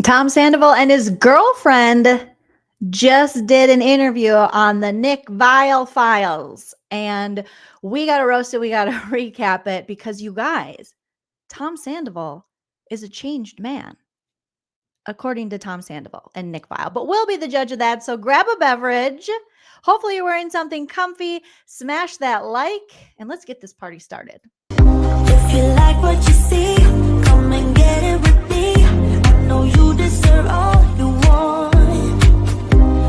Tom Sandoval and his girlfriend just did an interview on the Nick Viall files, and we got to roast it. We got to recap it because you guys, Tom Sandoval is a changed man, according to Tom Sandoval and Nick Viall, but we'll be the judge of that. So grab a beverage. Hopefully you're wearing something comfy. Smash that like, and let's get this party started. If you like what you see, come and get it with me. I know you deserve all you want,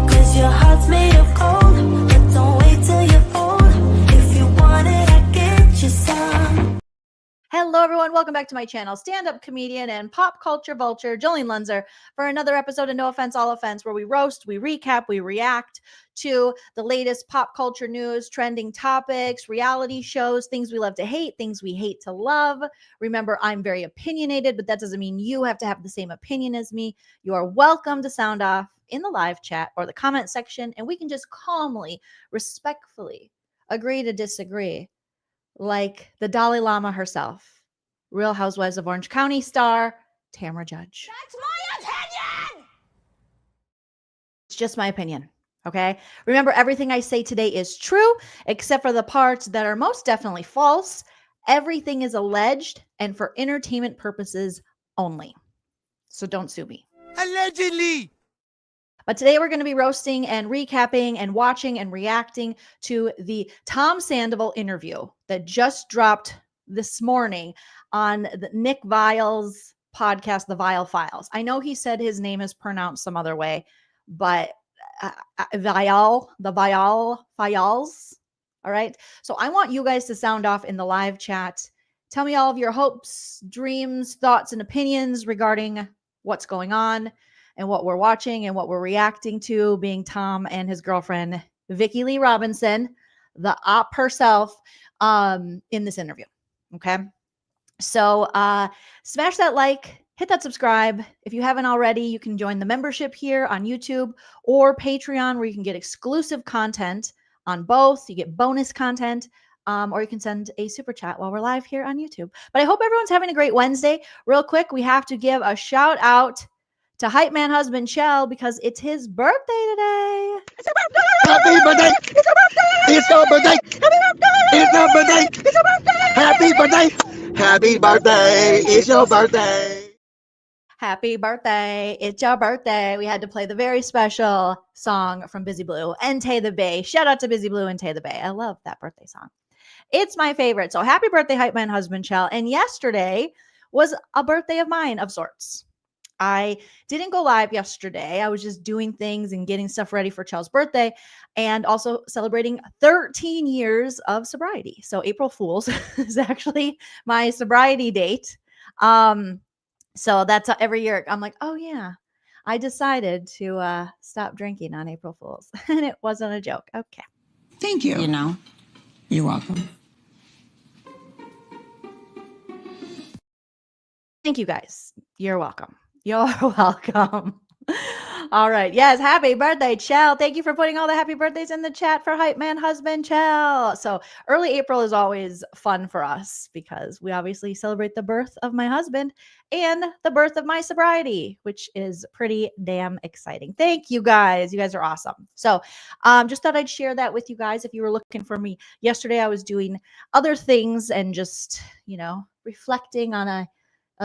'cause your heart's made of gold, but don't wait till you're old. If you want it, I get you some. Hello, everyone. Welcome back to my channel, stand-up comedian and pop culture vulture, Joleen Lunzer, for another episode of No Offense, All Offense, where we roast, we recap, we react to the latest pop culture news, trending topics, reality shows, things we love to hate, things we hate to love. Remember, I'm very opinionated, but that doesn't mean you have to have the same opinion as me. You are welcome to sound off in the live chat or the comment section, and we can just calmly, respectfully agree to disagree. Like the Dalai Lama herself, Real Housewives of Orange County star, Tamra Judge. That's my opinion! It's just my opinion, okay? Remember, everything I say today is true, except for the parts that are most definitely false. Everything is alleged and for entertainment purposes only. So don't sue me. Allegedly! But today we're going to be roasting and recapping and watching and reacting to the Tom Sandoval interview that just dropped this morning on the Nick Viall's podcast, The Viall Files. I know he said his name is pronounced some other way, but Viall, the Vialls. All right. So I want you guys to sound off in the live chat. Tell me all of your hopes, dreams, thoughts, and opinions regarding what's going on and what we're watching and what we're reacting to, being Tom and his girlfriend, Vicki Lee Robinson, the op herself, in this interview. Okay. So smash that like, hit that subscribe. If you haven't already, you can join the membership here on YouTube or Patreon, where you can get exclusive content on both. You get bonus content, or you can send a super chat while we're live here on YouTube. But I hope everyone's having a great Wednesday. Real quick, we have to give a shout out to hype man husband Chell, because it's his birthday today. It's your birthday! Happy birthday! It's your birthday! It's your birthday! Happy birthday! It's your birthday! Happy birthday! Happy birthday! It's your birthday! Happy birthday. It's your birthday. We had to play the very special song from Busy Blue and Tay the Bay. Shout out to Busy Blue and Tay the Bay. I love that birthday song. It's my favorite. So happy birthday, hype man husband Chell. And yesterday was a birthday of mine of sorts. I didn't go live yesterday. I was just doing things and getting stuff ready for Chell's birthday, and also celebrating 13 years of sobriety. So April Fool's is actually my sobriety date. So that's every year I'm like, oh yeah, I decided to stop drinking on April Fool's, and it wasn't a joke. Okay. Thank you. You know, you're welcome. Thank you guys. You're welcome. You're welcome. All right. Yes. Happy birthday, Chell. Thank you for putting all the happy birthdays in the chat for hype man husband Chell. So early April is always fun for us because we obviously celebrate the birth of my husband and the birth of my sobriety, which is pretty damn exciting. Thank you guys. You guys are awesome. So just thought I'd share that with you guys. If you were looking for me yesterday, I was doing other things and just, reflecting on a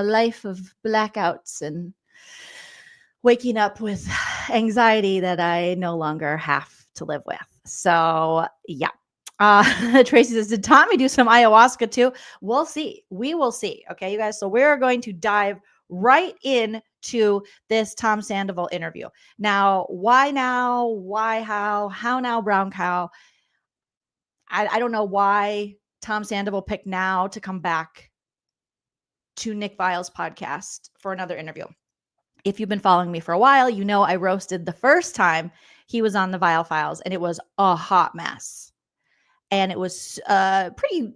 life of blackouts and waking up with anxiety that I no longer have to live with. So yeah. Tracy says, did Tommy do some ayahuasca too? We'll see. We will see. Okay, you guys. So we're going to dive right into this Tom Sandoval interview. Now, why now? Why how now, brown cow? I don't know why Tom Sandoval picked now to come back to Nick Viall's podcast for another interview. If you've been following me for a while, you know I roasted the first time he was on the Viall Files, and it was a hot mess. And it was pretty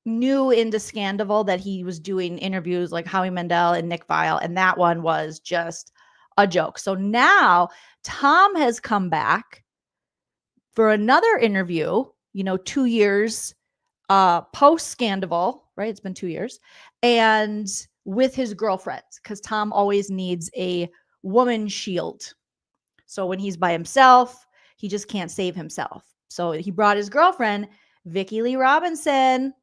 new into Scandoval that he was doing interviews like Howie Mandel and Nick Viall, and that one was just a joke. So now Tom has come back for another interview, 2 years post Scandoval, right? It's been 2 years. And with his girlfriend, because Tom always needs a woman shield. So when he's by himself, he just can't save himself. So he brought his girlfriend, Vicki Lee Robinson.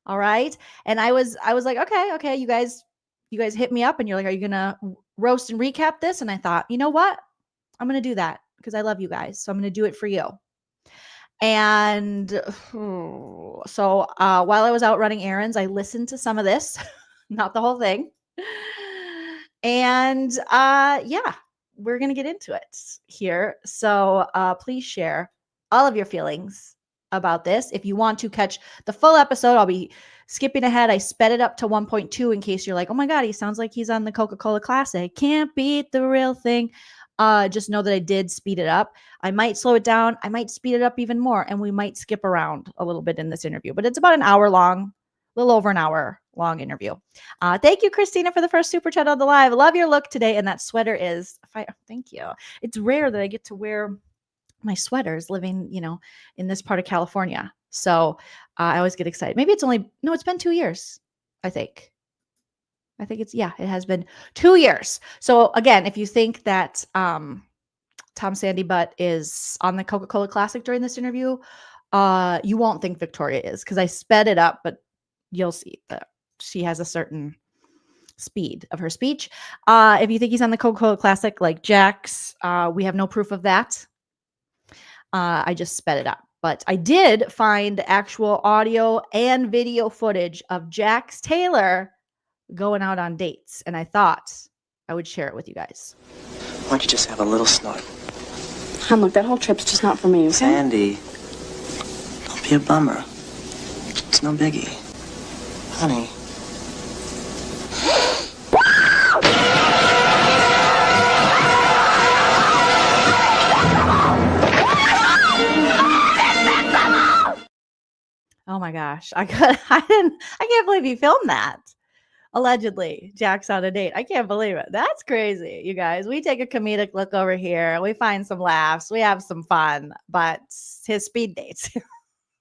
All right. And I was like, okay, you guys hit me up and you're like, are you gonna roast and recap this? And I thought, you know what? I'm gonna do that because I love you guys. So I'm gonna do it for you. And so while I was out running errands, I listened to some of this, not the whole thing. And yeah, we're going to get into it here. So please share all of your feelings about this. If you want to catch the full episode, I'll be skipping ahead. I sped it up to 1.2 in case you're like, oh my God, he sounds like he's on the Coca-Cola Classic. Can't beat the real thing. Just know that I did speed it up. I might slow it down. I might speed it up even more. And we might skip around a little bit in this interview. But it's about an hour long, a little over an hour long interview. Thank you, Christina, for the first super chat on the live. Love your look today. And that sweater is fire. Thank you. It's rare that I get to wear my sweaters living, in this part of California. So I always get excited. Maybe it's been 2 years, I think. It has been 2 years. So again, if you think that Tom Sandy Butt is on the Coca-Cola Classic during this interview, you won't think Victoria is because I sped it up, but you'll see that she has a certain speed of her speech. If you think he's on the Coca-Cola Classic like Jax, we have no proof of that. I just sped it up. But I did find actual audio and video footage of Jax Taylor going out on dates. And I thought I would share it with you guys. Why don't you just have a little snort? Look, that whole trip's just not for me, okay? Sandy, don't be a bummer. It's no biggie. Honey. Oh my gosh. I can't believe he filmed that. Allegedly, Jax on a date. I can't believe it. That's crazy, you guys. We take a comedic look over here. We find some laughs. We have some fun. But his speed dates.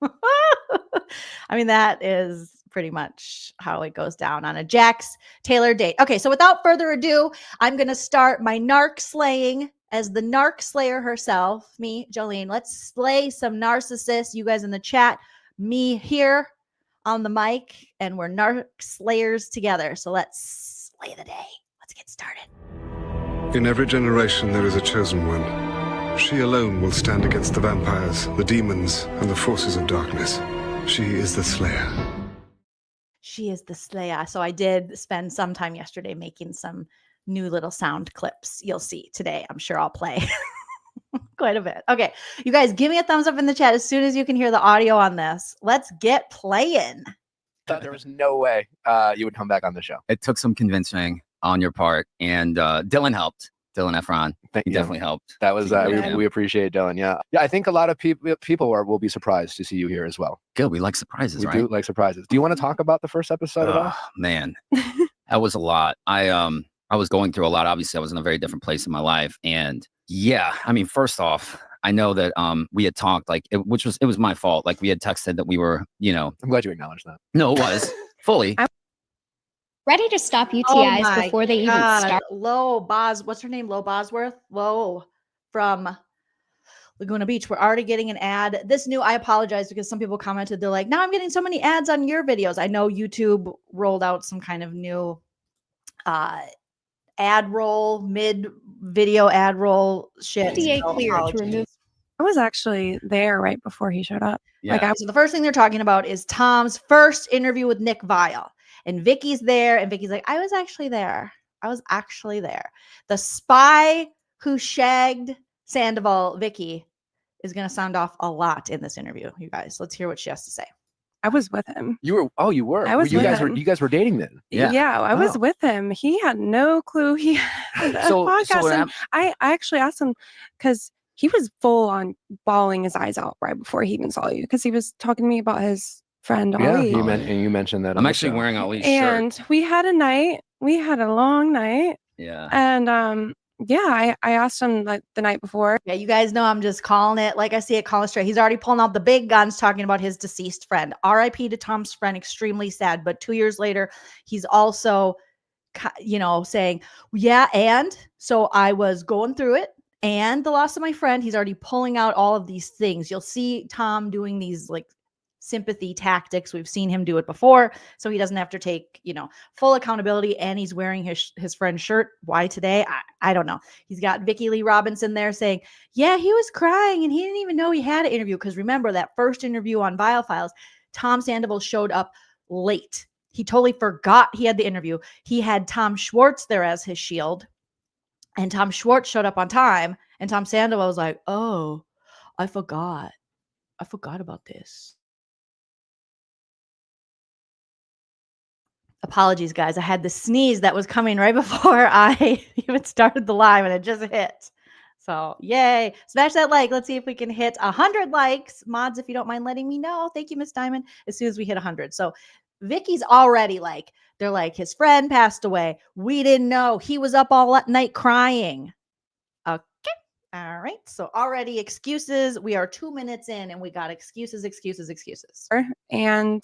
I mean, that is pretty much how it goes down on a Jax Taylor date. Okay, so without further ado, I'm going to start my narc slaying as the narc slayer herself, me, Joleen. Let's slay some narcissists. You guys in the chat, me here on the mic, and we're narc slayers together. So let's slay the day. Let's get started. In every generation, there is a chosen one. She alone will stand against the vampires, the demons, and the forces of darkness. She is the Slayer. She is the Slayer. So I did spend some time yesterday making some new little sound clips. You'll see today. I'm sure I'll play quite a bit. Okay, you guys, give me a thumbs up in the chat as soon as you can hear the audio on this. Let's get playing. Thought there was no way you would come back on the show. It took some convincing on your part, and Dylan helped. Dylan Efron, he definitely helped. That was we appreciate Dylan. Yeah, I think a lot of people will be surprised to see you here as well. Good, we like surprises, right? We do like surprises. Do you want to talk about the first episode at all? Man, that was a lot. I was going through a lot. Obviously, I was in a very different place in my life, and yeah, I mean, first off, I know that we had talked, like, it was my fault. Like, we had texted that we were, I'm glad you acknowledged that. No, it was fully. Ready to stop UTIs before they even start. What's her name? Lo Bosworth? Lo from Laguna Beach. We're already getting an ad. I apologize because some people commented, they're like, now I'm getting so many ads on your videos. I know YouTube rolled out some kind of new ad roll, mid-video ad roll shit. FDA clear to remove. I was actually there right before he showed up. Yeah. So the first thing they're talking about is Tom's first interview with Nick Viall. And Vicky's there, and Vicky's like, I was actually there. The spy who shagged Sandoval, Vicky, is going to sound off a lot in this interview, you guys. Let's hear what she has to say. I was with him. You were? Oh, you were. I was. You guys were dating then? Yeah, I was with him. He had no clue he had a podcast. And I actually asked him because he was full on bawling his eyes out right before he even saw you because he was talking to me about his friend Ali. Yeah, you mentioned that. I'm actually wearing Ali's shirt. And we had a long night. Yeah. And I asked him like the night before. Yeah, you guys know I'm just calling it like I see it, calling it straight. He's already pulling out the big guns talking about his deceased friend. RIP to Tom's friend, extremely sad. But 2 years later, he's also, saying, yeah, and So I was going through it and the loss of my friend. He's already pulling out all of these things. You'll see Tom doing these like sympathy tactics. We've seen him do it before. So he doesn't have to take, full accountability, and he's wearing his friend's shirt. Why today? I don't know. He's got Vicki Lee Robinson there saying, yeah, he was crying and he didn't even know he had an interview. Because remember that first interview on Viall Files, Tom Sandoval showed up late. He totally forgot he had the interview. He had Tom Schwartz there as his shield. And Tom Schwartz showed up on time. And Tom Sandoval was like, oh, I forgot about this. Apologies, guys. I had the sneeze that was coming right before I even started the live, and it just hit. So, yay. Smash that like. Let's see if we can hit 100 likes. Mods, if you don't mind letting me know. Thank you, Miss Diamond. As soon as we hit 100. So, Vicky's already like, they're like, his friend passed away. We didn't know. He was up all night crying. Okay. All right. So, already excuses. We are 2 minutes in, and we got excuses. And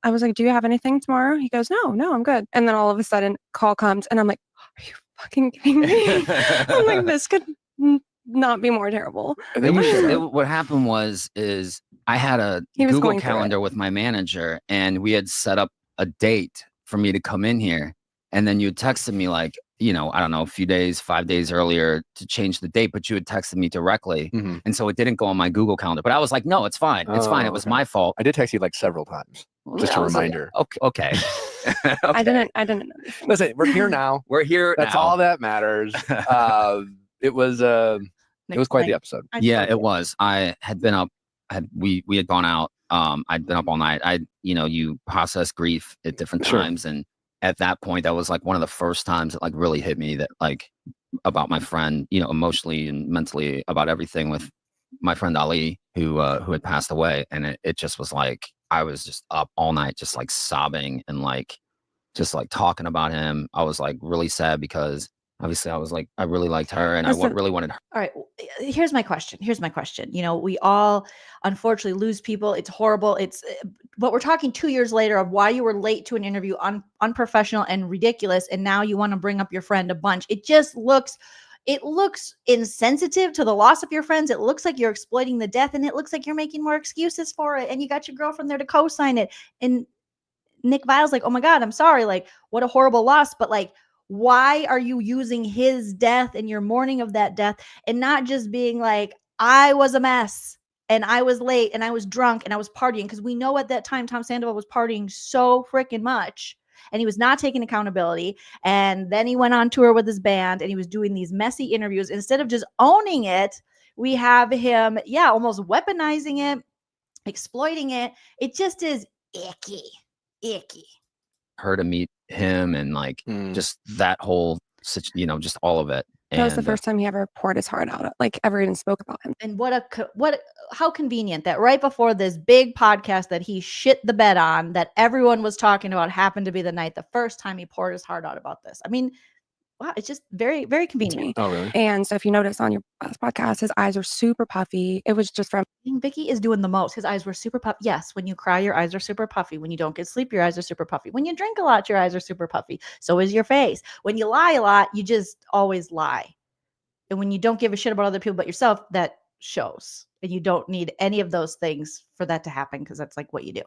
I was like, do you have anything tomorrow? He goes, no, I'm good. And then all of a sudden call comes and I'm like, are you fucking kidding me? I'm like, this could not be more terrible. What happened was I had a Google Calendar with my manager, and we had set up a date for me to come in here. And then you texted me like, I don't know, a few days, 5 days earlier to change the date, but you had texted me directly. Mm-hmm. And so it didn't go on my Google Calendar. But I was like, no, it's fine. It's fine. It was my fault. I did text you like several times. Just a reminder. Like, okay. Okay. I didn't know. Listen, we're here now. We're here. That's now. all that matters. It was quite the episode. Yeah, it was. I had been up. We had gone out. I'd been up all night. You process grief at different times, and at that point, that was like one of the first times it like really hit me that like about my friend, emotionally and mentally about everything with my friend Ali, who had passed away, and it just was like I was just up all night, just like sobbing and like just like talking about him. I was like really sad because obviously I was like I really liked her, and I really wanted her. All right, here's my question. We all unfortunately lose people. It's horrible. But we're talking 2 years later of why you were late to an interview, unprofessional and ridiculous, and now you want to bring up your friend a bunch. It looks insensitive to the loss of your friends. It looks like you're exploiting the death, and it looks like you're making more excuses for it, and you got your girlfriend there to co-sign it. And Nick Viall's like, oh my God, I'm sorry. Like, what a horrible loss. But like, why are you using his death and your mourning of that death and not just being like, I was a mess and I was late and I was drunk and I was partying? Because we know at that time, Tom Sandoval was partying so freaking much and he was not taking accountability. And then he went on tour with his band and he was doing these messy interviews. Instead of just owning it, we have him, almost weaponizing it, exploiting it. It just is icky. Her to meet him and like just that whole, just all of it. That was the first time he ever poured his heart out, like ever even spoke about him. And how convenient that right before this big podcast that he shit the bed on that everyone was talking about happened to be the night, the first time he poured his heart out about this. I mean, wow, it's just very, very convenient. Oh, really? And so if you notice on your last podcast, his eyes were super puffy. It was just from... Vicky is doing the most. His eyes were super puffy. Yes, when you cry, your eyes are super puffy. When you don't get sleep, your eyes are super puffy. When you drink a lot, your eyes are super puffy. So is your face. When you lie a lot, you just always lie. And when you don't give a shit about other people but yourself, that shows. And you don't need any of those things for that to happen because that's like what you do.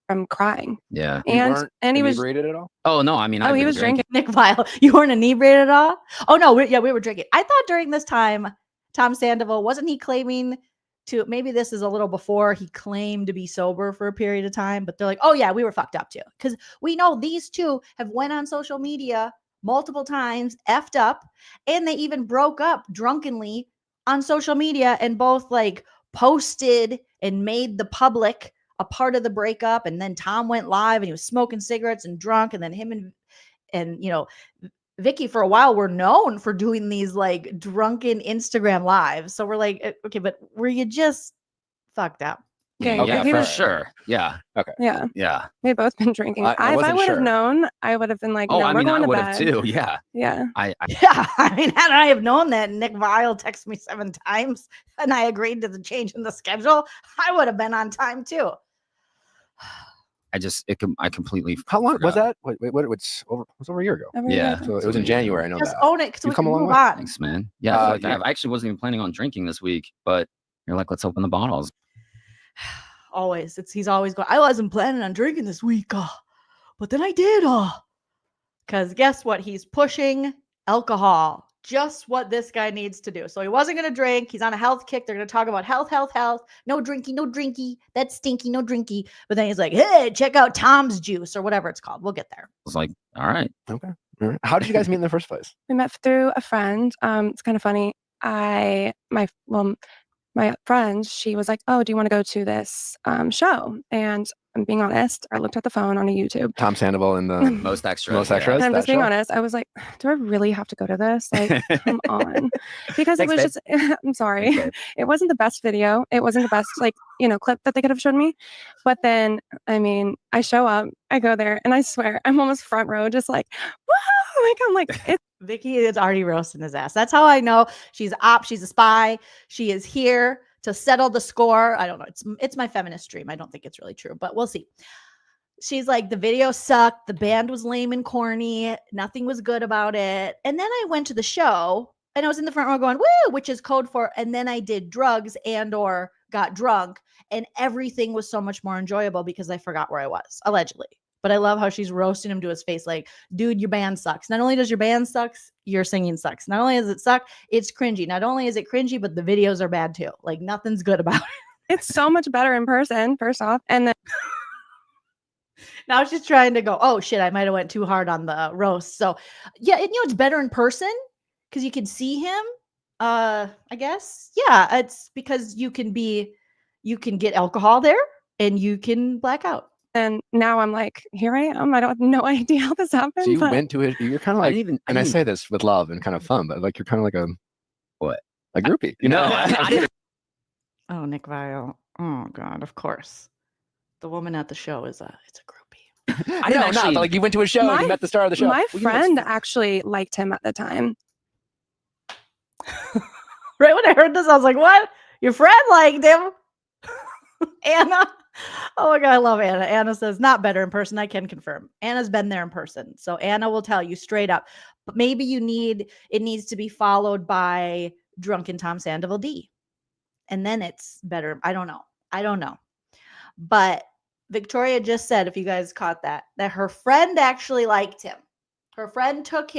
From crying. Yeah. And he was inebriated at all? Oh no, I mean, he was drinking. Nick Viall, you weren't inebriated at all? Oh no, we were drinking. I thought during this time, Tom Sandoval, wasn't he claiming to, maybe this is a little before he claimed to be sober for a period of time, but they're like, oh yeah, we were fucked up too. Because we know these two have went on social media multiple times, effed up, and they even broke up drunkenly on social media and both like posted and made the public a part of the breakup. And then Tom went live and he was smoking cigarettes and drunk. And then him and Vicky for a while were known for doing these like drunken Instagram lives. So we're like, okay, but were you just fucked up? Yeah, for sure. Yeah. Okay. Yeah. Yeah. They've both been drinking. If I would have known, I would have been like, no, we're going to bed. I would have too. Yeah. Yeah. I mean, had I have known that Nick Viall texted me 7 times and I agreed to the change in the schedule, I would have been on time too. I completely. How long was forgot. that? Wait, it's over a year ago. Yeah. So it was in January. I know Just that. own it because we You've come can a long move way. on. Thanks, man. Yeah, I actually wasn't even planning on drinking this week, but you're like, let's open the bottles. Always. He's always going, I wasn't planning on drinking this week, but then I did. Because guess what? He's pushing alcohol. Just what this guy needs to do. So he wasn't going to drink. He's on a health kick. They're going to talk about health. No drinky. That's stinky. No drinky. But then he's like, hey, check out Tom's juice or whatever it's called. We'll get there. I was like, all right. Okay. All right. How did you guys meet in the first place? We met through a friend. It's kind of funny. My friend, she was like, oh, do you want to go to this show? And I'm being honest, I looked at the phone on a YouTube. Tom Sandoval and the Most Extras. Most Extras. And I'm just being show? honest. I was like, do I really have to go to this? Like, come on. Because it was just, I'm sorry. It wasn't the best video. It wasn't the best, clip that they could have shown me. But then, I mean, I show up, I go there, and I swear, I'm almost front row, just like, whoa! Like, I'm like, Vicky is already roasting his ass. That's how I know she's a spy. She is here to settle the score. I don't know. It's my feminist dream. I don't think it's really true, but we'll see. She's like, the video sucked. The band was lame and corny. Nothing was good about it. And then I went to the show and I was in the front row going, woo, which is code for, and then I did drugs and or got drunk, and everything was so much more enjoyable because I forgot where I was, allegedly. But I love how she's roasting him to his face like, dude, your band sucks. Not only does your band suck, your singing sucks. Not only does it suck, it's cringy. Not only is it cringy, but the videos are bad too. Like, nothing's good about it. it's so much better in person, first off. And then now she's trying to go, oh shit, I might have went too hard on the roast. So yeah, it's better in person because you can see him. I guess. Yeah, it's because you can get alcohol there and you can black out. And now I'm like, here I am. I don't have no idea how this happened. So you went to it. You're kind of like, I say this with love and kind of fun, but like you're kind of like a groupie, you know? Oh, Nick Viall. Oh God, of course. The woman at the show it's a groupie. I didn't actually. Like you went to a show and you met the star of the show. My friend actually liked him at the time. Right when I heard this, I was like, what? Your friend liked him? Anna. Oh my God, I love Anna. Anna says, not better in person. I can confirm. Anna's been there in person. So Anna will tell you straight up. But maybe it needs to be followed by Drunken Tom Sandoval D. And then it's better. I don't know. But Victoria just said, if you guys caught that her friend actually liked him. Her friend took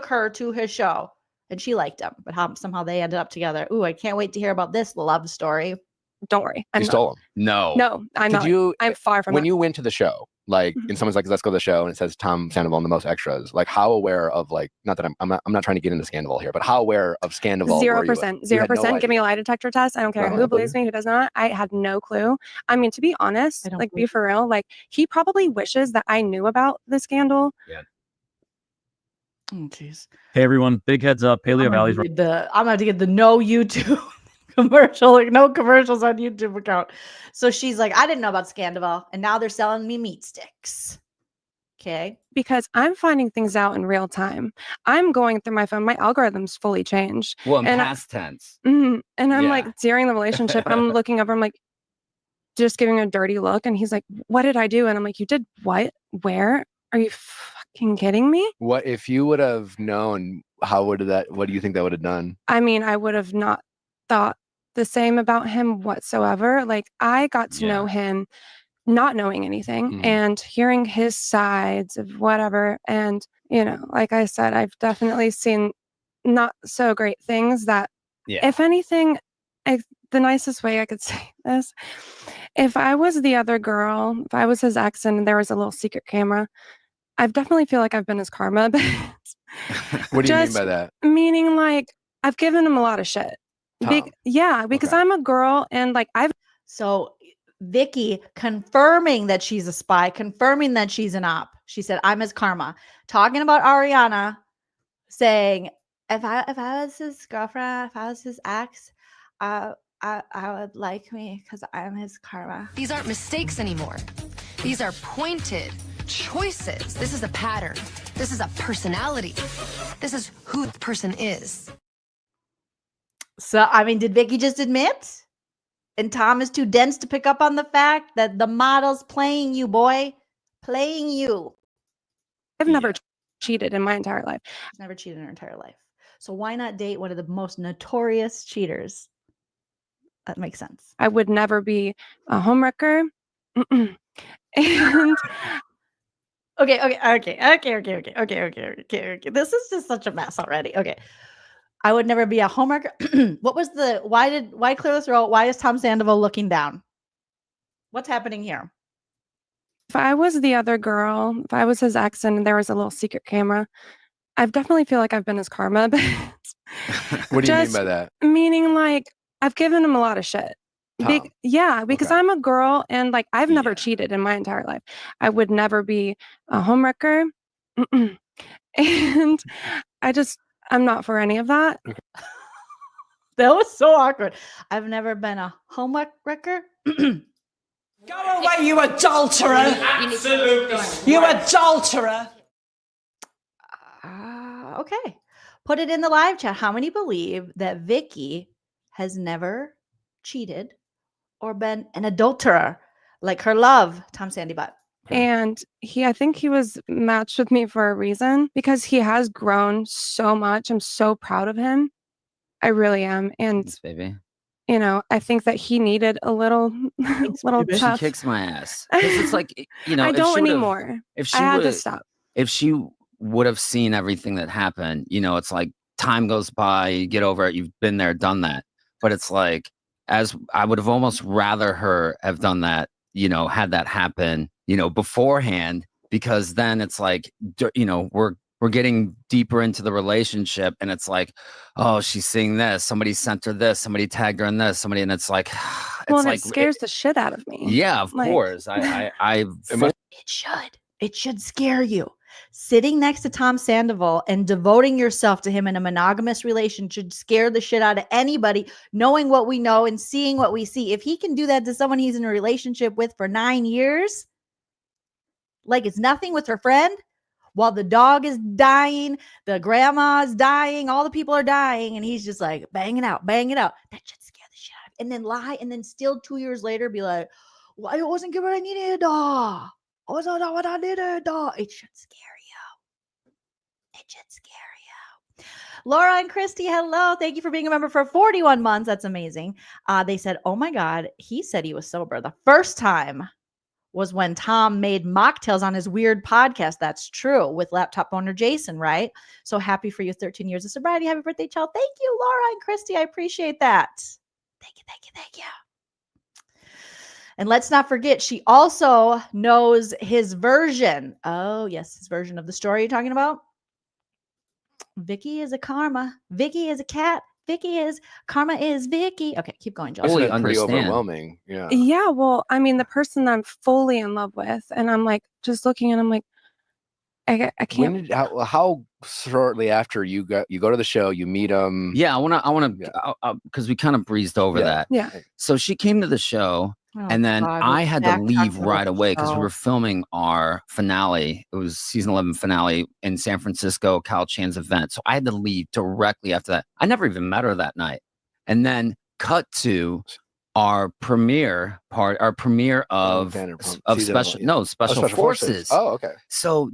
her to his show and she liked him. But somehow they ended up together. Ooh, I can't wait to hear about this love story. Don't worry. You stole him. No, I'm not. I'm far from when you went to the show, like, and someone's like, let's go to the show, and it says Tom Sandoval and the Most Extras. Like, how aware of not that I'm not trying to get into Scandoval here, but how aware of Scandoval? 0%. 0%. Give me a lie detector test. I don't care who believes me, who does not. I had no clue. I mean, to be honest, be for real, like he probably wishes that I knew about the scandal. Yeah. Oh, jeez. Hey everyone, big heads up. Paleo Valley's I'm gonna have to get the no YouTube commercial, like no commercials on YouTube account. So she's like, I didn't know about Scandoval, and now they're selling me meat sticks. Okay. Because I'm finding things out in real time. I'm going through my phone. My algorithm's fully changed. Well, in past tense. And I'm like, during the relationship, I'm looking over, I'm like, just giving a dirty look. And he's like, what did I do? And I'm like, you did what? Where? Are you fucking kidding me? What if you would have known? What do you think that would have done? I mean, I would have not thought the same about him whatsoever. Like, I got to know him not knowing anything and hearing his sides of whatever. And, like I said, I've definitely seen not so great things that, if anything, the nicest way I could say this, if I was the other girl, if I was his ex and there was a little secret camera, I definitely feel like I've been his karma. What do you mean by that? Meaning, like, I've given him a lot of shit. Because I'm a girl and like So Vicky confirming that she's a spy, confirming that she's an op. She said, I'm his karma. Talking about Ariana, saying, if I was his girlfriend, if I was his ex, I would like me because I'm his karma. These aren't mistakes anymore. These are pointed choices. This is a pattern. This is a personality. This is who the person is. So, I mean, did Vicky just admit? And Tom is too dense to pick up on the fact that the model's playing you, boy. Playing you. I've never cheated in my entire life. She's never cheated in her entire life. So why not date one of the most notorious cheaters? That makes sense. I would never be a homewrecker. And Okay. This is just such a mess already. Okay. I would never be a homewrecker. Why clear the throat? Why is Tom Sandoval looking down? What's happening here? if I was the other girl, if I was his ex and there was a little secret camera, I definitely feel like I've been his karma. But what do you mean by that? Meaning like I've given him a lot of shit. Because I'm a girl and like I've never cheated in my entire life. I would never be a homewrecker. And I'm not for any of that. That was so awkward. I've never been a homewrecker. Go away, you adulterer! Absolutely. You adulterer! Okay. Put it in the live chat. How many believe that Vicky has never cheated or been an adulterer like her love, Tom Sandy Butt? And I think he was matched with me for a reason because he has grown so much. I'm so proud of him. I really am. And Thanks, baby. You know, I think that he needed a little tough. She kicks my ass. It's like, you know, I don't anymore. I had to stop. If she would have seen everything that happened, you know, it's like time goes by, you get over it, you've been there, done that. But it's like, as I would have almost rather her have done that, you know, had that happen, you know, beforehand, because then it's like, you know, we're getting deeper into the relationship and it's like, oh, she's seeing this. Somebody sent her this. Somebody tagged her in this. And it's like, it scares the shit out of me. Yeah, of course. It should scare you. Sitting next to Tom Sandoval and devoting yourself to him in a monogamous relationship should scare the shit out of anybody, knowing what we know and seeing what we see. If he can do that to someone he's in a relationship with for 9 years, like it's nothing with her friend, while the dog is dying, the grandma's dying, all the people are dying, and he's just like banging out. That should scare the shit out of him. And then lie, and then still 2 years later be like, well, I wasn't getting what I needed. I wasn't what I needed. It should scare you. It should scare you. Laura and Christy, hello. Thank you for being a member for 41 months. That's amazing. They said, oh my God, he said he was sober. The first time was when Tom made mocktails on his weird podcast. That's true, with laptop owner Jason, right? So happy for you, 13 years of sobriety. Happy birthday, child. Thank you, Laura and Christy. I appreciate that. Thank you. And let's not forget, she also knows his version. Oh, yes, his version of the story you're talking about. Vicky is a karma. Vicky is a cat. Karma is Vicky. Okay, keep going, Joel. Fully pretty overwhelming. Yeah. Yeah. Well, I mean, the person I'm fully in love with, and I'm like just looking, and I'm like, I can't. How shortly after you go to the show, you meet him? Yeah, I want to, because we kind of breezed over that. Yeah. So she came to the show. And then I had to leave right away because we were filming our finale. It was season 11 finale in San Francisco, Kyle Chan's event. So I had to leave directly after that. I never even met her that night. And then cut to our premiere of Special Forces. Oh, okay. So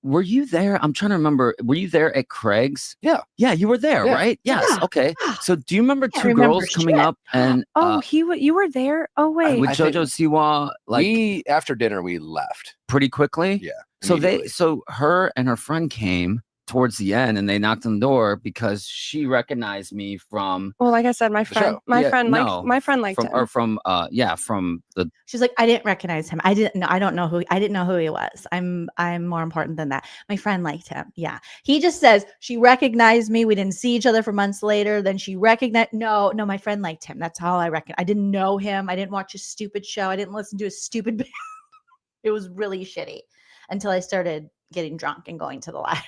were you there? I'm trying to remember. Were you there at Craig's? Yeah. Yeah, you were there, right? Yes. Yeah. Okay. So do you remember two girls coming up and you were there? Oh wait. With Jojo Siwa, after dinner we left. Pretty quickly? Yeah. So her and her friend came towards the end and they knocked on the door because she recognized me from like I said, my friend liked him. Or from the She's like, I didn't recognize him. I didn't know who he was. I'm more important than that. My friend liked him. Yeah. He just says she recognized me. We didn't see each other for months later. Then she recognized no, my friend liked him. That's all I reckon. I didn't know him. I didn't watch his stupid show. I didn't listen to his stupid band. It was really shitty until I started getting drunk and going to the live.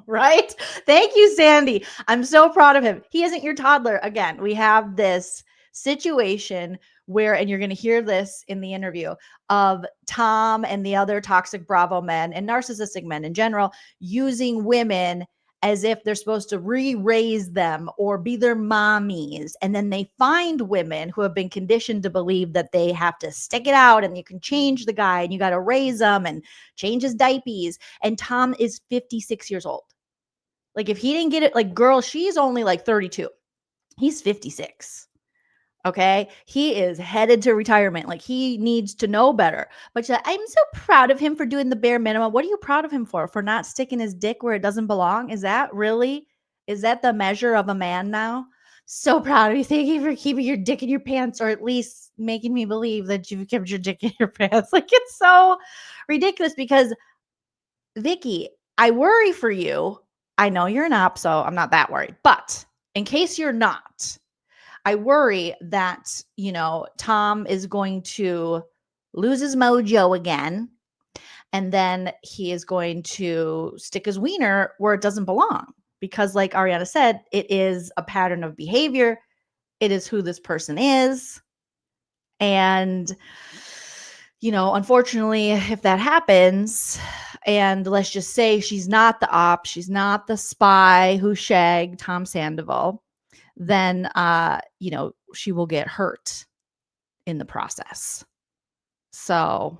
Right? Thank you, Sandy. I'm so proud of him. He isn't your toddler. Again, we have this situation where, and you're going to hear this in the interview, of Tom and the other toxic Bravo men and narcissistic men in general using women as if they're supposed to re-raise them or be their mommies. And then they find women who have been conditioned to believe that they have to stick it out and you can change the guy and you got to raise him and change his diapers. And Tom is 56 years old. Like if he didn't get it, like girl, she's only like 32. He's 56. Okay. He is headed to retirement. Like he needs to know better. But she's like, I'm so proud of him for doing the bare minimum. What are you proud of him for? For not sticking his dick where it doesn't belong? Is that the measure of a man now? So proud of you. Thank you for keeping your dick in your pants, or at least making me believe that you've kept your dick in your pants. Like it's so ridiculous because Vicky, I worry for you. I know you're an op, so I'm not that worried. But in case you're not, I worry that, Tom is going to lose his mojo again. And then he is going to stick his wiener where it doesn't belong. Because like Ariana said, it is a pattern of behavior. It is who this person is. And, unfortunately, if that happens, and let's just say she's not the op, she's not the spy who shagged Tom Sandoval, then she will get hurt in the process. So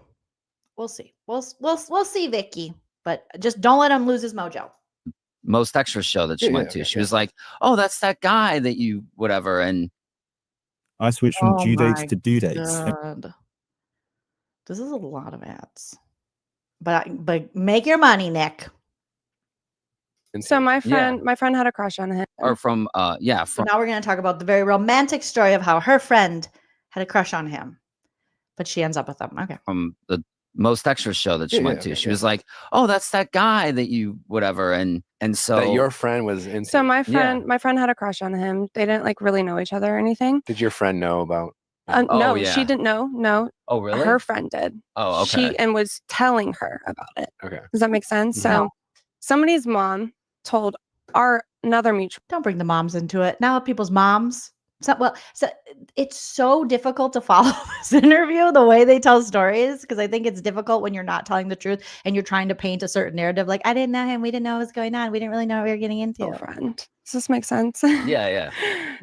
we'll see. We'll see, Vicky, but just don't let him lose his mojo. Most extra show that she went to, she was like, "Oh, that's that guy that you whatever." And I switched from due dates to due dates. God. This is a lot of ads, but make your money, Nick. So my friend had a crush on him. Or from So now we're going to talk about the very romantic story of how her friend had a crush on him, but she ends up with him. Okay. From the Most Extra show that she went to, she was like, "Oh, that's that guy that you whatever." And so that your friend was into. So my friend had a crush on him. They didn't like really know each other or anything. Did your friend know about? No, she didn't know. No. Oh, really? Her friend did. Oh, okay. And was telling her about it. Okay. Does that make sense? So somebody's mom told another mutual. Don't bring the moms into it. Now people's moms. So it's so difficult to follow this interview, the way they tell stories, because I think it's difficult when you're not telling the truth and you're trying to paint a certain narrative. Like, I didn't know him. We didn't know what was going on. We didn't really know what we were getting into. Friend. Does this make sense? Yeah.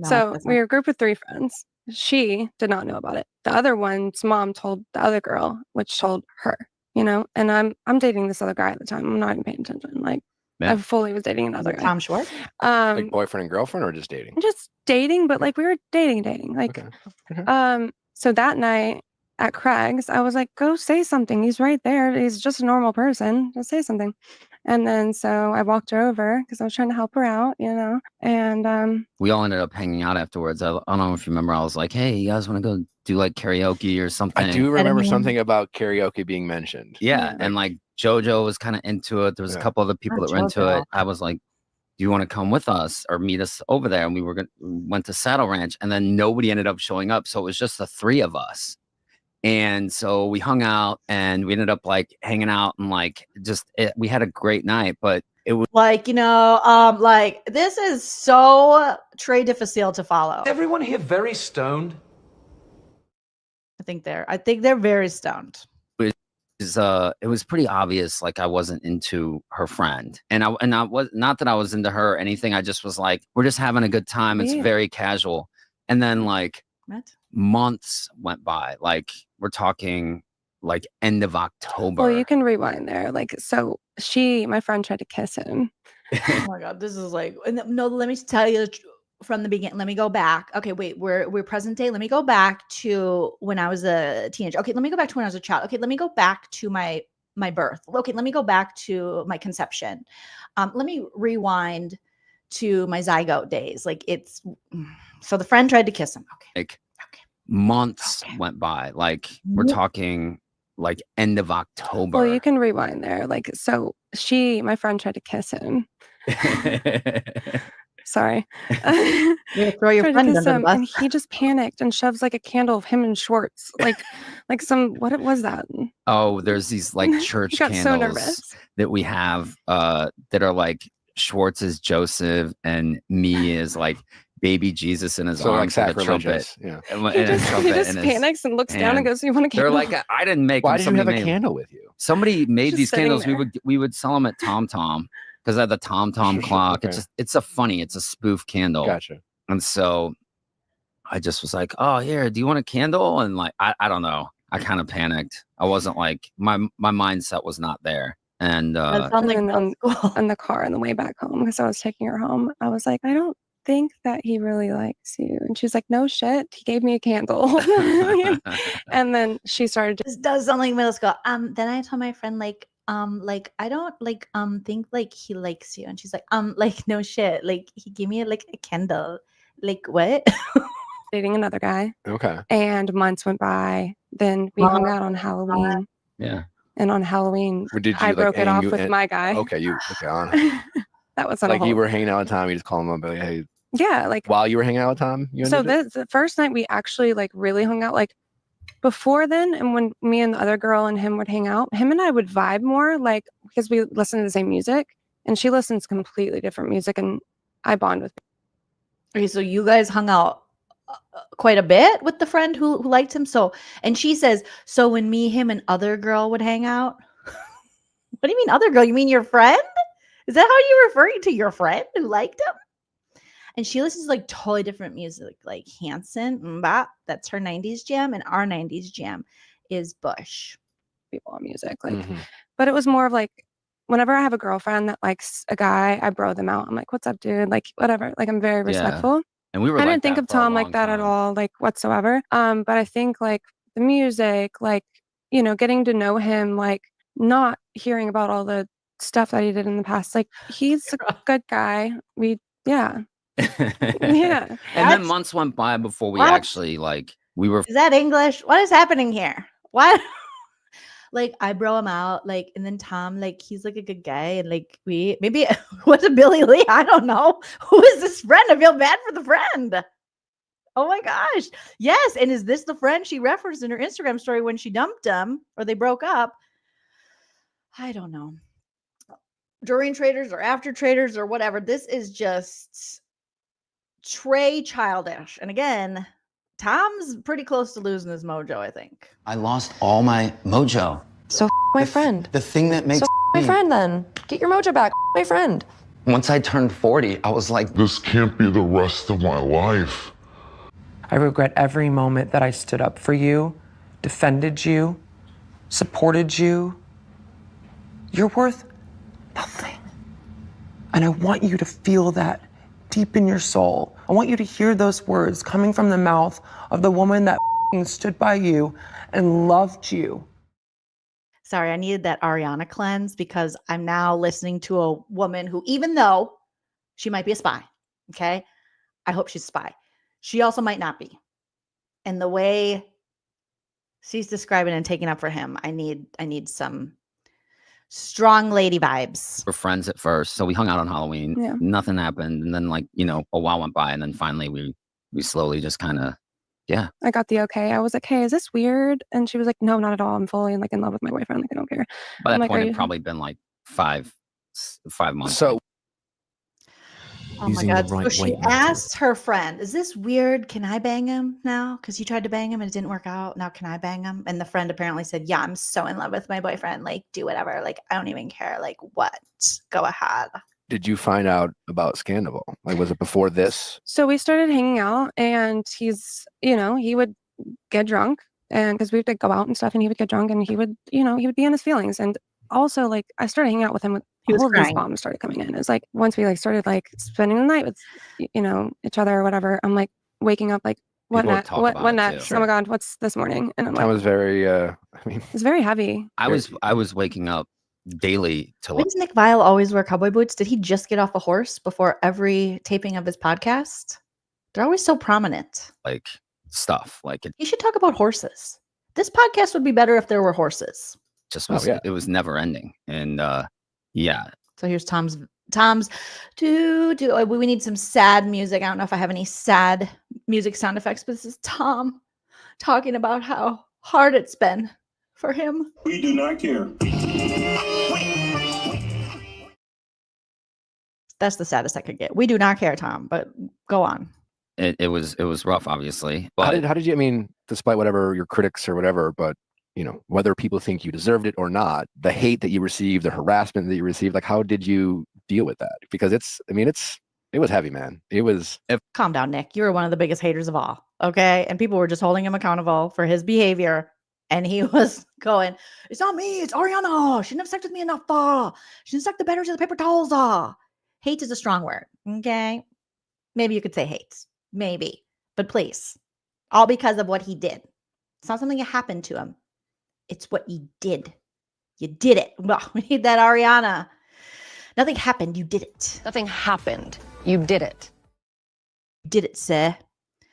So we were a group of 3 friends. She did not know about it. The other one's mom told the other girl, which told her, and I'm dating this other guy at the time. I'm not even paying attention. Like, I fully was dating another guy. Tom Schwartz? Like boyfriend and girlfriend, or just dating? Just dating, but like we were dating. Like, so that night at Craig's, I was like, go say something. He's right there. He's just a normal person. Just say something. And then so I walked her over because I was trying to help her out, and we all ended up hanging out afterwards. I don't know if you remember. I was like, "Hey, you guys want to go do like karaoke or something?" I do remember something about karaoke being mentioned. Yeah, and like JoJo was kind of into it. There was a couple other people that were into it. I was like, "Do you want to come with us or meet us over there?" And we went to Saddle Ranch, and then nobody ended up showing up, so it was just the 3 of us. And so we hung out and we ended up like hanging out and like we had a great night, but it was like, like this is so très difficile to follow. Everyone here very stoned. I think they're very stoned. It was pretty obvious. Like I wasn't into her friend, and I was not that I was into her or anything. I just was like, we're just having a good time. It's very casual. And then like months went by. Like we're talking like end of October. Well, you can rewind there. Like, so my friend tried to kiss him. Oh my God, this is like, no, let me tell you from the beginning. Let me go back. Okay, wait, we're present day. Let me go back to when I was a teenager. Okay, let me go back to when I was a child. Okay, let me go back to my birth. Okay, let me go back to my conception. Let me rewind to my zygote days. Like so the friend tried to kiss him. Okay. Months went by. Like we're talking like end of October. Well, you can rewind there. Like, so my friend tried to kiss him. Sorry. You throw your friend under the bus. And he just panicked and shoves like a candle of him in shorts. Like some, what was that? Oh, there's these like church candles that we have that are like Schwartz is Joseph and me is like baby Jesus in his arms with a trumpet. Yeah. He just panics and looks down and goes, "You want a candle?" They're like, I didn't make. Why did you have a candle with you? Somebody made these candles. There. We would sell them at Tom Tom, because at the Tom clock, Okay. it's a spoof candle. Gotcha. And so I just was like, oh, here, do you want a candle? And like, I don't know. I kind of panicked. I wasn't like, my mindset was not there. And That sounds like on the car on the way back home, because I was taking her home, I was like, I don't think that he really likes you. And she was like, no shit, he gave me a candle. And then she started This does sound like middle school. Then I told my friend like I don't like think like he likes you, and she's like no shit, like he gave me like a candle, like what? dating another guy. Okay. And months went by. Then we hung out on Halloween. Yeah. And on Halloween, Or did you, I like, broke it and off you- with and- my guy. Okay, on. That was Like you were hanging out with Tom, you just call him up, like, hey. Yeah, like While you were hanging out with Tom, you so ended it? the first night we actually like really hung out. Like before then, and when me and the other girl and him would hang out, him and I would vibe more, like because we listen to the same music, and she listens completely different music, and I bond with. Okay, so you guys hung out quite a bit with the friend who liked him. So, and she says, so when me, him, and other girl would hang out. What do you mean other girl? You mean your friend? Is that how you're referring to your friend who liked him? And she listens to like totally different music, like Hanson, Mbop, that's her 90s jam, and our 90s jam is Bush. People on music, like, but it was more of like, whenever I have a girlfriend that likes a guy, I bro them out. I'm like, what's up, dude? Like, whatever. Like, I'm very respectful. And we were I like didn't think that of for a Tom like long that at time. all, like whatsoever. But I think like the music, like, you know, getting to know him, like not hearing about all the stuff that he did in the past. Like, he's a good guy. Yeah. And then months went by before we What? actually like we were. Is that English? What is happening here? What? Like I bro him out, like, and then Tom, like, he's like a good guy, and like we maybe was it Billy Lee? I don't know. Who is this friend? I feel bad for the friend. Oh my gosh. Yes. And is this the friend she referenced in her Instagram story when she dumped him or they broke up? I don't know. During traders or after traders or whatever. This is just Trey childish. And again, Tom's pretty close to losing his mojo, I think. I lost all my mojo. So my friend. The thing that makes So my friend then. Get your mojo back, my friend. Once I turned 40, I was like, this can't be the rest of my life. I regret every moment that I stood up for you, defended you, supported you. You're worth nothing. And I want you to feel that deep in your soul. I want you to hear those words coming from the mouth of the woman that stood by you and loved you. Sorry, I needed that Ariana cleanse because I'm now listening to a woman who, even though she might be a spy, okay, I hope she's a spy. She also might not be. And the way she's describing and taking up for him, I need some strong lady vibes. We're friends at first, so we hung out on Halloween. Yeah. Nothing happened, and then like a while went by, and then finally we slowly just kind of I got the okay. I was like, hey, is this weird? And she was like, no, not at all. I'm fully like in love with my boyfriend. Like, I don't care. By that I'm like, point, are it you- probably been like five months. So Oh my God. So she asked her friend, is this weird? Can I bang him now? Because you tried to bang him and it didn't work out. Now can I bang him? And the friend apparently said, yeah, I'm so in love with my boyfriend. Like, do whatever. Like, I don't even care. Like, what? Go ahead. did you find out about SANDOVAL? Like, was it before this? So we started hanging out, and he's, he would get drunk, and because we would go out and stuff, and he would get drunk, and he would be in his feelings. And also, like, I started hanging out with him with all of these bombs started coming in. It's like once we like started like spending the night with each other or whatever, I'm like waking up like what next? What next? Oh my God, what's this morning? And I'm That like, was very it's very heavy. I was waking up daily to Why does Nick Viall always wear cowboy boots? Did he just get off a horse before every taping of his podcast? They're always so prominent. like stuff. Like it You should talk about horses. This podcast would be better if there were horses. just was it was never ending. And yeah. So here's Tom's we need some sad music. I don't know if I have any sad music sound effects, but this is Tom talking about how hard it's been for him. We do not care. That's the saddest I could get. We do not care, Tom, but go on. It was rough, obviously. But how did you, I mean, despite whatever your critics or whatever, but whether people think you deserved it or not, the hate that you received, the harassment that you received, like, how did you deal with that because it was heavy, man. It was. Calm down, Nick. You were one of the biggest haters of all. Okay. And people were just holding him accountable for his behavior. And he was going, it's not me. It's Ariana. She never sucked with me enough. She didn't suck the better to the paper towels. Hate is a strong word. Okay. Maybe you could say hates. Maybe. But please. All because of what he did. It's not something that happened to him. It's what you did. You did it. Well, we need that Ariana. Nothing happened. You did it. Nothing happened. You did it. You did it, sir.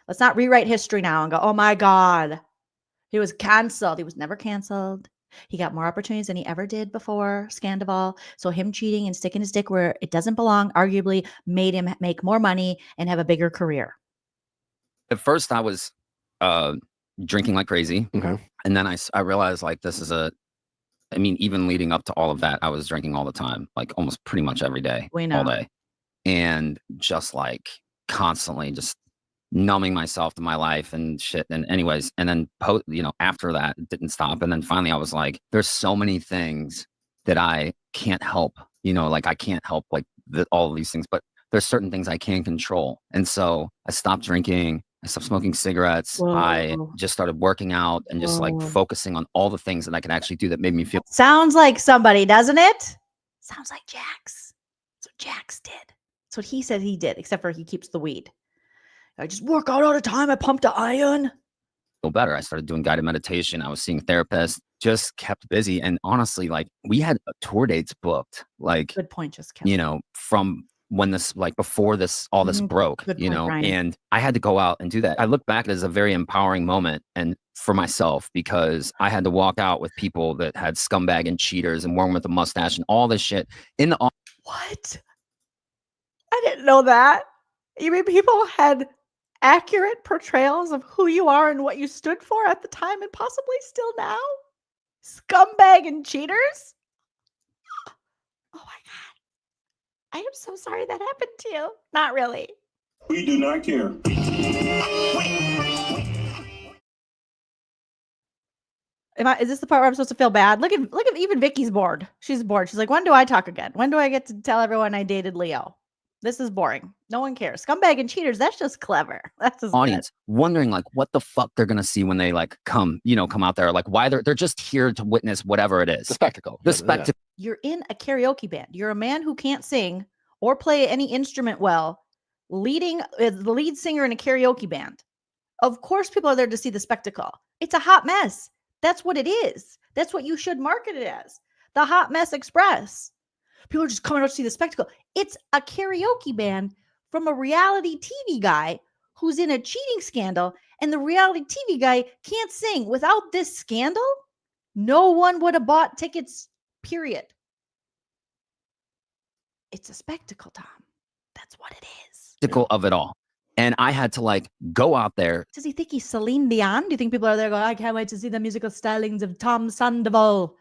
Let's not rewrite history now and go, oh my God. He was canceled. He was never canceled. He got more opportunities than he ever did before SANDOVAL. So him cheating and sticking his dick where it doesn't belong arguably made him make more money and have a bigger career. At first, I was drinking like crazy. Okay. And then I realized like this is even leading up to all of that, I was drinking all the time, like almost pretty much every day, all day. And just like constantly just numbing myself to my life and shit. And anyways, and then after that, it didn't stop. And then finally I was like, there's so many things that I can't help, like I can't help like all of these things, but there's certain things I can control. And so I stopped drinking. I stopped smoking cigarettes. Whoa. I just started working out and just like focusing on all the things that I could actually do that made me feel. Sounds like somebody, doesn't it? Sounds like Jax. That's what Jax did. That's what he said he did, except for he keeps the weed. I just work out all the time. I pumped the iron. Feel better. I started doing guided meditation. I was seeing therapists, just kept busy. And honestly, like we had tour dates booked, like, good point, just from when this, like before this, all this broke, Brian. And I had to go out and do that. I look back as a very empowering moment and for myself, because I had to walk out with people that had scumbag and cheaters and one with a mustache and all this shit in the. What? I didn't know that. You mean people had accurate portrayals of who you are and what you stood for at the time and possibly still now? Scumbag and cheaters? Oh my God. I am so sorry that happened to you. Not really. We do not care. Is this the part where I'm supposed to feel bad? Look at even Vicky's bored. She's bored. She's like, when do I talk again? When do I get to tell everyone I dated Leo? This is boring. No one cares. Scumbag and cheaters. That's just clever. That's just audience wondering like what the fuck they're gonna see when they like come out there. Like why they're just here to witness whatever it is. The spectacle. The spectacle. You're in a karaoke band. You're a man who can't sing or play any instrument well, leading the lead singer in a karaoke band. Of course, people are there to see the spectacle. It's a hot mess. That's what it is. That's what you should market it as. The Hot Mess Express. People are just coming out to see the spectacle. It's a karaoke band from a reality TV guy who's in a cheating scandal, and the reality TV guy can't sing. Without this scandal, no one would have bought tickets, period. It's a spectacle, Tom. That's what it is. Spectacle of it all. And I had to like go out there. Does he think he's Celine Dion? Do you think people are there going, I can't wait to see the musical stylings of Tom Sandoval?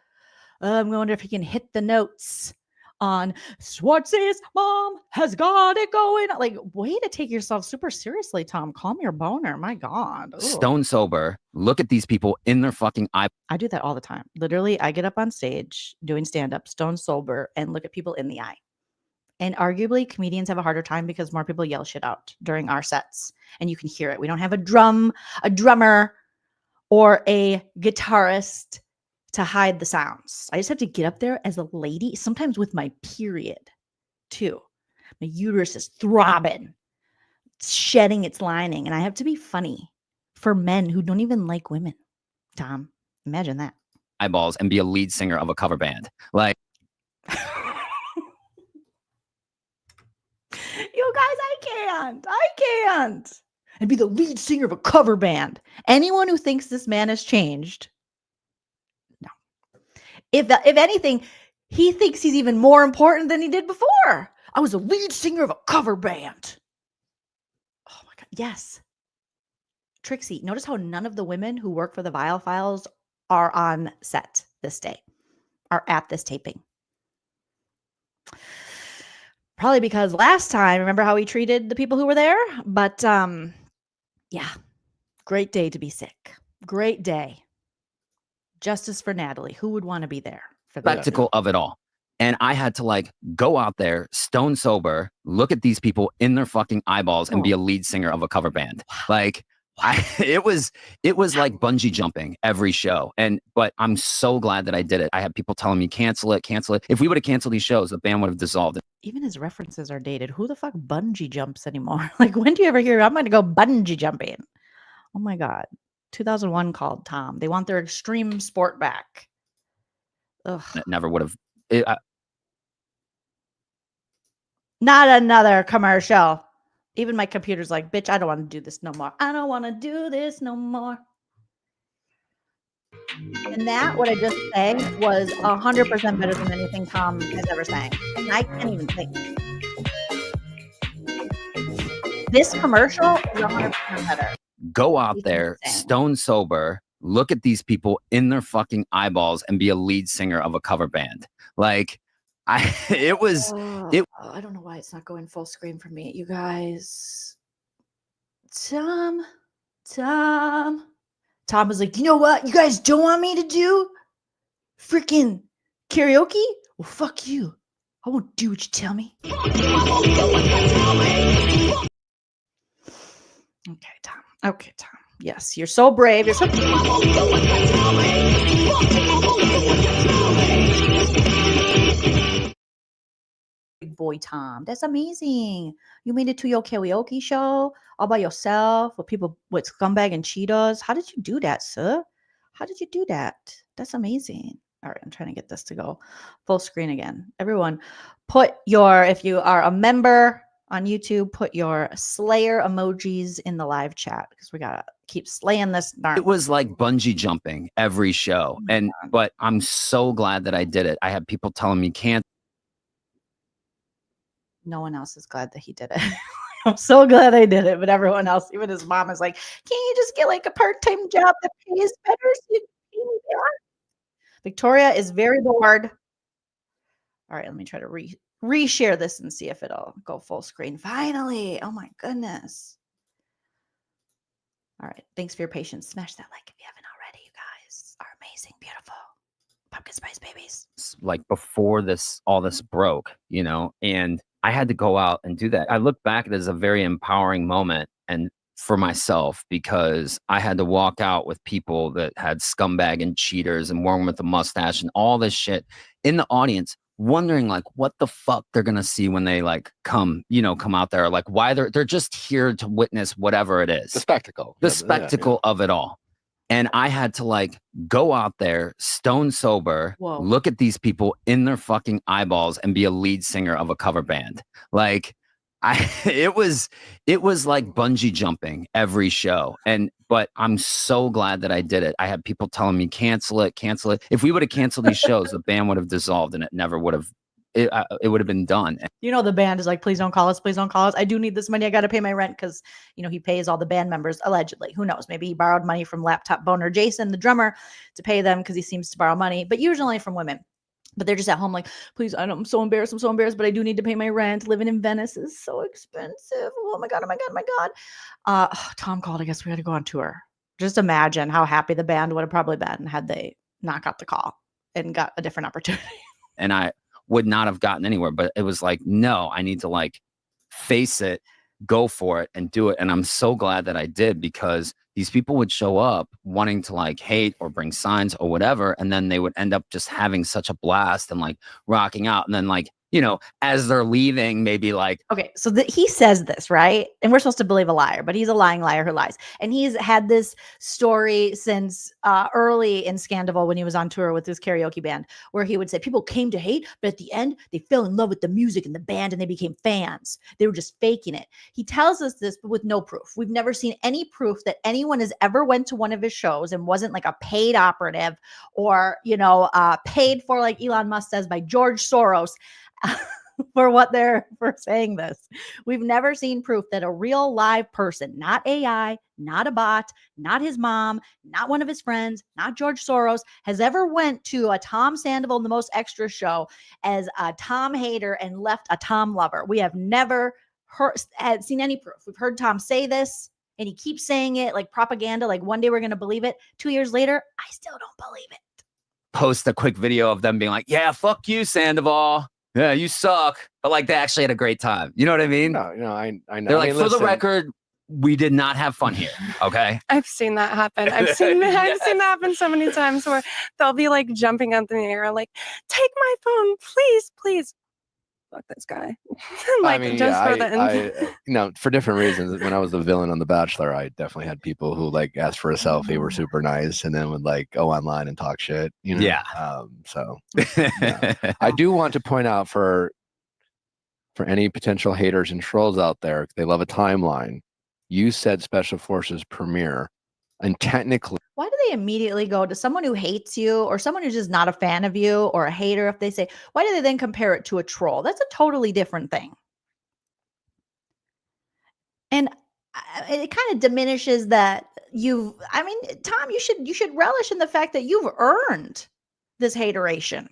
I'm wondering if he can hit the notes on Schwartz's mom has got it going. Like, way to take yourself super seriously, Tom. Calm your boner. My God. Ooh. Stone sober. Look at these people in their fucking eye. I do that all the time. Literally, I get up on stage doing stand-up, stone sober, and look at people in the eye. And arguably, comedians have a harder time because more people yell shit out during our sets. And you can hear it. We don't have a drummer, or a guitarist to hide the sounds. I just have to get up there as a lady, sometimes with my period too. My uterus is throbbing, shedding its lining, and I have to be funny for men who don't even like women. Tom, imagine that. Eyeballs and be a lead singer of a cover band. Like, you guys, I can't. And be the lead singer of a cover band. Anyone who thinks this man has changed, no. If anything, he thinks he's even more important than he did before. I was a lead singer of a cover band. Oh my God. Yes. Trixie, notice how none of the women who work for the Viall Files are on set this day, are at this taping. Probably because last time, remember how he treated the people who were there? But yeah, great day to be sick. Great day. Justice for Natalie. Who would want to be there for the spectacle of it all. And I had to like go out there stone sober, look at these people in their fucking eyeballs and be a lead singer of a cover band. Like it was like bungee jumping every show. But I'm so glad that I did it. I had people telling me, cancel it. If we would have canceled these shows, the band would have dissolved. Even his references are dated. Who the fuck bungee jumps anymore? Like, when do you ever hear, I'm going to go bungee jumping? Oh my God. 2001 called Tom. They want their extreme sport back. Ugh. It never would have. Not another commercial. Even my computer's like, bitch, I don't want to do this no more. I don't want to do this no more. And that, what I just said, was 100% better than anything Tom has ever sang. And I can't even think. This commercial is 100% better. Go out there, stone sober, look at these people in their fucking eyeballs and be a lead singer of a cover band. Like, I don't know why it's not going full screen for me, you guys. Tom was like, you know what? You guys don't want me to do freaking karaoke? Well, fuck you. I won't do what you tell me. Okay, Tom. Yes, you're so brave. You're so big boy, Tom. That's amazing. You made it to your karaoke show all by yourself with people with scumbag and cheetahs. How did you do that, sir? How did you do that? That's amazing. All right, I'm trying to get this to go full screen again. Everyone, if you are a member on YouTube, put your slayer emojis in the live chat because we gotta keep slaying this. It was like bungee jumping every show. But I'm so glad that I did it. I had people telling me can't. No one else is glad that he did it. I'm so glad I did it, but everyone else, even his mom, is like, "Can't you just get like a part-time job that pays better so you can pay me back?" Victoria is very bored. All right, let me try to reshare this and see if it'll go full screen. Finally. Oh my goodness. All right. Thanks for your patience. Smash that like if you haven't already, you guys. Are amazing, beautiful pumpkin spice babies. Like before all this broke, and I had to go out and do that. I look back at it as a very empowering moment and for myself, because I had to walk out with people that had scumbag and cheaters and one with a mustache and all this shit in the audience, wondering like what the fuck they're gonna see when they like come out there, like why they're just here to witness whatever it is, the spectacle of it all. And I had to like go out there stone sober, look at these people in their fucking eyeballs and be a lead singer of a cover band. Like it was like bungee jumping every show. But I'm so glad that I did it. I had people telling me, cancel it. If we would have canceled these shows, the band would have dissolved and it never would have. It would have been done. The band is like, please don't call us. Please don't call us. I do need this money. I got to pay my rent because, he pays all the band members, allegedly. Who knows? Maybe he borrowed money from Laptop Boner Jason, the drummer, to pay them because he seems to borrow money, but usually from women. But they're just at home like, please, I'm so embarrassed. But I do need to pay my rent. Living in Venice is so expensive. Oh my God. Tom called. I guess we had to go on tour. Just imagine how happy the band would have probably been had they not got the call and got a different opportunity. And I would not have gotten anywhere, but it was like, no, I need to like face it, go for it and do it. And I'm so glad that I did, because these people would show up wanting to like hate or bring signs or whatever. And then they would end up just having such a blast and like rocking out. And then like, as they're leaving, maybe like, okay, so he says this, right? And we're supposed to believe a liar, but he's a lying liar who lies. And he's had this story since early in SANDOVAL when he was on tour with his karaoke band, where he would say people came to hate, but at the end they fell in love with the music and the band and they became fans. They were just faking it. He tells us this, but with no proof. We've never seen any proof that anyone has ever went to one of his shows and wasn't like a paid operative or, paid for, like Elon Musk says, by George Soros. for saying this. We've never seen proof that a real live person, not AI, not a bot, not his mom, not one of his friends, not George Soros, has ever went to a Tom Sandoval, the Most Extra show, as a Tom hater and left a Tom lover. We have never seen any proof. We've heard Tom say this and he keeps saying it like propaganda, like one day we're going to believe it. 2 years later, I still don't believe it. post a quick video of them being like, yeah, fuck you, Sandoval. Yeah, you suck. But like they actually had a great time. You know what I mean? No, I know. They're like, I mean, for the listen, record, we did not have fun here. Okay. I've seen that happen. I've seen that happen so many times where they'll be like jumping up in the air, like, take my phone, please, please. Fuck this guy. Like, I mean, just for the for different reasons. When I was the villain on The Bachelor, I definitely had people who like asked for a selfie, were super nice, and then would like go online and talk shit. You know? Yeah. I do want to point out for any potential haters and trolls out there, they love a timeline. You said Special Forces premiere, and technically, why do they immediately go to someone who hates you or someone who's just not a fan of you or a hater? If they say, why do they then compare it to a troll? That's a totally different thing. And it kind of diminishes that Tom, you should relish in the fact that you've earned this hateration.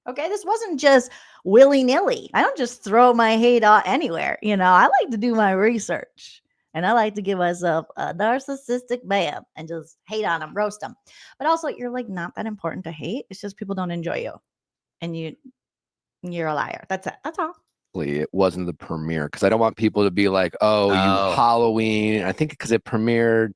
Okay, this wasn't just willy-nilly. I don't just throw my hate out anywhere. I like to do my research. And I like to give myself a narcissistic man and just hate on them, roast them. But also, you're like not that important to hate. It's just people don't enjoy you. And you're a liar. That's it. That's all. it wasn't the premiere because I don't want people to be like, you Halloween. I think because it premiered.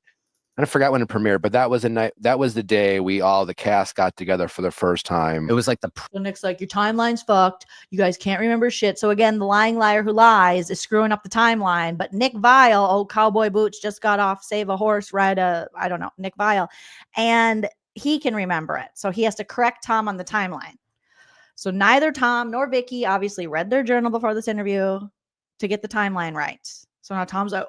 I forgot when it premiered, but that was the day the cast got together for the first time. It was like so Nick's like, your timeline's fucked. You guys can't remember shit. So again, the lying liar who lies is screwing up the timeline. But Nick Viall, old cowboy boots, just got off Save a Horse, ride I don't know, Nick Viall. And he can remember it. So he has to correct Tom on the timeline. So neither Tom nor Vicky obviously read their journal before this interview to get the timeline right. So now Tom's like,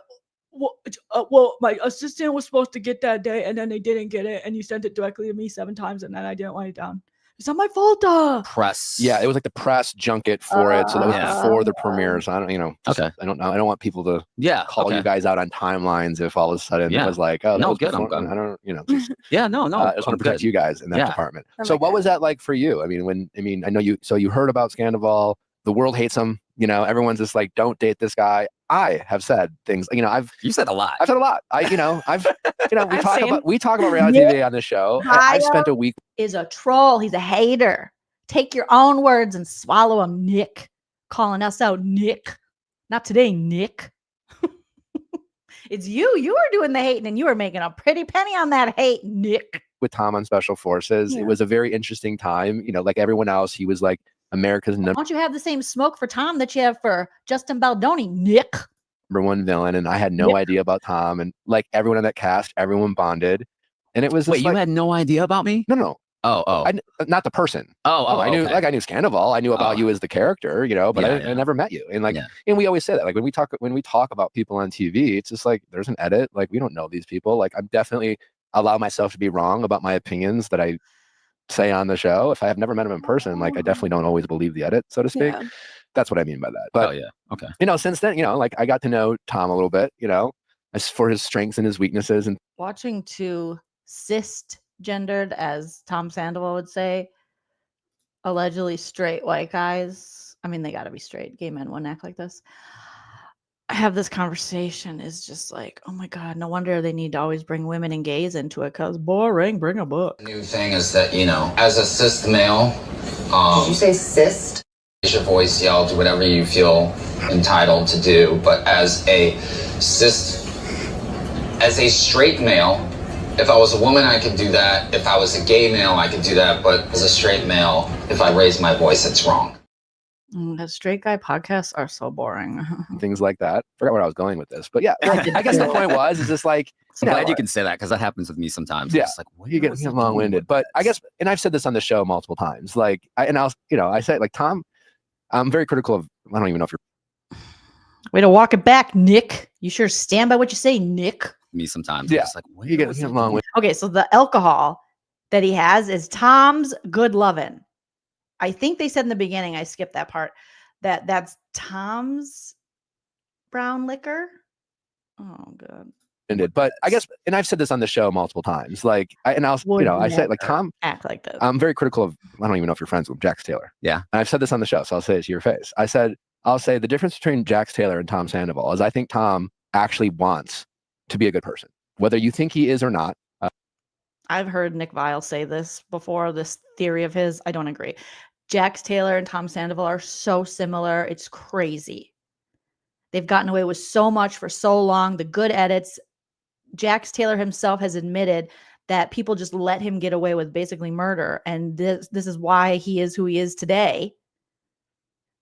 well, my assistant was supposed to get that day, and then they didn't get it, and you sent it directly to me 7 times, and then I didn't write it down. It's not my fault. Press. Yeah, it was like the press junket for it, so that was before the premiere. So I don't, okay. I don't know. I don't want people to call you guys out on timelines if all of a sudden it was like, oh, that was good. I don't, just, yeah, no. I just want to protect you guys in that department. So what was that like for you? I know you. So you heard about SANDOVAL. The world hates him. Everyone's just like, don't date this guy. I have said things. You said a lot. I've said a lot. We talk about reality TV on this show. I've spent a week. Is a troll. He's a hater. Take your own words and swallow them, Nick. Calling us out, Nick. Not today, Nick. It's you. You were doing the hating, and you were making a pretty penny on that hate, Nick. With Tom on Special Forces, it was a very interesting time. Like everyone else, he was like America's Why don't you have the same smoke for Tom that you have for Justin Baldoni, Nick? #1 villain, and I had no idea about Tom, and like everyone in that cast, everyone bonded, and it was wait, you had no idea about me? No. Not the person. I knew I knew SANDOVAL. I knew about you as the character, but I never met you. And and we always say that, like when we talk about people on TV, it's just like there's an edit. Like we don't know these people. Like I'm definitely allow myself to be wrong about my opinions that I say on the show. If I have never met him in person, like I definitely don't always believe the edit, so to speak. That's what I mean by that. But okay. Since then, like I got to know Tom a little bit, as for his strengths and his weaknesses. And watching two cisgendered, as Tom Sandoval would say, allegedly straight white guys. I mean, they got to be straight. Gay men wouldn't act like this. I have this conversation is just like, oh my God, no wonder they need to always bring women and gays into it because boring, bring a book. The new thing is that, as a cis male, did you say cis? Raise your voice, yell, do whatever you feel entitled to do. But as a straight male, if I was a woman, I could do that. If I was a gay male, I could do that. But as a straight male, if I raise my voice, it's wrong. The straight guy podcasts are so boring. Things like that. Forgot where I was going with this, but yeah, I guess the point was, is just like, I'm glad you can say that because that happens with me sometimes. Yeah, it's like, you get long-winded, but I guess, and I've said this on the show multiple times. Like, I said, like Tom, I'm very critical of. I don't even know if you're. Way to walk it back, Nick. You sure stand by what you say, Nick. Me sometimes. Yeah, it's like, you get long-winded. Okay, so the alcohol that he has is Tom's good lovin'. I think they said in the beginning, I skipped that part, that's Tom's brown liquor. Oh, God. But I guess, and I've said this on the show multiple times, like, I said, like, Tom, act like this. I'm very critical of, I don't even know if you're friends with Jax Taylor. Yeah. And I've said this on the show, so I'll say it to your face. I'll say the difference between Jax Taylor and Tom Sandoval is I think Tom actually wants to be a good person, whether you think he is or not. I've heard Nick Viall say this before, this theory of his. I don't agree. Jax Taylor and Tom Sandoval are so similar. It's crazy. They've gotten away with so much for so long. The good edits. Jax Taylor himself has admitted that people just let him get away with basically murder. And this is why he is who he is today.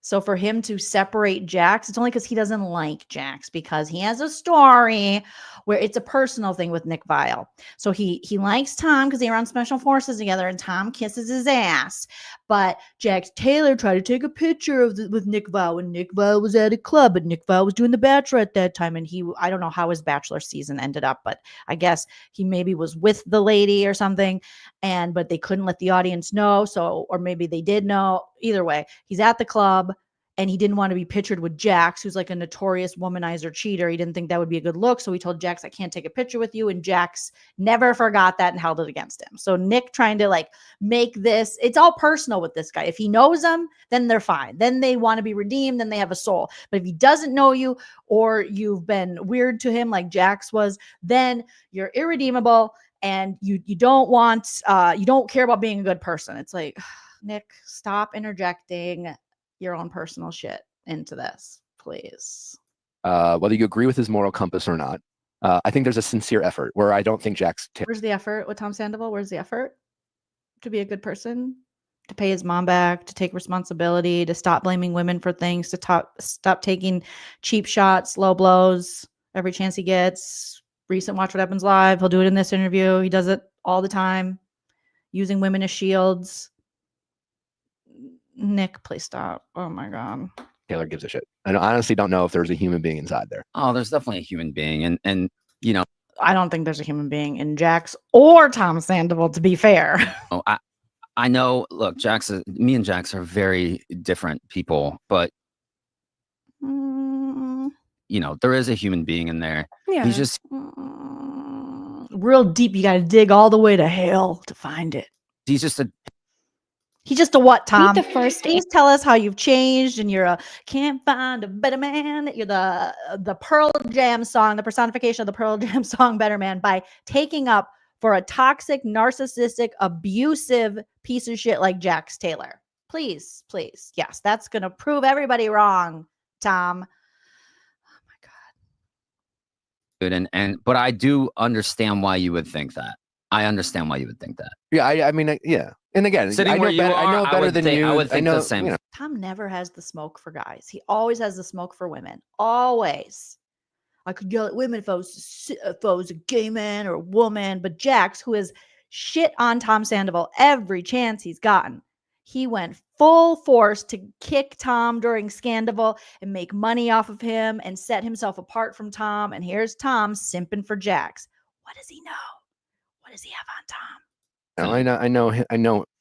So for him to separate Jax, it's only because he doesn't like Jax, because he has a story where it's a personal thing with Nick Viall. So he likes Tom because they were on Special Forces together and Tom kisses his ass. But Jax Taylor tried to take a picture with Nick Viall when Nick Viall was at a club, but Nick Viall was doing The Bachelor at that time. And I don't know how his Bachelor season ended up, but I guess he maybe was with the lady or something. But they couldn't let the audience know. Or maybe they did know. Either way, he's at the club. And he didn't want to be pictured with Jax, who's like a notorious womanizer cheater. He didn't think that would be a good look. So he told Jax, I can't take a picture with you. And Jax never forgot that and held it against him. So Nick trying to like make this, it's all personal with this guy. If he knows them, then they're fine. Then they want to be redeemed. Then they have a soul. But if he doesn't know you or you've been weird to him like Jax was, then you're irredeemable and you don't want, you don't care about being a good person. It's like, Nick, stop interjecting your own personal shit into this, please. Whether you agree with his moral compass or not, I think there's a sincere effort where I don't think Jax. Where's the effort with Tom Sandoval? Where's the effort to be a good person, to pay his mom back, to take responsibility, to stop blaming women for things, to stop taking cheap shots, low blows every chance he gets. Recent Watch What Happens Live, he'll do it in this interview. He does it all the time, using women as shields. Nick, please stop. Oh my God. Taylor gives a shit. I honestly don't know if there's a human being inside there. Oh, there's definitely a human being. And you know, I don't think there's a human being in Jax or Tom Sandoval, to be fair. Oh, I know, look, me and Jax are very different people, but you know, there is a human being in there. Yeah. He's just real deep. You got to dig all the way to hell to find it. He's just a what, Tom? Meet the first Please tell us how you've changed and you're a can't find a better man. You're the Pearl Jam song, the personification of the Pearl Jam song Better Man, by taking up for a toxic, narcissistic, abusive piece of shit like Jax Taylor. Please, please. Yes, that's going to prove everybody wrong, Tom. but I do understand why you would think that. I understand why you would think that. Yeah, I mean, yeah. And again, Sitting I know where you better, are, I know better than you. I would think know, the same. You know. Tom never has the smoke for guys. He always has the smoke for women. Always. I could yell at women if I was a gay man or a woman. But Jax, who has shit on Tom Sandoval every chance he's gotten, he went full force to kick Tom during Scandoval and make money off of him and set himself apart from Tom. And here's Tom simping for Jax. What does he know? What does he have on Tom? I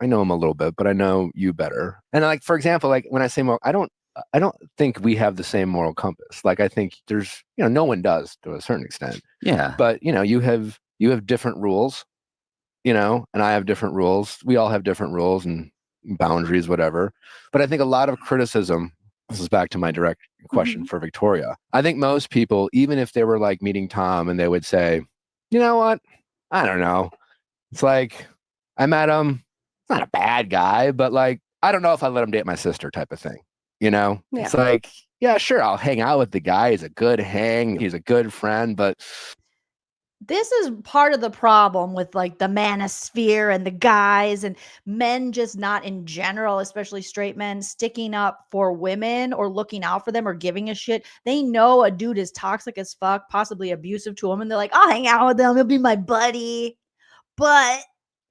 know him a little bit, but I know you better. And like, for example, like when I say moral, I don't think we have the same moral compass. Like I think there's, no one does to a certain extent. Yeah. But you have different rules, and I have different rules. We all have different rules and boundaries, whatever. But I think a lot of criticism, this is back to my direct question for Victoria. I think most people, even if they were like meeting Tom and they would say, you know what? I don't know. It's like, I met him. It's not a bad guy, but like, I don't know if I let him date my sister type of thing. Yeah. It's like, yeah, sure. I'll hang out with the guy. He's a good hang. He's a good friend, but this is part of the problem with like the manosphere and the guys and men, just not in general, especially straight men, sticking up for women or looking out for them or giving a shit. They know a dude is toxic as fuck, possibly abusive to them, and they're like, I'll hang out with him. He'll be my buddy. But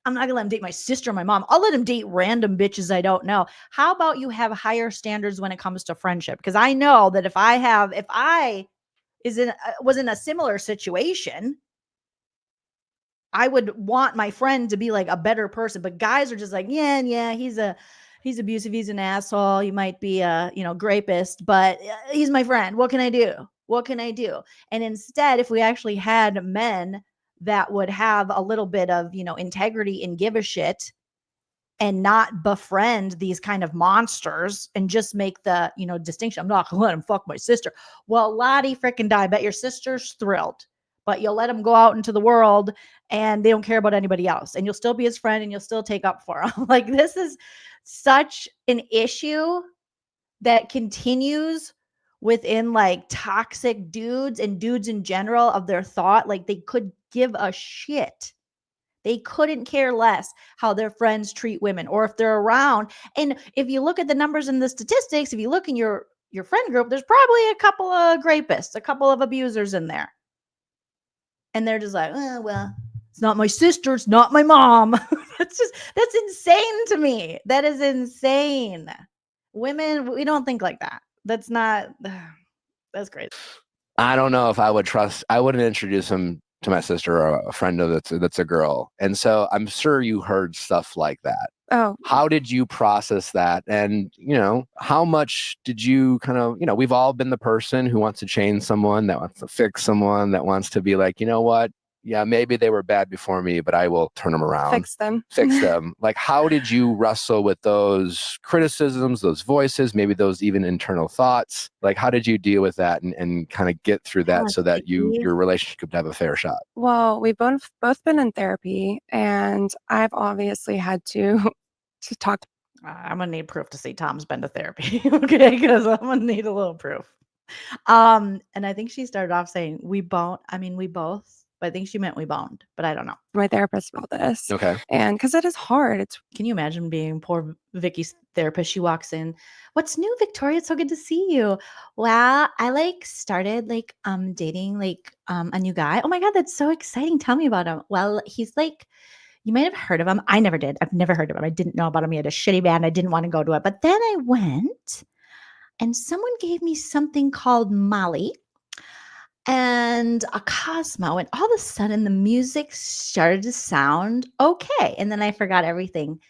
I'm not gonna let him date my sister or my mom. I'll let him date random bitches I don't know. How about you have higher standards when it comes to friendship? Because I know that if I was in a similar situation, I would want my friend to be like a better person. But guys are just like, yeah, he's abusive, he's an asshole, he might be a rapist, but he's my friend. What can I do? And instead, if we actually had men that would have a little bit of, integrity and give a shit and not befriend these kind of monsters and just make the, distinction. I'm not going to let him fuck my sister. Well, Lottie frickin' die. I bet your sister's thrilled but you'll let him go out into the world and they don't care about anybody else. And you'll still be his friend and you'll still take up for him. Like, this is such an issue that continues within like toxic dudes and dudes in general of their thought. Like, they could give a shit. They couldn't care less how their friends treat women or if they're around. And if you look at the numbers and the statistics, if you look in your friend group, there's probably a couple of rapists, a couple of abusers in there. And they're just like, oh, well, it's not my sister, it's not my mom. That's insane to me. That is insane. Women, we don't think like that. That's crazy. I don't know if I wouldn't introduce him to my sister or a friend that's a girl. And so I'm sure you heard stuff like that. Oh. How did you process that? And, how much did you kind of, we've all been the person who wants to change someone, that wants to fix someone, that wants to be like, you know what? Yeah, maybe they were bad before me, but I will turn them around. Fix them. Like, how did you wrestle with those criticisms, those voices, maybe those even internal thoughts? Like, how did you deal with that and kind of get through that so that your relationship could have a fair shot? Well, we've both been in therapy, and I've obviously had to talk. I'm going to need proof to see Tom's been to therapy. Okay, because I'm going to need a little proof. And I think she started off saying we both. But I think she meant we boned, but I don't know. My therapist about this. Okay. And because it is hard. Can you imagine being poor Vicky's therapist? She walks in. What's new, Victoria? It's so good to see you. Well, I started dating a new guy. Oh my God, that's so exciting. Tell me about him. Well, he's you might have heard of him. I never did. I've never heard of him. I didn't know about him. He had a shitty band. I didn't want to go to it. But then I went and someone gave me something called Molly and a Cosmo, and all of a sudden the music started to sound okay. And then I forgot everything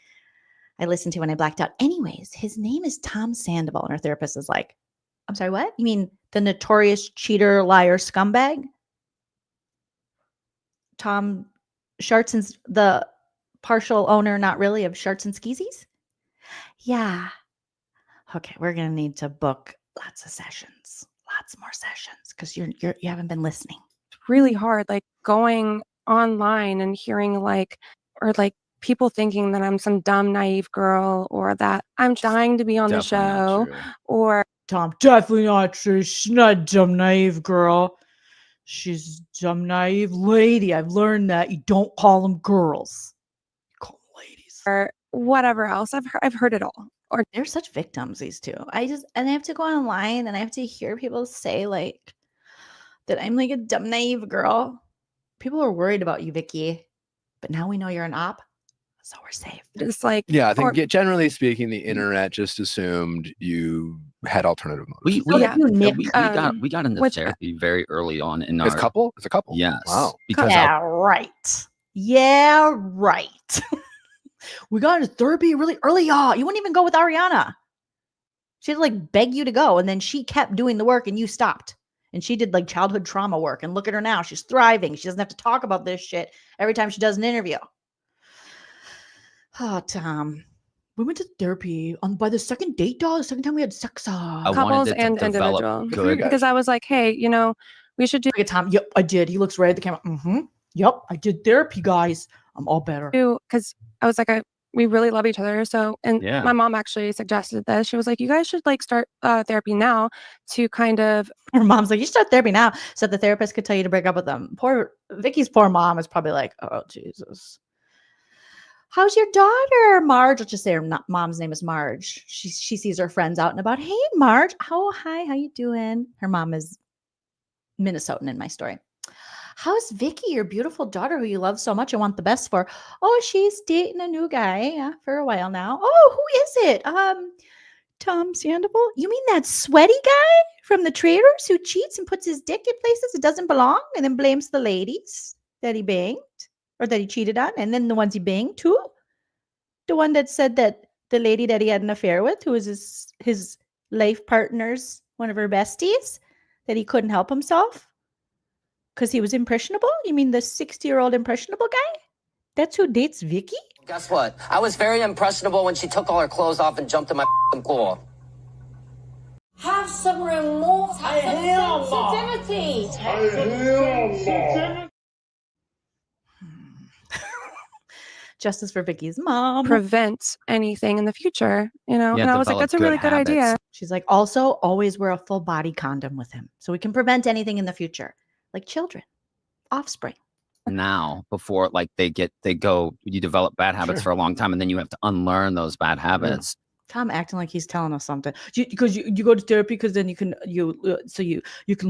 I listened to when I blacked out. Anyways, his name is Tom Sandoval, and our therapist is like, I'm sorry, what? You mean the notorious cheater, liar, scumbag? Tom Sharts, the partial owner, not really, of Sharts and Skeezies? Yeah. Okay, we're going to need to book lots of sessions. Lots more sessions because you haven't been listening. It's really hard, going online and hearing people thinking that I'm some dumb naive girl, or that I'm dying to be on the show, or Tom, definitely not true. She's not a dumb naive girl. She's a dumb naive lady. I've learned that you don't call them girls, you call them ladies, or whatever else. I've heard it all. Or they're such victims, these two. I have to go online and I have to hear people say that I'm a dumb naive girl. People are worried about you, Vicky, but now we know you're an op, so we're safe. It's I think generally speaking, the internet just assumed you had alternative motives. We got into therapy very early on in our. It's a couple. Yes. Wow. Because Yeah, right. We got into therapy really early. You wouldn't even go with Ariana. She had to beg you to go. And then she kept doing the work and you stopped. And she did childhood trauma work. And look at her now. She's thriving. She doesn't have to talk about this shit every time she does an interview. Oh, Tom. We went to therapy by the second date, dog. The second time we had sex. Couples and individual. Because I was like, hey, we should do. Look at Tom. Yep, I did. He looks right at the camera. Mm-hmm. Yep, I did therapy, guys. I'm all better. Because I was like, we really love each other. So, and my mom actually suggested this. She was like, you guys should start therapy now to kind of. Her mom's like, you start therapy now so the therapist could tell you to break up with them. Vicky's poor mom is probably like, oh, Jesus. How's your daughter, Marge? Let's just say her mom's name is Marge. She sees her friends out and about. Hey, Marge. Hi, how you doing? Her mom is Minnesotan in my story. How's Vicky, your beautiful daughter who you love so much and want the best for? Oh, she's dating a new guy for a while now. Oh, who is it? Tom Sandoval? You mean that sweaty guy from the Traitors who cheats and puts his dick in places it doesn't belong and then blames the ladies that he banged or that he cheated on, and then the ones he banged too? The one that said that the lady that he had an affair with, who was his life partner's one of her besties, that he couldn't help himself? Because he was impressionable? You mean the 60-year-old impressionable guy? That's who dates Vicky? Guess what? I was very impressionable when she took all her clothes off and jumped in my pool. Have some remorse. Have some sensitivity. Justice for Vicky's mom. Prevent anything in the future, you know? Yeah, and I was like, develop that's a really good good habits. idea. She's like, also always wear a full body condom with him so we can prevent anything in the future, like children, offspring. Now, before like you develop bad habits for a long time, and then you have to unlearn those bad habits. Tom acting like he's telling us something because you go to therapy because then you can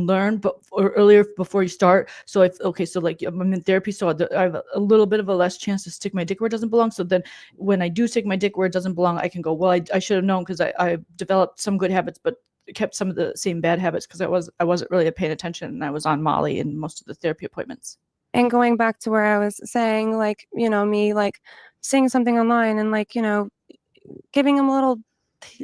learn, but or earlier before you start. So so like I'm in therapy, so I have a little bit of a less chance to stick my dick where it doesn't belong. So then when I do stick my dick where it doesn't belong, I can go, well, I should have known because I developed some good habits, but kept some of the same bad habits because I wasn't really paying attention and I was on Molly in most of the therapy appointments. And going back to where I was saying, like, you know, me like saying something online and like, you know, giving him a little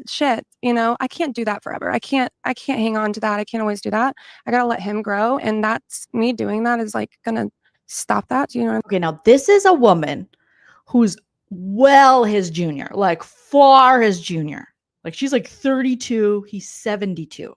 shit, you know, I can't do that forever. I can't hang on to that. I can't always do that. I gotta let him grow, and that's me doing that is like gonna stop that. You know? Okay, now this is a woman who's well his junior, like far his junior. Like she's like 32, he's 72.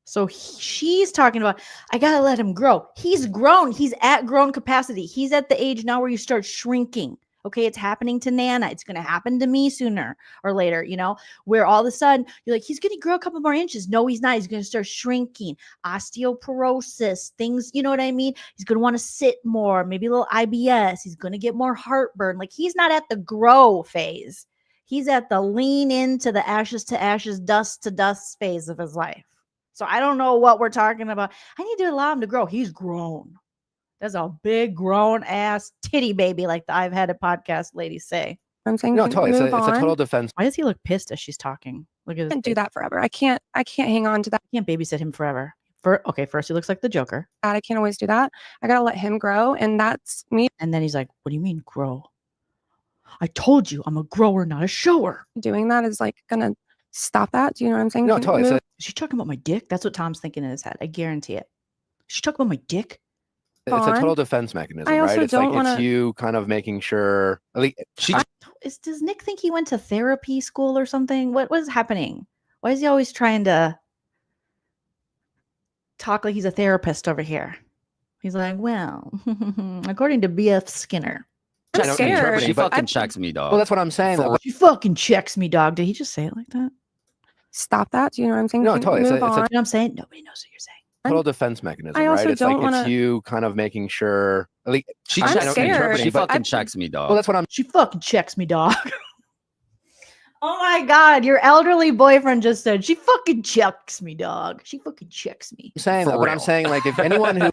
So she's talking about, I gotta let him grow. He's grown. He's at grown capacity. He's at the age now where you start shrinking. Okay, it's happening to Nana. It's going to happen to me sooner or later, you know, where all of a sudden you're like, he's going to grow a couple more inches. No, he's not. He's going to start shrinking. Osteoporosis, things, you know what I mean? He's going to want to sit more, maybe a little IBS. He's going to get more heartburn. Like he's not at the grow phase. He's at the lean into the ashes to ashes, dust to dust phase of his life. So I don't know what we're talking about. I need to allow him to grow. He's grown. That's a big grown ass titty baby, like the I've had a podcast ladies say. I'm saying no, totally. It's a total defense. Why does he look pissed as she's talking? Look at I can't do that forever. I can't hang on to that. I can't babysit him forever. First he looks like the Joker. I can't always do that. I gotta let him grow, and that's me. And then he's like, "What do you mean grow? I told you I'm a grower, not a shower." Doing that is like gonna stop that. Do you know what I'm saying? No, totally. Is she talking about my dick? That's what Tom's thinking in his head. I guarantee it. Is she talking about my dick? It's a total defense mechanism, right? It's like it's you kind of making sure. Does Nick think he went to therapy school or something? What was happening? Why is he always trying to talk like he's a therapist over here? He's like, well, according to B.F. Skinner. I'm scared. She fucking checks me, dog. Well, that's what I'm saying. She fucking checks me, dog. Did he just say it like that? Stop that. Do you know what I'm saying? No, totally. You know what I'm saying? Nobody knows what you're saying. Total defense mechanism, I also right? It's don't like wanna... it's you kind of making sure. Like, she fucking checks me, dog. Well, that's what I'm. She fucking checks me, dog. Oh my God, your elderly boyfriend just said she fucking checks me, dog. She fucking checks me. I'm saying that. What I'm saying, like, if anyone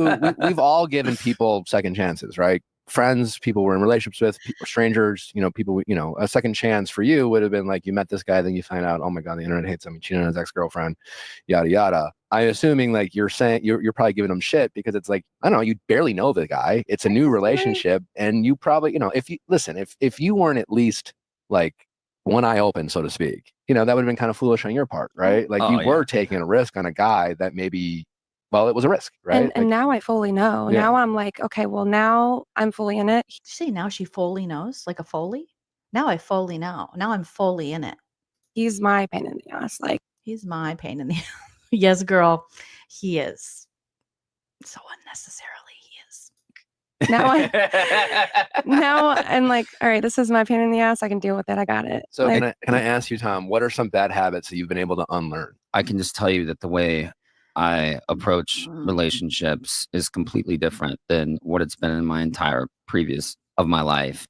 we've all given people second chances, right? Friends, people we're in relationships with, people, strangers, you know, people, you know, a second chance for you would have been like, you met this guy, then you find out, oh my God, the internet hates him, he cheated on his ex-girlfriend, yada, yada. I'm assuming like you're saying, you're probably giving him shit because it's like, I don't know, you barely know the guy. It's a new relationship. And you probably, you know, if you weren't at least like one eye open, so to speak, you know, that would have been kind of foolish on your part, right? Like you were taking a risk on a guy that maybe, well, it was a risk, right? And now I fully know. Yeah. Now I'm like, okay, well, now I'm fully in it. Did you say now she fully knows? Like a Foley? Now I fully know. Now I'm fully in it. He's my pain in the ass. Like, he's my pain in the ass. Yes, girl. He is. So unnecessarily, he is. Now I'm like, all right, this is my pain in the ass. I can deal with it. I got it. So like, can I ask you, Tom, what are some bad habits that you've been able to unlearn? I can just tell you that the way I approach relationships is completely different than what it's been in my entire previous of my life.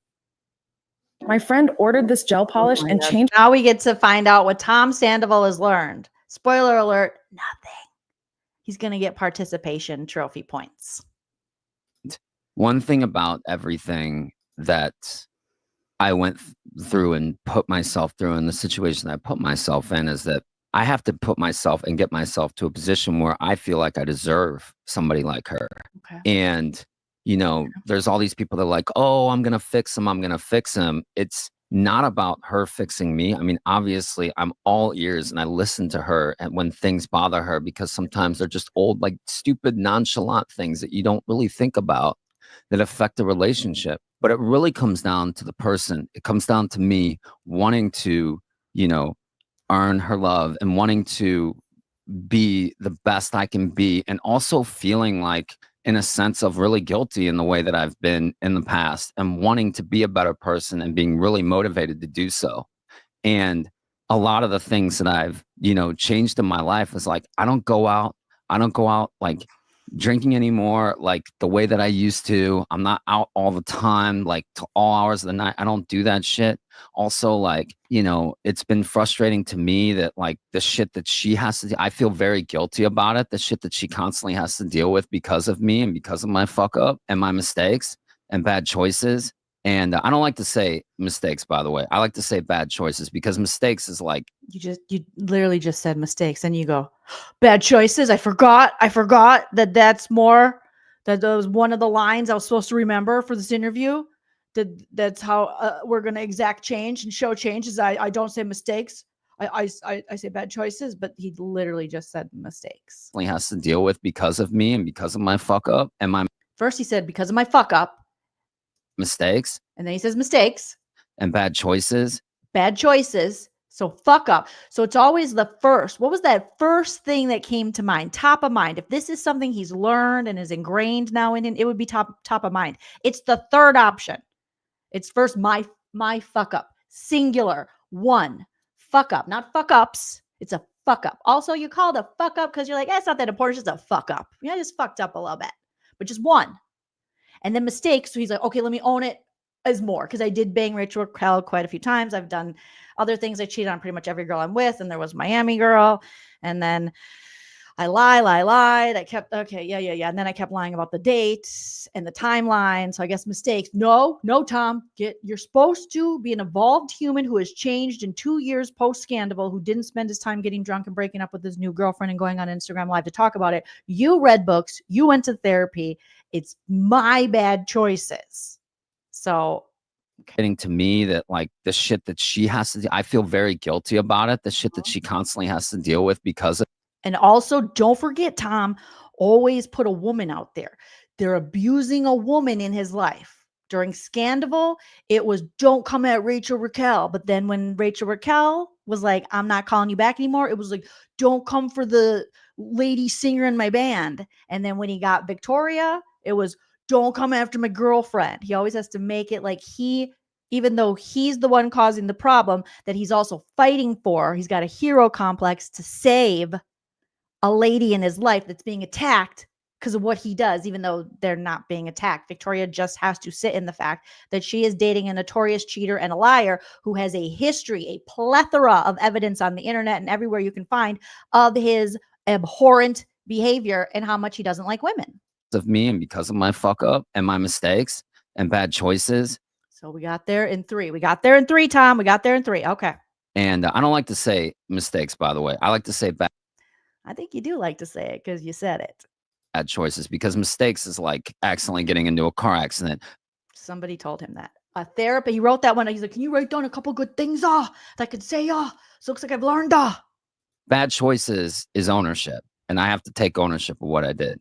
My friend ordered this gel polish and changed. Now we get to find out what Tom Sandoval has learned. Spoiler alert, nothing. He's going to get participation trophy points. One thing about everything that I went through and put myself through in the situation that I put myself in is that I have to put myself and get myself to a position where I feel like I deserve somebody like her. Okay. And, you know, there's all these people that are like, oh, I'm going to fix him. I'm going to fix him. It's not about her fixing me. I mean, obviously, I'm all ears and I listen to her and when things bother her because sometimes they're just old, like stupid, nonchalant things that you don't really think about that affect the relationship. But it really comes down to the person. It comes down to me wanting to, you know, earn her love and wanting to be the best I can be, and also feeling like, in a sense, of really guilty in the way that I've been in the past, and wanting to be a better person and being really motivated to do so. And a lot of the things that I've, changed in my life is like, I don't go out like drinking anymore, like the way that I used to. I'm not out all the time, like to all hours of the night. I don't do that shit. Also, like, it's been frustrating to me that like the shit that she has to do, I feel very guilty about it. The shit that she constantly has to deal with because of me and because of my fuck up and my mistakes and bad choices. And I don't like to say mistakes, by the way. I like to say bad choices, because mistakes is like, you literally just said mistakes, and you go, bad choices. I forgot that was one of the lines I was supposed to remember for this interview. That's how we're going to exact change and show change, is I don't say mistakes. I say bad choices, but he literally just said mistakes. He has to deal with because of me and because of my fuck up and my First he said because of my fuck up. Mistakes. And then he says mistakes. And bad choices. Bad choices. So fuck up. So it's always the first. What was that first thing that came to mind? Top of mind. If this is something he's learned and is ingrained now in him, it would be top of mind. It's the third option. It's first my fuck up. Singular. One. Fuck up. Not fuck ups. It's a fuck up. Also, you call it a fuck up because you're like, it's not that important. It's just a fuck up. I just fucked up a little bit. But just one. And then mistakes. So he's like, okay, let me own it as more, because I did bang Rachel Raquel quite a few times. I've done other things. I cheated on pretty much every girl I'm with. And there was Miami girl. And then I lied. I kept, okay, yeah. And then I kept lying about the dates and the timeline. So I guess mistakes. No, Tom. You're supposed to be an evolved human who has changed in 2 years post-Scandal, who didn't spend his time getting drunk and breaking up with his new girlfriend and going on Instagram Live to talk about it. You read books. You went to therapy. It's my bad choices. So getting to me that like the shit that she has to do, I feel very guilty about it. The shit that she constantly has to deal with because of. And also, don't forget, Tom, always put a woman out there. They're abusing a woman in his life. During Scandal, it was don't come at Rachel Raquel. But then when Rachel Raquel was like, I'm not calling you back anymore, it was like, don't come for the lady singer in my band. And then when he got Victoria, it was, don't come after my girlfriend. He always has to make it like even though he's the one causing the problem, that he's also fighting for. He's got a hero complex to save a lady in his life that's being attacked because of what he does, even though they're not being attacked. Victoria just has to sit in the fact that she is dating a notorious cheater and a liar who has a history, a plethora of evidence on the internet and everywhere you can find of his abhorrent behavior and how much he doesn't like women. Of me and because of my fuck up and my mistakes and bad choices. So we got there in 3. We got there in 3, Tom. We got there in 3. Okay. And I don't like to say mistakes, by the way. I like to say bad. I think you do like to say it because you said it. Bad choices, because mistakes is like accidentally getting into a car accident. Somebody told him that. A therapist, he wrote that one. He's like, can you write down a couple good things that I could say? So it looks like I've learned. Bad choices is ownership. And I have to take ownership of what I did.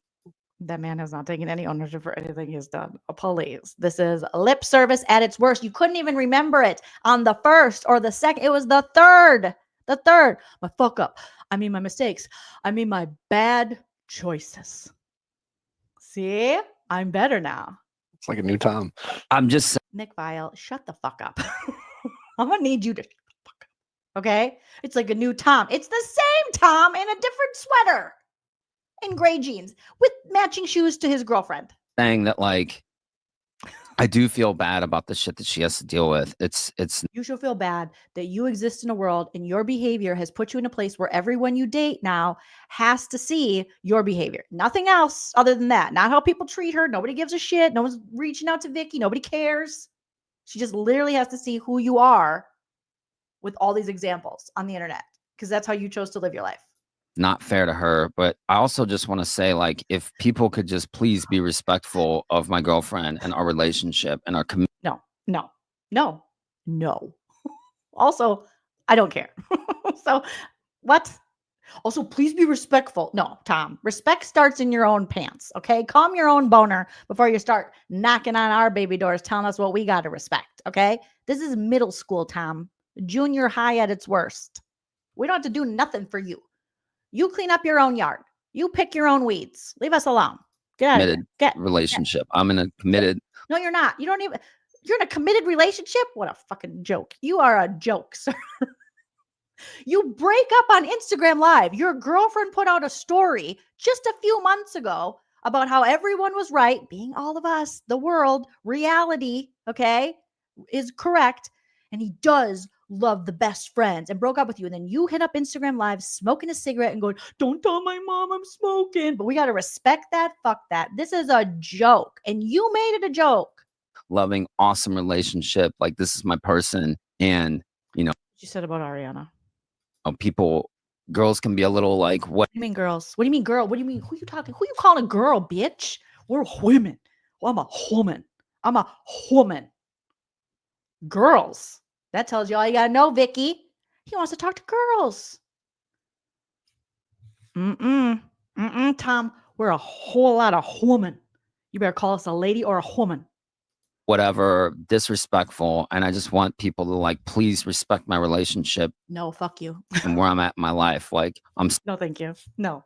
That man has not taken any ownership for anything he's done. Please. This is lip service at its worst. You couldn't even remember it on the first or the second. It was the third. The third. My fuck up. I mean my mistakes. I mean my bad choices. See? I'm better now. It's like a new Tom. I'm just Nick Viall, shut the fuck up. I'm gonna need you to shut the fuck up. Okay? It's like a new Tom. It's the same Tom in a different sweater. In gray jeans with matching shoes to his girlfriend. Saying that, like, I do feel bad about the shit that she has to deal with. It's You should feel bad that you exist in a world and your behavior has put you in a place where everyone you date now has to see your behavior. Nothing else other than that. Not how people treat her. Nobody gives a shit. No one's reaching out to Vicky. Nobody cares. She just literally has to see who you are with all these examples on the internet because that's how you chose to live your life. not fair to her. But I also just want to say, like, if people could just please be respectful of my girlfriend and our relationship and our commitment. No. Also, I don't care. So what? Also, please be respectful. No, Tom, respect starts in your own pants. Okay. Calm your own boner before you start knocking on our baby doors, telling us what we got to respect. Okay. This is middle school, Tom. Junior high at its worst. We don't have to do nothing for you. You clean up your own yard. You pick your own weeds. Leave us alone. Get out of here. Relationship. I'm in a committed. No, you're not. You're in a committed relationship? What a fucking joke. You are a joke, sir. You break up on Instagram Live. Your girlfriend put out a story just a few months ago about how everyone was right, being all of us, the world, reality, okay, is correct. And he does love the best friends and broke up with you. And then you hit up Instagram Live smoking a cigarette and going, don't tell my mom I'm smoking. But we got to respect that. Fuck that. This is a joke. And you made it a joke. Loving, awesome relationship. Like, this is my person. And, you know. What you said about Ariana. Girls can be a little like, what do you mean girls? What do you mean girl? What do you mean? Who you talking? Who you calling a girl, bitch? We're women. Well, I'm a woman. I'm a woman. Girls. That tells you all you got to know, Vicky. He wants to talk to girls. Tom. We're a whole lot of woman. You better call us a lady or a woman. Whatever, disrespectful. And I just want people to like, please respect my relationship. No, fuck you. And where I'm at in my life. Like, no, thank you. No.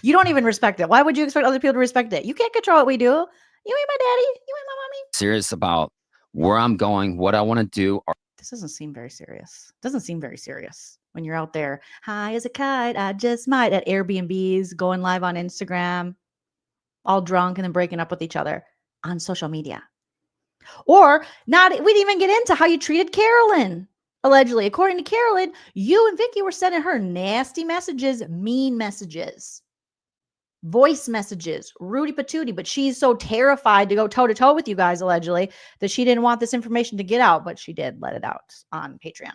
You don't even respect it. Why would you expect other people to respect it? You can't control what we do. You ain't my daddy. You ain't my mommy. Serious about where I'm going, what I want to do. This doesn't seem very serious. Doesn't seem very serious when you're out there high as a kite. I just might at Airbnbs, going live on Instagram, all drunk and then breaking up with each other on social media. Or not, we didn't even get into how you treated Carolyn. Allegedly, according to Carolyn, you and Vicky were sending her nasty messages, mean messages, voice messages, Rudy Patootie. But she's so terrified to go toe to toe with you guys, allegedly, that she didn't want this information to get out. But she did let it out on Patreon.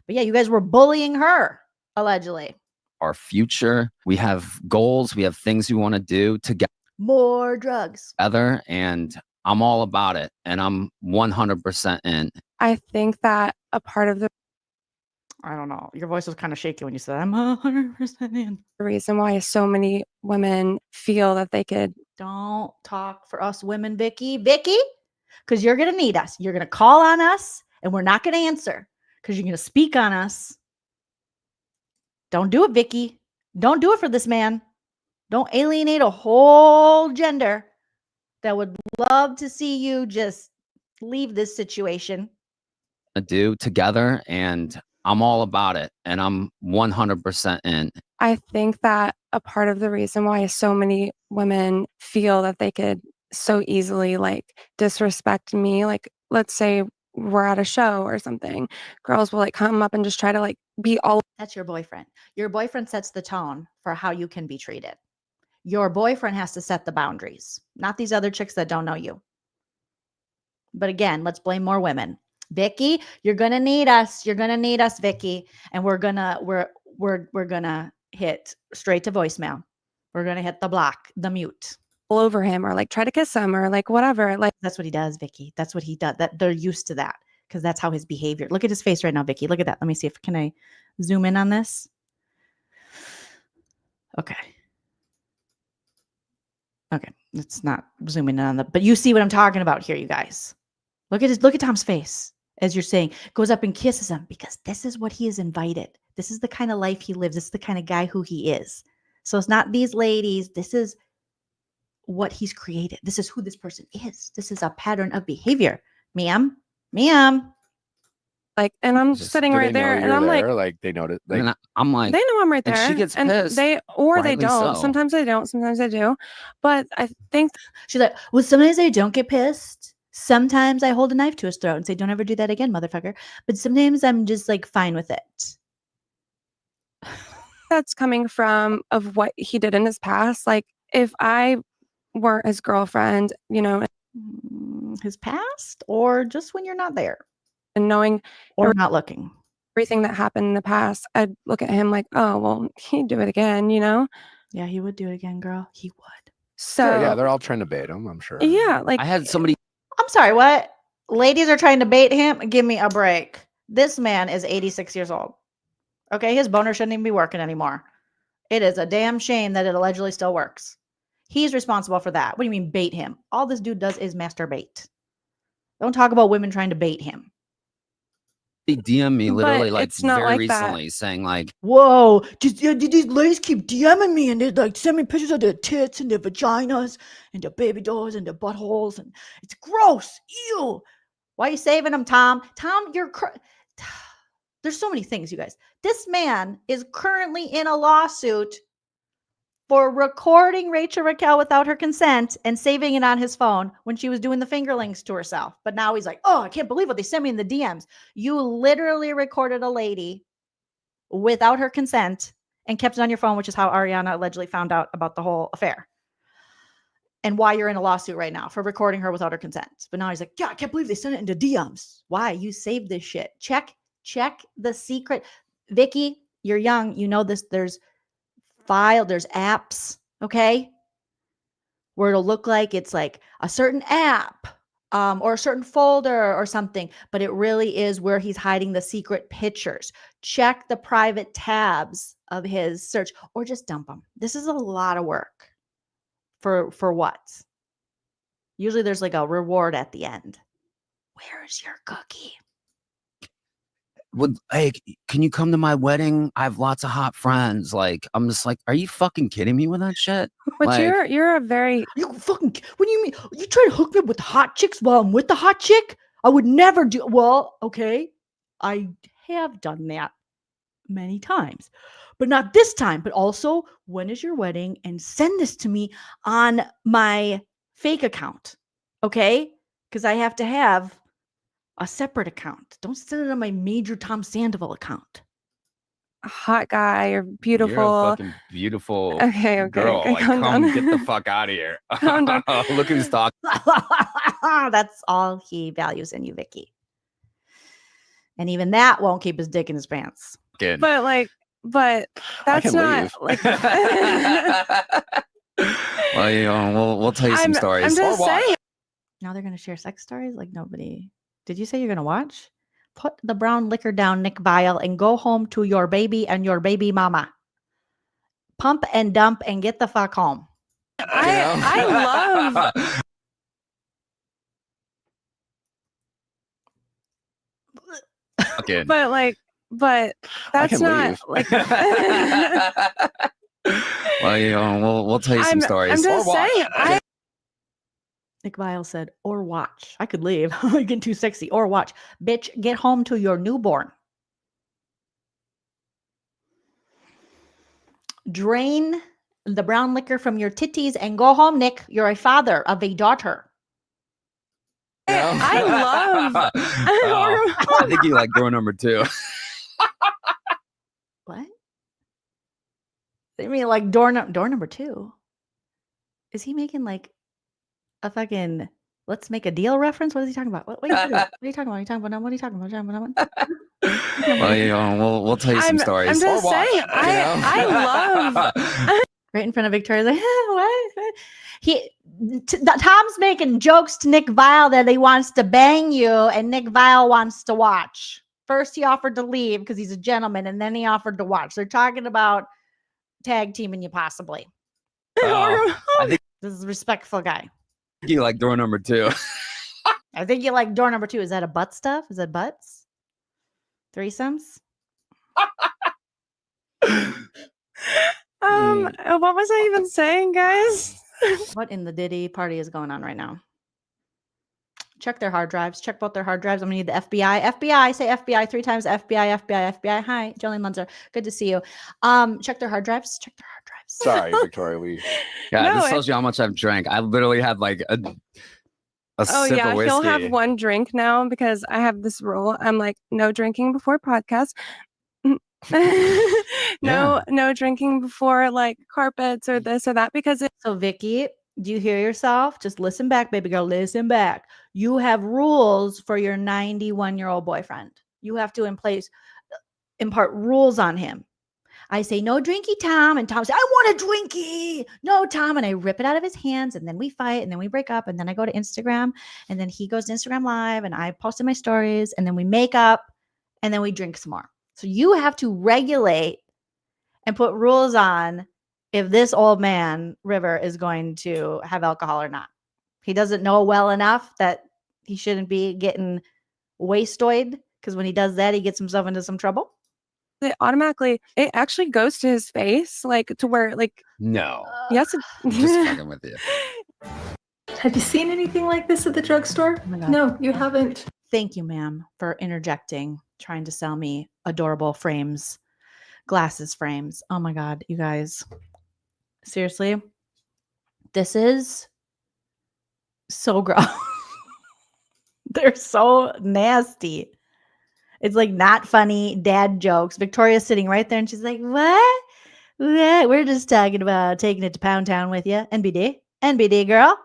But yeah, you guys were bullying her, allegedly. Our future, we have goals, we have things we want to do together. More drugs. Together, and I'm all about it, and I'm 100% in. I think that a part of the I don't know. Your voice was kind of shaky when you said, I'm 100% in. The reason why so many women feel that they could. Don't talk for us women, Vicky. Vicky, because you're going to need us. You're going to call on us, and we're not going to answer because you're going to speak on us. Don't do it, Vicky. Don't do it for this man. Don't alienate a whole gender that would love to see you just leave this situation. Do together, and I'm all about it, and I'm 100% in. I think that a part of the reason why so many women feel that they could so easily like disrespect me, like let's say we're at a show or something, girls will like come up and just try to like be all. That's your boyfriend. Your boyfriend sets the tone for how you can be treated. Your boyfriend has to set the boundaries, not these other chicks that don't know you. But again, let's blame more women. Vicky, you're going to need us. You're going to need us, Vicky. And we're going to hit straight to voicemail. We're going to hit the block, the mute. Over him or like try to kiss him or like whatever. Like that's what he does, Vicky. That's what he does. That they're used to that because that's how his behavior. Look at his face right now, Vicky. Look at that. Let me see if can I zoom in on this. Okay. Okay, let's not zoom in on the, but you see what I'm talking about here, you guys. Look at Tom's face as you're saying, goes up and kisses him because this is what he is invited. This is the kind of life he lives. This is the kind of guy who he is. So it's not these ladies. This is what he's created. This is who this person is. This is a pattern of behavior. Ma'am. Like, and I'm sitting right there, and I'm like, they notice. Like, I'm like, they know I'm right there. And she gets and pissed. They don't. So. Sometimes they don't. Sometimes they do. But I think she's like, well, sometimes I don't get pissed. Sometimes I hold a knife to his throat and say, "Don't ever do that again, motherfucker." But sometimes I'm just like fine with it. That's coming from of what he did in his past. Like, if I weren't his girlfriend, you know, his past, or just when you're not there. And knowing or not looking everything that happened in the past, I'd look at him like, oh, well, he'd do it again, you know? Yeah, he would do it again, girl. He would. So yeah, they're all trying to bait him, I'm sure. Yeah, like I had somebody. I'm sorry, what? Ladies are trying to bait him? Give me a break. This man is 86 years old. Okay, his boner shouldn't even be working anymore. It is a damn shame that it allegedly still works. He's responsible for that. What do you mean bait him? All this dude does is masturbate. Don't talk about women trying to bait him. They DM me literally But like it's not very like that. recently saying like, whoa, just these ladies keep DMing me and they like send me pictures of their tits and their vaginas and their baby doors and their buttholes and it's gross. Ew. Why are you saving them, Tom? Tom, there's so many things, you guys. This man is currently in a lawsuit for recording Rachel Raquel without her consent and saving it on his phone when she was doing the fingerlings to herself. But now he's like, oh, I can't believe what they sent me in the DMs. You literally recorded a lady without her consent and kept it on your phone, which is how Ariana allegedly found out about the whole affair. And why you're in a lawsuit right now for recording her without her consent. But now he's like, yeah, I can't believe they sent it into DMs. Why? You saved this shit. Check the secret. Vicky, you're young. You know this. There's apps, okay? Where it'll look like it's like a certain app or a certain folder or something, but it really is where he's hiding the secret pictures. Check the private tabs of his search or just dump them. This is a lot of work for what? Usually there's like a reward at the end. Where's your cookie? hey, can you come to my wedding? I have lots of hot friends. Like, I'm just like, are you fucking kidding me with that shit? But like, you're a very you fucking. What do you mean? You try to hook me up with hot chicks while I'm with the hot chick? I would never do. Well, okay, I have done that many times, but not this time. But also, when is your wedding? And send this to me on my fake account, okay? Because I have to have a separate account. Don't send it on my major Tom Sandoval account. a hot guy. You're beautiful. You're a fucking beautiful girl. Okay, like, calm come down. get the fuck out of here. Calm down. Look who's talking. That's all he values in you, Vicky. And even that won't keep his dick in his pants. But that's not like. Well, you know, we'll tell you some stories. I'm just saying. Now they're going to share sex stories like nobody. Did you say you're going to watch? Put the brown liquor down, Nick Viall, and go home to your baby and your baby mama. Pump and dump and get the fuck home. I love. Okay. But that's not like. Well, you know, we'll tell you some stories. I'm just saying. Nick Viall said, or watch. I could leave. You're getting too sexy. Or watch. Bitch, get home to your newborn. Drain the brown liquor from your titties and go home, Nick. You're a father of a daughter. I love. I think you like door number 2. What? I mean, like door number 2. Is he making like a fucking let's make a deal reference? What is he talking about? What are you talking about? What are you talking about? What are you talking about? What are you talking about? Well, you know, weul'll tell you some stories. I'm just saying. I love. Right in front of Victoria, like, what? Tom's making jokes to Nick Viall that he wants to bang you, and Nick Viall wants to watch. First, he offered to leave because he's a gentleman, and then he offered to watch. They're talking about tag teaming you, possibly. I think This is a respectful guy. you like door number 2. I think you like door number 2. Is that a butt stuff? Is that butts? Threesomes? What was I even saying, guys? What in the Diddy party is going on right now? Check their hard drives. Check both their hard drives. I'm going to need the FBI. FBI. Say FBI 3 times. FBI, FBI, FBI. Hi, Joleen Lunzer. Good to see you. Check their hard drives. Check their hard drives. Sorry, Victoria. This tells you how much I've drank. I literally had like a sip of whiskey. He'll have one drink now because I have this rule. I'm like, no drinking before podcast. No drinking before like carpets or this or that because So Vicky, do you hear yourself? Just listen back, baby girl. Listen back. You have rules for your 91-year-old boyfriend. You have to impart rules on him. I say, no drinky, Tom. And Tom says, I want a drinky. No, Tom. And I rip it out of his hands. And then we fight. And then we break up. And then I go to Instagram. And then he goes to Instagram Live. And I posted my stories. And then we make up. And then we drink some more. So you have to regulate and put rules on if this old man, River, is going to have alcohol or not. He doesn't know well enough that he shouldn't be getting wastoid Because when he does that, he gets himself into some trouble. It actually goes to his face, like to where, like, no. Yes, I'm just fucking with you. Have you seen anything like this at the drugstore? Oh my God. No, you haven't. Thank you, ma'am, for interjecting, trying to sell me adorable frames, glasses frames. Oh my God, you guys. Seriously, this is so gross. They're so nasty. It's like not funny dad jokes. Victoria's sitting right there and she's like, what? We're just talking about taking it to Pound Town with you. NBD, girl.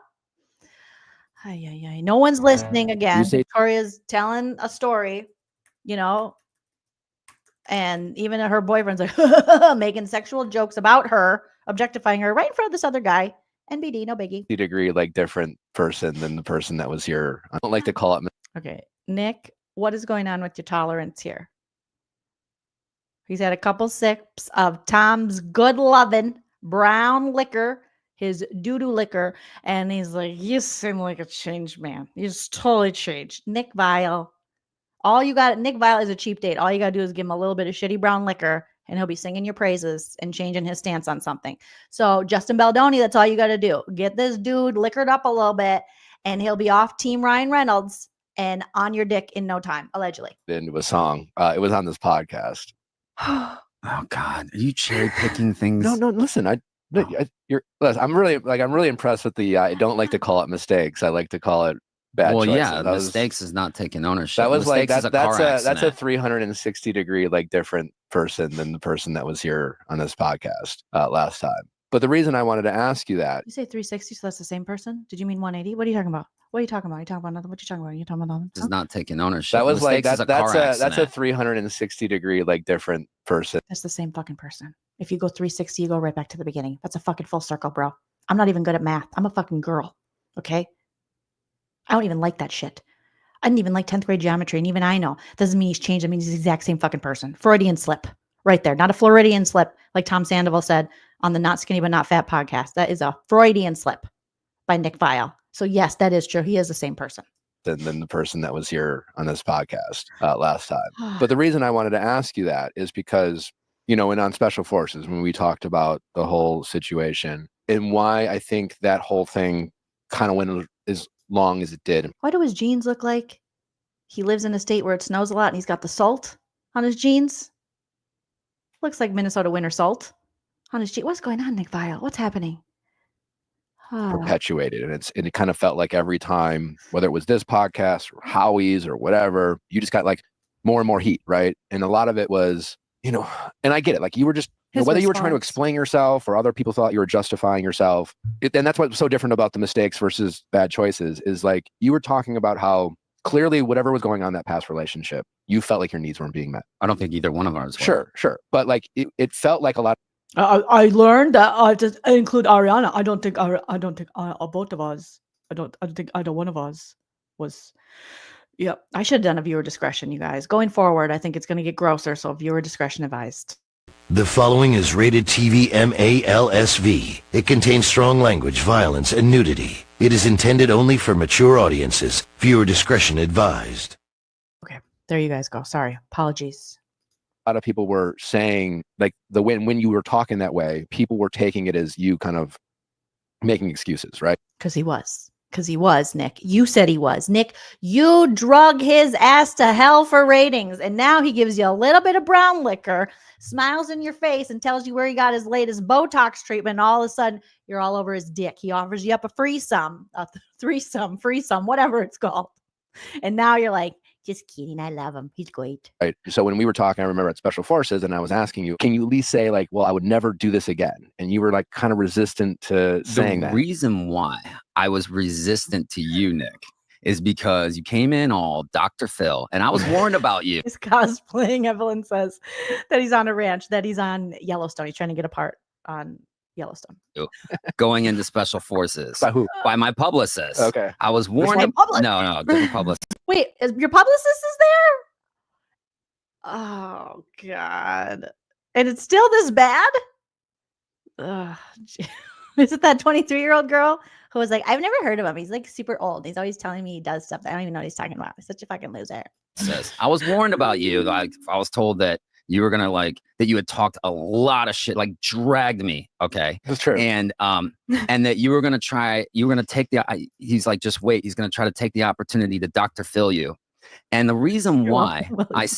Ay. No one's listening again. Victoria's telling a story, and even her boyfriend's like making sexual jokes about her, objectifying her right in front of this other guy. NBD, no biggie. Degree, like different person than the person that was here. I don't like to call it. Okay, Nick, what is going on with your tolerance here? He's had a couple sips of Tom's good lovin' brown liquor, his doo-doo liquor, and he's like, you seem like a changed man. You just totally changed. Nick Viall. Nick Viall is a cheap date. All you got to do is give him a little bit of shitty brown liquor, and he'll be singing your praises and changing his stance on something. So Justin Baldoni, that's all you got to do. Get this dude liquored up a little bit, and he'll be off Team Ryan Reynolds and on your dick in no time, allegedly. Into a song. It was on this podcast. Oh God, are you cherry picking things? No. Listen, I'm really impressed with the. I don't like to call it mistakes. I like to call it bad choices. Yeah, mistakes is not taking ownership. That was mistakes like that's a 360 degree like different person than the person that was here on this podcast last time. But the reason I wanted to ask you that. You say 360, so that's the same person? Did you mean 180? What are you talking about? What are you talking about? Are you talking about nothing? What are you talking about? Are you talking about nothing? Is not taking ownership. That was like that's a 360 degree like different person. That's the same fucking person. If you go 360, you go right back to the beginning. That's a fucking full circle, bro. I'm not even good at math. I'm a fucking girl. Okay? I don't even like that shit. I didn't even like 10th grade geometry, and even I know. Doesn't mean he's changed. It means he's the exact same fucking person. Freudian slip. Right there. Not a Floridian slip, like Tom Sandoval said on the Not Skinny But Not Fat podcast. That is a Freudian slip by Nick Viall. So yes, that is true. He is the same person. Than the person that was here on this podcast last time. But the reason I wanted to ask you that is because, and on Special Forces, when we talked about the whole situation and why I think that whole thing kind of went as long as it did. Why do his jeans look like he lives in a state where it snows a lot and he's got the salt on his jeans? Looks like Minnesota winter salt on his jeans. What's going on, Nick Viall? What's happening? Perpetuated, and it kind of felt like every time, whether it was this podcast or Howie's or whatever, you just got like more and more heat, right? And a lot of it was, and I get it, like you were just whether you were trying to explain yourself or other people thought you were justifying yourself, and that's what's so different about the mistakes versus bad choices is like you were talking about how clearly whatever was going on in that past relationship, you felt like your needs weren't being met. I don't think either one of ours were. Sure, but like it felt like a lot. I learned that I just include Ariana. I don't think both of us. I don't think either one of us was. Yeah, I should have done a viewer discretion, you guys. Going forward, I think it's going to get grosser, so viewer discretion advised. The following is rated TV MALSV. It contains strong language, violence, and nudity. It is intended only for mature audiences. Viewer discretion advised. Okay, there you guys go. Sorry, apologies. A lot of people were saying like when you were talking that way, people were taking it as you kind of making excuses, right? Because he was, Nick. You said he was. Nick, you drug his ass to hell for ratings, and now he gives you a little bit of brown liquor, smiles in your face, and tells you where he got his latest Botox treatment, and all of a sudden, you're all over his dick. He offers you up a threesome, whatever it's called. And now you're like, just kidding. I love him. He's great. Right. So when we were talking, I remember at Special Forces, and I was asking you, can you at least say like, well, I would never do this again? And you were like kind of resistant to saying that. The reason why I was resistant to you, Nick, is because you came in all Dr. Phil, and I was warned about you. He's cosplaying. Evelyn says that he's on a ranch, that he's on Yellowstone. He's trying to get a part on Yellowstone. Going into Special Forces. By who? By my publicist. Okay. I was warned. No, different publicist. Wait, your publicist is there? Oh, God. And it's still this bad? Is it that 23-year-old girl who was like, I've never heard of him. He's like super old. He's always telling me he does stuff that I don't even know what he's talking about. He's such a fucking loser. sis. I was warned about you. Like, I was told that you were gonna that you had talked a lot of shit, like dragged me. Okay, that's true. And that you were gonna take he's like, just wait. He's gonna try to take the opportunity to Dr. Phil you. And the reason why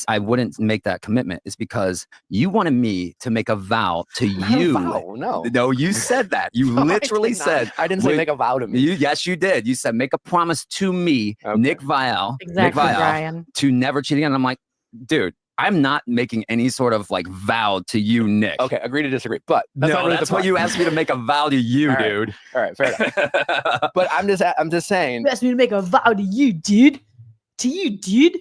I wouldn't make that commitment is because you wanted me to make a vow to you. No, you said that. You literally said. I didn't say make a vow to me. Yes, you did. You said make a promise to me, Nick Viall, Exactly, Nick Viall, Brian. to never cheat again. And I'm like, dude, I'm not making any sort of vow to you, Nick. Okay, agree to disagree. But that's not really that's what you asked me to make a vow to you, dude. All right, fair enough. But I'm just saying. You asked me to make a vow to you, dude. To you, dude.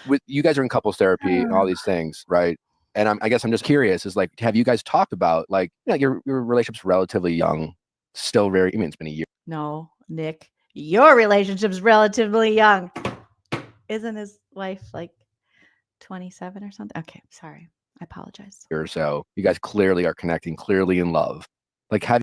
With you guys are in couples therapy and all these things, right? And I guess I'm just curious, is have you guys talked about your relationship's relatively young, still very, it's been a year. No, Nick, your relationship's relatively young. Isn't his wife 27 or something? Okay, sorry. I apologize. Or so. You guys clearly are connecting, clearly in love. Have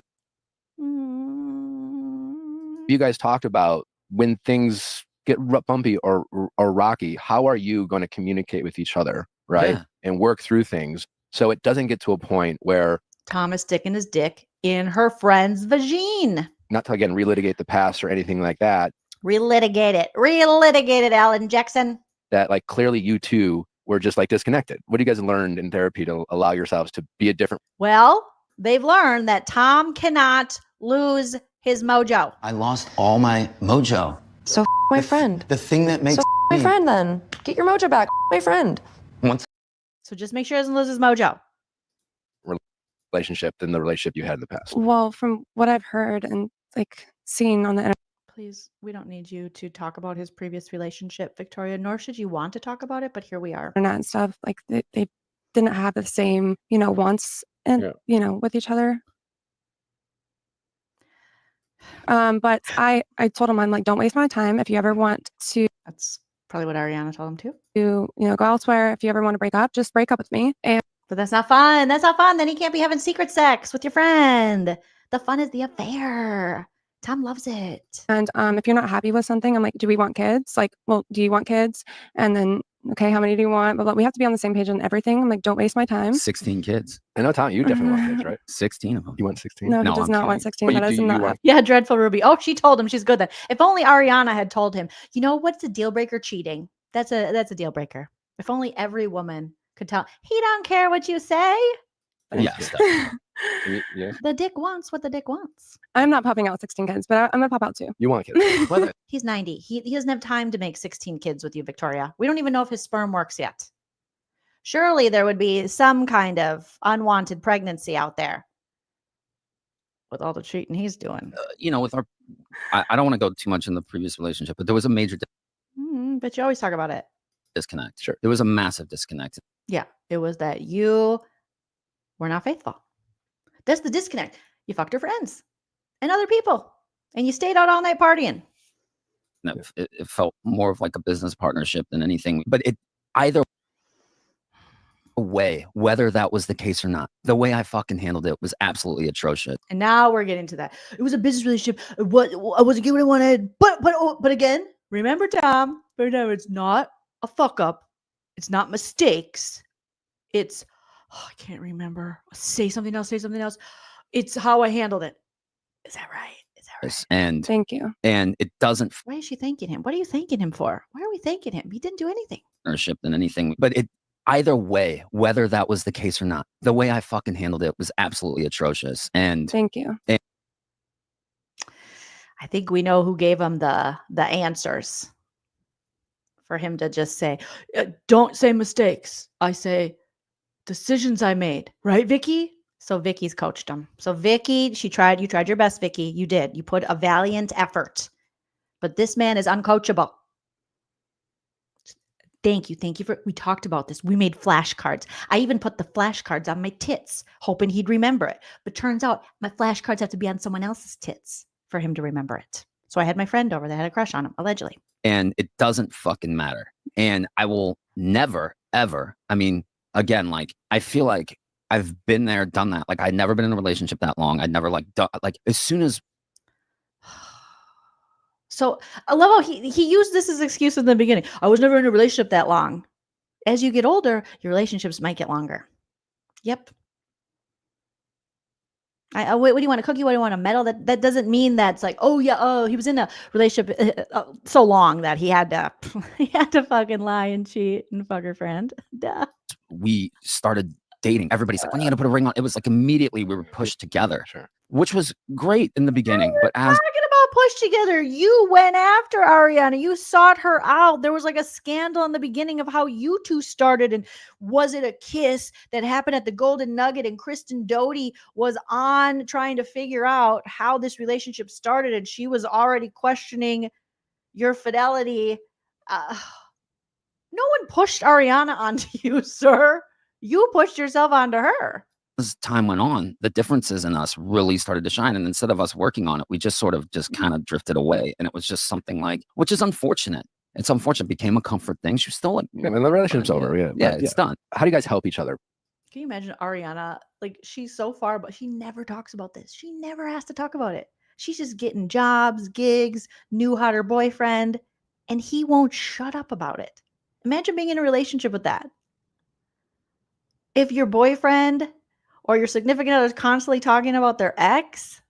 you guys talked about when things get bumpy or rocky, how are you going to communicate with each other, right? Yeah. And work through things so it doesn't get to a point where Tom is sticking his dick in her friend's vagine. Not to, again, relitigate the past or anything like that. Relitigate it, Alan Jackson. That clearly you two were just disconnected. What do you guys learned in therapy to allow yourselves to be a different? Well, they've learned that Tom cannot lose his mojo. I lost all my mojo. So my friend. The thing that makes my friend then. Get your mojo back, my friend. So just make sure he doesn't lose his mojo. Relationship than the relationship you had in the past. Well, from what I've heard and seen on the internet. Please, we don't need you to talk about his previous relationship, Victoria, nor should you want to talk about it, but here we are. And stuff, they didn't have the same, wants and, with each other. But I told him, I'm like, don't waste my time. If you ever want to. That's probably what Ariana told him too. Go elsewhere. If you ever want to break up, just break up with me. But that's not fun. That's not fun. Then he can't be having secret sex with your friend. The fun is the affair. Tom loves it. And if you're not happy with something, I'm like, do we want kids? Well, do you want kids? And then, okay, how many do you want? But we have to be on the same page on everything. I'm like, don't waste my time. 16 kids. I know, Tom, you definitely want kids, right? 16 of them. You want 16? No, he does not want 16. That is not. Yeah, Dreadful Ruby. Oh, she told him she's good then. If only Ariana had told him, what's a deal breaker? Cheating. That's a deal breaker. If only every woman could tell, he don't care what you say. Yes. Yeah. The dick wants what the dick wants. I'm not popping out 16 kids, but I'm gonna pop out 2. You want kids? He's 90. He doesn't have time to make 16 kids with you, Victoria. We don't even know if his sperm works yet. Surely there would be some kind of unwanted pregnancy out there with all the cheating he's doing. With our, I don't want to go too much in the previous relationship, but there was a major but you always talk about it. Disconnect. Sure. There was a massive disconnect. Yeah. It was that you were not faithful. That's the disconnect. You fucked her friends and other people, and you stayed out all night partying. It felt more of like a business partnership than anything. But either way, whether that was the case or not, the way I fucking handled it was absolutely atrocious. And now we're getting to that. It was a business relationship. What I wasn't getting what I wanted. But again, remember, Tom. But no, it's not a fuck up. It's not mistakes. It's I can't remember. Say something else. It's how I handled it. Is that right? And thank you. And it doesn't. Why is she thanking him? What are you thanking him for? Why are we thanking him? He didn't do anything. Ownership than anything. But either way, whether that was the case or not, the way I fucking handled it was absolutely atrocious. And thank you. I think we know who gave him the answers for him to just say, don't say mistakes. I say decisions I made. Right, Vicky? So Vicky's coached him. So Vicky, you tried your best, Vicky. You did. You put a valiant effort. But this man is uncoachable. Thank you. We talked about this. We made flashcards. I even put the flashcards on my tits, hoping he'd remember it. But turns out my flashcards have to be on someone else's tits for him to remember it. So I had my friend over that had a crush on him, allegedly. And it doesn't fucking matter. And I will never, ever, again, I feel like I've been there, done that. I'd never been in a relationship that long. I'd never done, as soon as So I love how he used this as an excuse in the beginning. I was never in a relationship that long. As you get older, your relationships might get longer. Yep. What do you want, a cookie? What do you want, a medal? That doesn't mean that's like, oh yeah, oh, he was in a relationship so long that he had to fucking lie and cheat and fuck her friend. Duh. We started dating. Everybody's like, when are you gonna put a ring on? It was like immediately we were pushed together, which was great in the beginning. But as talking about push together, you went after Ariana. You sought her out. There was like a scandal in the beginning of how you two started, and was it a kiss that happened at the Golden Nugget? And Kristen Doty was on trying to figure out how this relationship started, and she was already questioning your fidelity. No one pushed Ariana onto you, sir. You pushed yourself onto her. As time went on, the differences in us really started to shine. And instead of us working on it, we just sort of kind of drifted away. And it was just something like, which is unfortunate. It's unfortunate. It became a comfort thing. She was still like, the relationship's over. Yeah. It's done. How do you guys help each other? Can you imagine Ariana? Like, she's so far, but she never talks about this. She never has to talk about it. She's just getting jobs, gigs, new hotter boyfriend, and he won't shut up about it. Imagine being in a relationship with that. If your boyfriend or your significant other is constantly talking about their ex,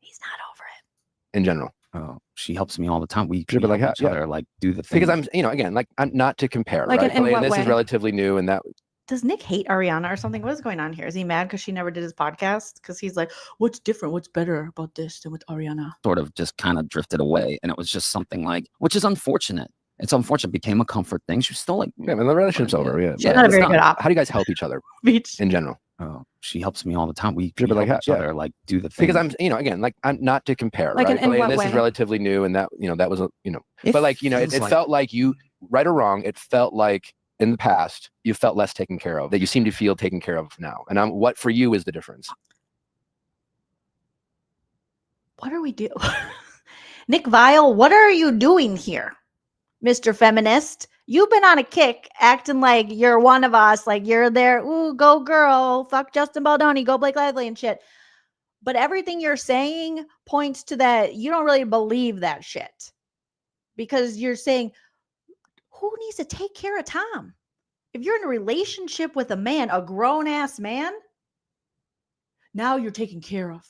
he's not over it. In general. Oh, she helps me all the time. We be like, each other, like do the thing. Because again, like I'm not to compare, Like, right? in what this way? is relatively new, and that. Does Nick hate Ariana or something? What is going on here? Is he mad because she never did his podcast? Because he's like, what's different? What's better about this than with Ariana? Sort of just kind of drifted away. And it was just something like, which is unfortunate. It's unfortunate. It became a comfort thing. She was still like, the relationship's over. Yeah. She's not a very good op. How do you guys help each other? In general. Oh, she helps me all the time. We be like, help each other, like do the thing. Because again, like I'm not to compare, Like, right? in what This way? is relatively new, and that that was It but like feels it like- felt like you, right or wrong, it felt like in the past you felt less taken care of, that you seem to feel taken care of now. And what for you is the difference? What are we doing? Nick Viall, what are you doing here, Mr. Feminist? You've been on a kick acting like you're one of us, like you're there. Ooh, go girl. Fuck Justin Baldoni. Go Blake Lively and shit. But everything you're saying points to that you don't really believe that shit. Because you're saying, who needs to take care of Tom? If you're in a relationship with a man, a grown-ass man, now you're taken care of.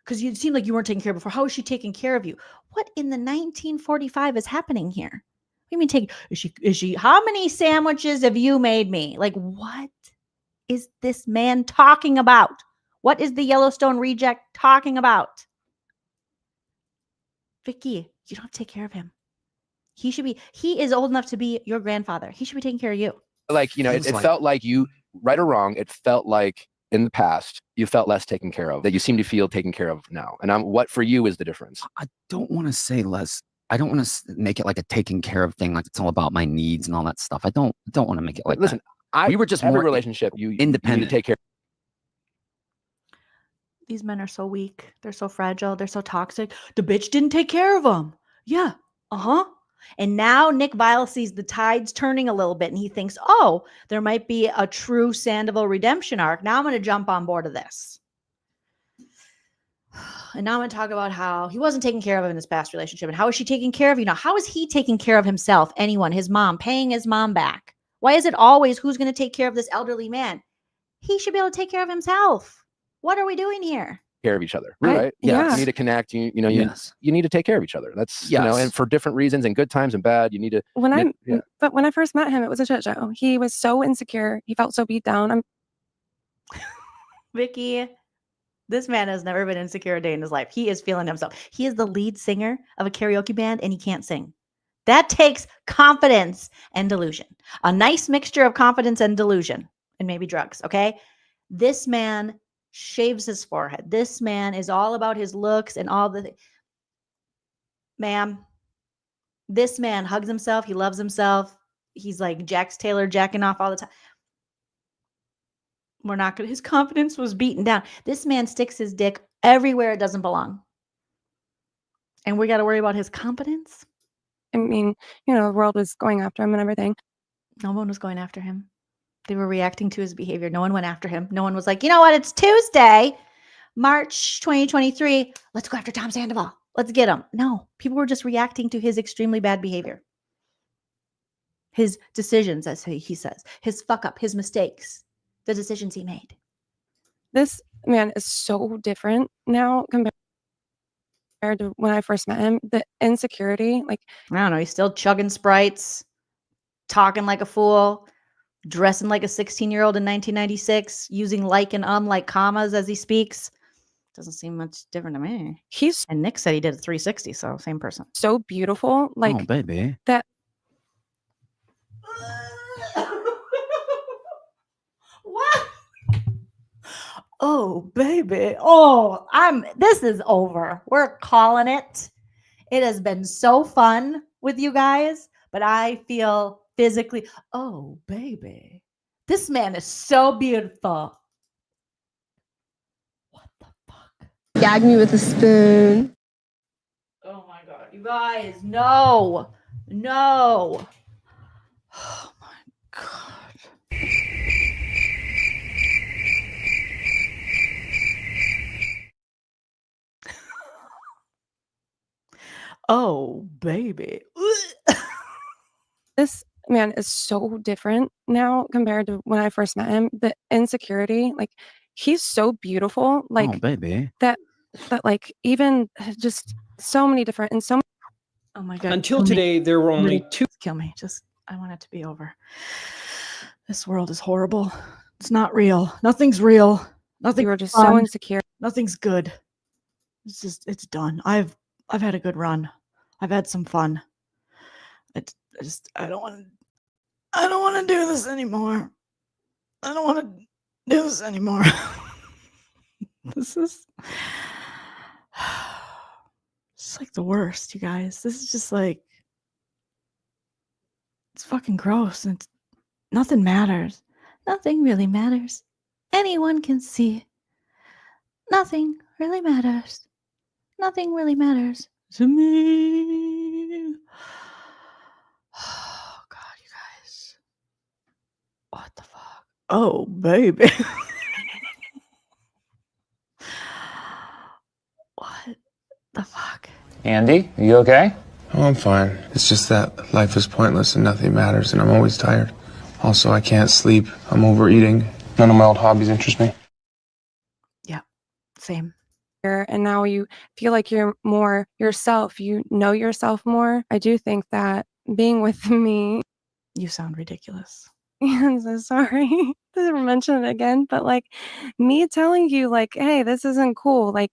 Because you seem like you weren't taken care of before. How is she taking care of you? What in the 1945 is happening here? What do you mean is she how many sandwiches have you made me? Like, what is this man talking about? What is the Yellowstone reject talking about? Vicky, you don't have to take care of him. He is old enough to be your grandfather. He should be taking care of you. Like, it felt like you, right or wrong, it felt like in the past you felt less taken care of, that you seem to feel taken care of now. And what for you is the difference? I don't want to say less. I don't want to make it like a taking care of thing, like it's all about my needs and all that stuff. I don't want to make it like Listen, that. We were just every more relationship you independent. need to take care. These men are so weak. They're so fragile. They're so toxic. The bitch didn't take care of them. Yeah. Uh-huh. And now Nick Viall sees the tides turning a little bit, and he thinks, oh, there might be a true Sandoval redemption arc. Now I'm going to jump on board of this. And now I'm going to talk about how he wasn't taking care of him in his past relationship. And how is she taking care of you now? How is he taking care of himself? Anyone? His mom? Paying his mom back? Why is it always who's going to take care of this elderly man? He should be able to take care of himself. What are we doing here? Care of each other, right? Yeah. You need to connect. You need to take care of each other. That's and for different reasons, and good times and bad, you need to. But when I first met him, it was a shit show. He was so insecure. He felt so beat down. Vicky, this man has never been insecure a day in his life. He is feeling himself. He is the lead singer of a karaoke band, and he can't sing. That takes confidence and delusion. A nice mixture of confidence and delusion, and maybe drugs. Okay, this man shaves his forehead. This man is all about his looks and all the ma'am, this man hugs himself. He loves himself. He's like Jax Taylor, jacking off all the time. We're not going to, his confidence was beaten down. This man sticks his dick everywhere it doesn't belong. And we got to worry about his confidence. I mean, the world was going after him and everything. No one was going after him. They were reacting to his behavior. No one went after him. No one was like, you know what? It's Tuesday, March 2023. Let's go after Tom Sandoval. Let's get him. No, people were just reacting to his extremely bad behavior. His decisions, as he says, his fuck up, his mistakes, the decisions he made. This man is so different now compared to when I first met him. The insecurity, like, I don't know, he's still chugging Sprites, talking like a fool, dressing like a 16-year-old in 1996, using like and unlike commas as he speaks. Doesn't seem much different to me. And Nick said he did a 360, so same person. So beautiful. Like, oh, baby. That What? Oh, baby. Oh, this is over. We're calling it. It has been so fun with you guys, but I feel physically, oh, baby. This man is so beautiful. gag me with a spoon. Oh my God. You guys, no. No. Oh my God. Oh, baby. This man is so different now compared to when I first met him. The insecurity, like, he's so beautiful. Like, oh, baby. That like, even just so many different and so. Oh my God. Until today, there were only two. Kill me. I want it to be over. This world is horrible. It's not real. Nothing's real. Nothing. You were just so insecure. Nothing's good. It's done. I've had a good run. I've had some fun. I don't want to do this anymore. I don't want to do this anymore. This is it's like the worst, you guys. This is just like, it's fucking gross. And nothing matters. Nothing really matters. Anyone can see. Nothing really matters. Nothing really matters to me. Oh, God, you guys. What the fuck? Oh, baby. What the fuck? Andy, are you okay? Oh, I'm fine. It's just that life is pointless and nothing matters, and I'm always tired. Also, I can't sleep. I'm overeating. None of my old hobbies interest me. Yeah, same. And now you feel like you're more yourself. You know yourself more. I do think that being with me. You sound ridiculous. I'm so sorry to mention it again, but like, me telling you, like, hey, this isn't cool. Like,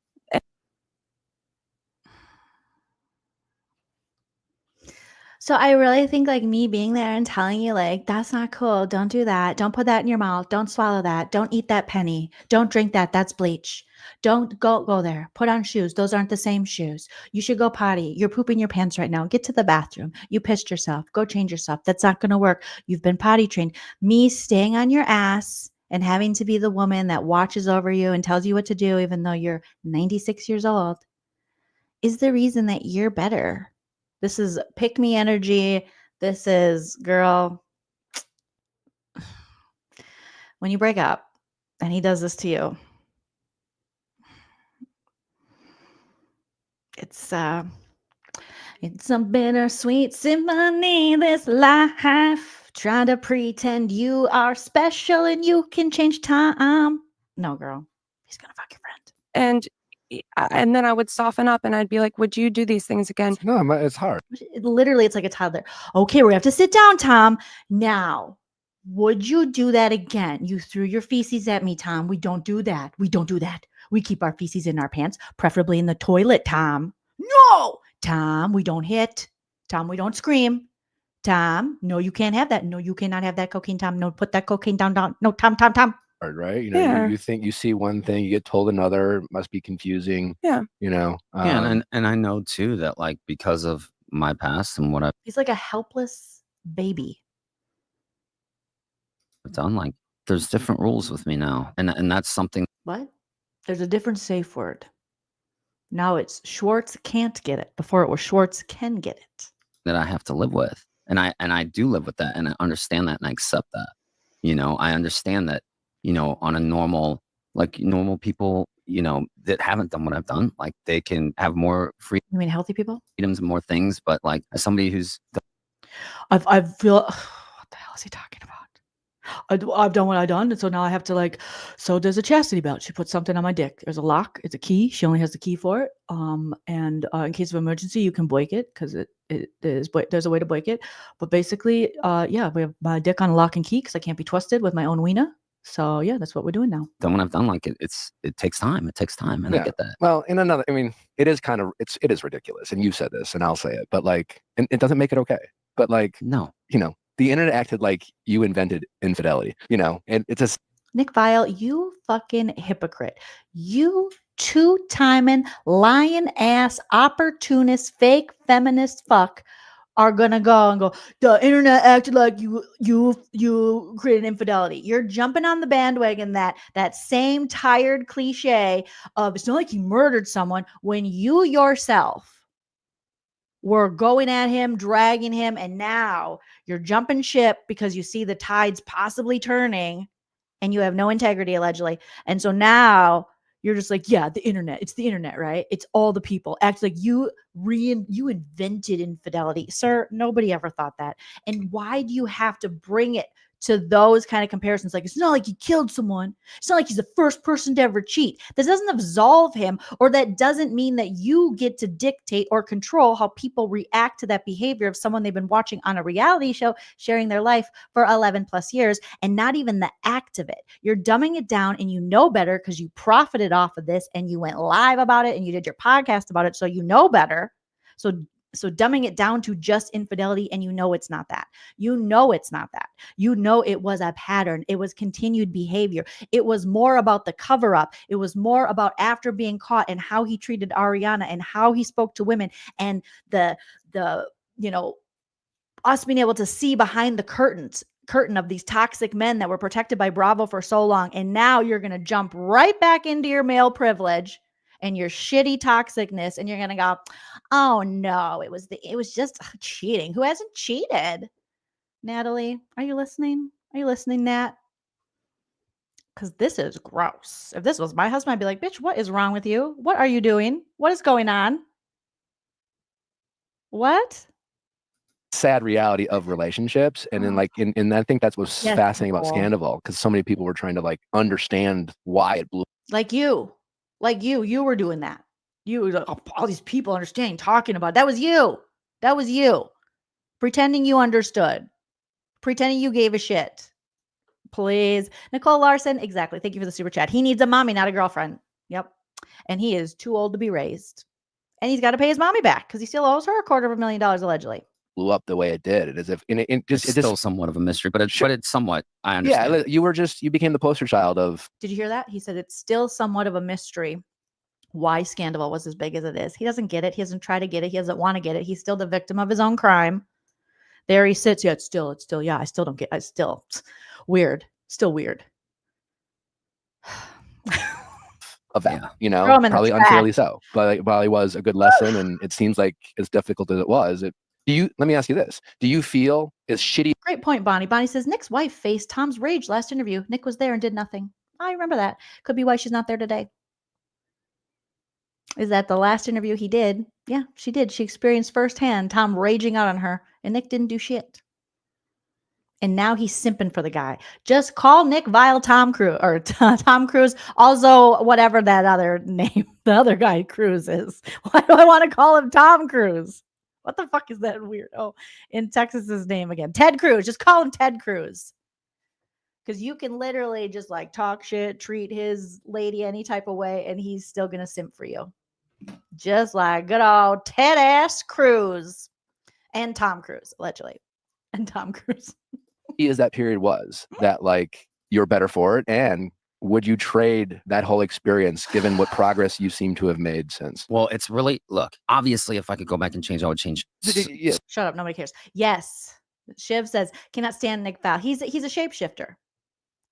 so I really think like me being there and telling you like, that's not cool. Don't do that. Don't put that in your mouth. Don't swallow that. Don't eat that penny. Don't drink that. That's bleach. Don't go there. Put on shoes. Those aren't the same shoes. You should go potty. You're pooping your pants right now. Get to the bathroom. You pissed yourself. Go change yourself. That's not going to work. You've been potty trained. Me staying on your ass and having to be the woman that watches over you and tells you what to do, even though you're 96 years old, is the reason that you're better. This is pick me energy. This is, girl, when you break up and he does this to you, it's a bittersweet symphony, this life, trying to pretend you are special and you can change time. No, girl, he's gonna fuck your friend. And then I would soften up and I'd be like, would you do these things again? No, it's hard. Literally, it's like a toddler. Okay, we have to sit down, Tom. Now, would you do that again? You threw your feces at me, Tom. We don't do that. We don't do that. We keep our feces in our pants, preferably in the toilet, Tom. No, Tom, we don't hit. Tom, we don't scream. Tom, no, you can't have that. No, you cannot have that cocaine, Tom. No, put that cocaine down. No, Tom. Right? You know, Yeah. you think you see one thing, you get told another, must be confusing. Yeah. You know. Yeah, and I know too that like because of my past and what I've He's like a helpless baby. done, like there's different rules with me now, and that's something What? There's a different safe word. Now it's Schwartz can't get it. Before it was Schwartz can get it. that I have to live with, and I do live with that, and I understand that, and I accept that. You know, I understand that. You know, on a normal, like normal people that haven't done what I've done. Like they can have more freedoms. You mean healthy people? And more things, but like as somebody who's I feel what the hell is he talking about? I've done what I've done, and so now I have to like. So there's a chastity belt. She puts something on my dick. There's a lock. It's a key. She only has the key for it. And in case of emergency, you can break it because it is. There's a way to break it. But basically, yeah, we have my dick on a lock and key because I can't be trusted with my own wiener. So yeah, that's what we're doing now. Done what I've done. Like it takes time. It takes time, and I get that. Well, it is kind of it is ridiculous, and you said this, and I'll say it, but like, and it doesn't make it okay. But like, no, the internet acted like you invented infidelity, and it's just Nick Viall, you fucking hypocrite. You two-timing, lying ass, opportunist, fake feminist fuck are gonna go, the internet acted like you created infidelity. You're jumping on the bandwagon that same tired cliche of it's not like you murdered someone when you yourself were going at him, dragging him, and now you're jumping ship because you see the tides possibly turning and you have no integrity, allegedly. And so now you're just like, yeah, the internet. It's the internet, right? It's all the people. Act like you invented infidelity. Sir, nobody ever thought that. And why do you have to bring it to those kind of comparisons? Like, it's not like he killed someone. It's not like he's the first person to ever cheat. That doesn't absolve him, or that doesn't mean that you get to dictate or control how people react to that behavior of someone they've been watching on a reality show, sharing their life for 11 plus years, and not even the act of it. You're dumbing it down, and you know better because you profited off of this and you went live about it and you did your podcast about it. So you know better. So dumbing it down to just infidelity, and you know it's not that. You know it's not that. You know it was a pattern. It was continued behavior. It was more about the cover up. It was more about after being caught and how he treated Ariana and how he spoke to women and the us being able to see behind the curtain of these toxic men that were protected by Bravo for so long. And now you're going to jump right back into your male privilege and your shitty toxicness, and you're gonna go, oh no, it was just cheating. Who hasn't cheated? Natalie, are you listening? Are you listening, Nat? Because this is gross. If this was my husband, I'd be like, bitch, what is wrong with you? What are you doing? What is going on? What? Sad reality of relationships. And then like, and I think that's what's fascinating about SANDOVAL, because so many people were trying to like understand why it blew. Like you were doing that. All these people understanding, talking about, that was you pretending you understood, pretending you gave a shit. Please. Nicole Larson. Exactly. Thank you for the super chat. He needs a mommy, not a girlfriend. Yep. And he is too old to be raised, and he's got to pay his mommy back because he still owes her $250,000 allegedly. Blew up the way it did. It is if it's still somewhat of a mystery, but it's somewhat. I understand. Yeah, you became the poster child of. Did you hear that? He said it's still somewhat of a mystery why SANDOVAL was as big as it is. He doesn't get it. He doesn't try to get it. He doesn't want to get it. He's still the victim of his own crime. There he sits. Yeah, it's still. Yeah, I still don't get. It's still weird. Still weird. Of that, probably unfairly so, but it probably was a good lesson, and it seems like as difficult as it was. Let me ask you this. Do you feel as shitty? Great point, Bonnie. Bonnie says, Nick's wife faced Tom's rage last interview. Nick was there and did nothing. I remember that. Could be why she's not there today. Is that the last interview he did? Yeah, she did. She experienced firsthand Tom raging out on her, and Nick didn't do shit. And now he's simping for the guy. Just call Nick Viall Tom Cruise, or Tom Cruise. Also, whatever that other name, the other guy Cruise is. Why do I want to call him Tom Cruise? What the fuck is that weird? Oh, in Texas's name again. Ted Cruz. Just call him Ted Cruz. Because you can literally just like talk shit, treat his lady any type of way, and he's still going to simp for you. Just like good old Ted ass Cruz. And Tom Cruise, allegedly. And Tom Cruise. As that period was, that like you're better for it, and would you trade that whole experience given what progress you seem to have made since? Well, it's really, look, obviously if I could go back and change, I would change. Yeah. Shut up. Nobody cares. Yes. Shiv says, cannot stand Nick Viall. He's a shapeshifter.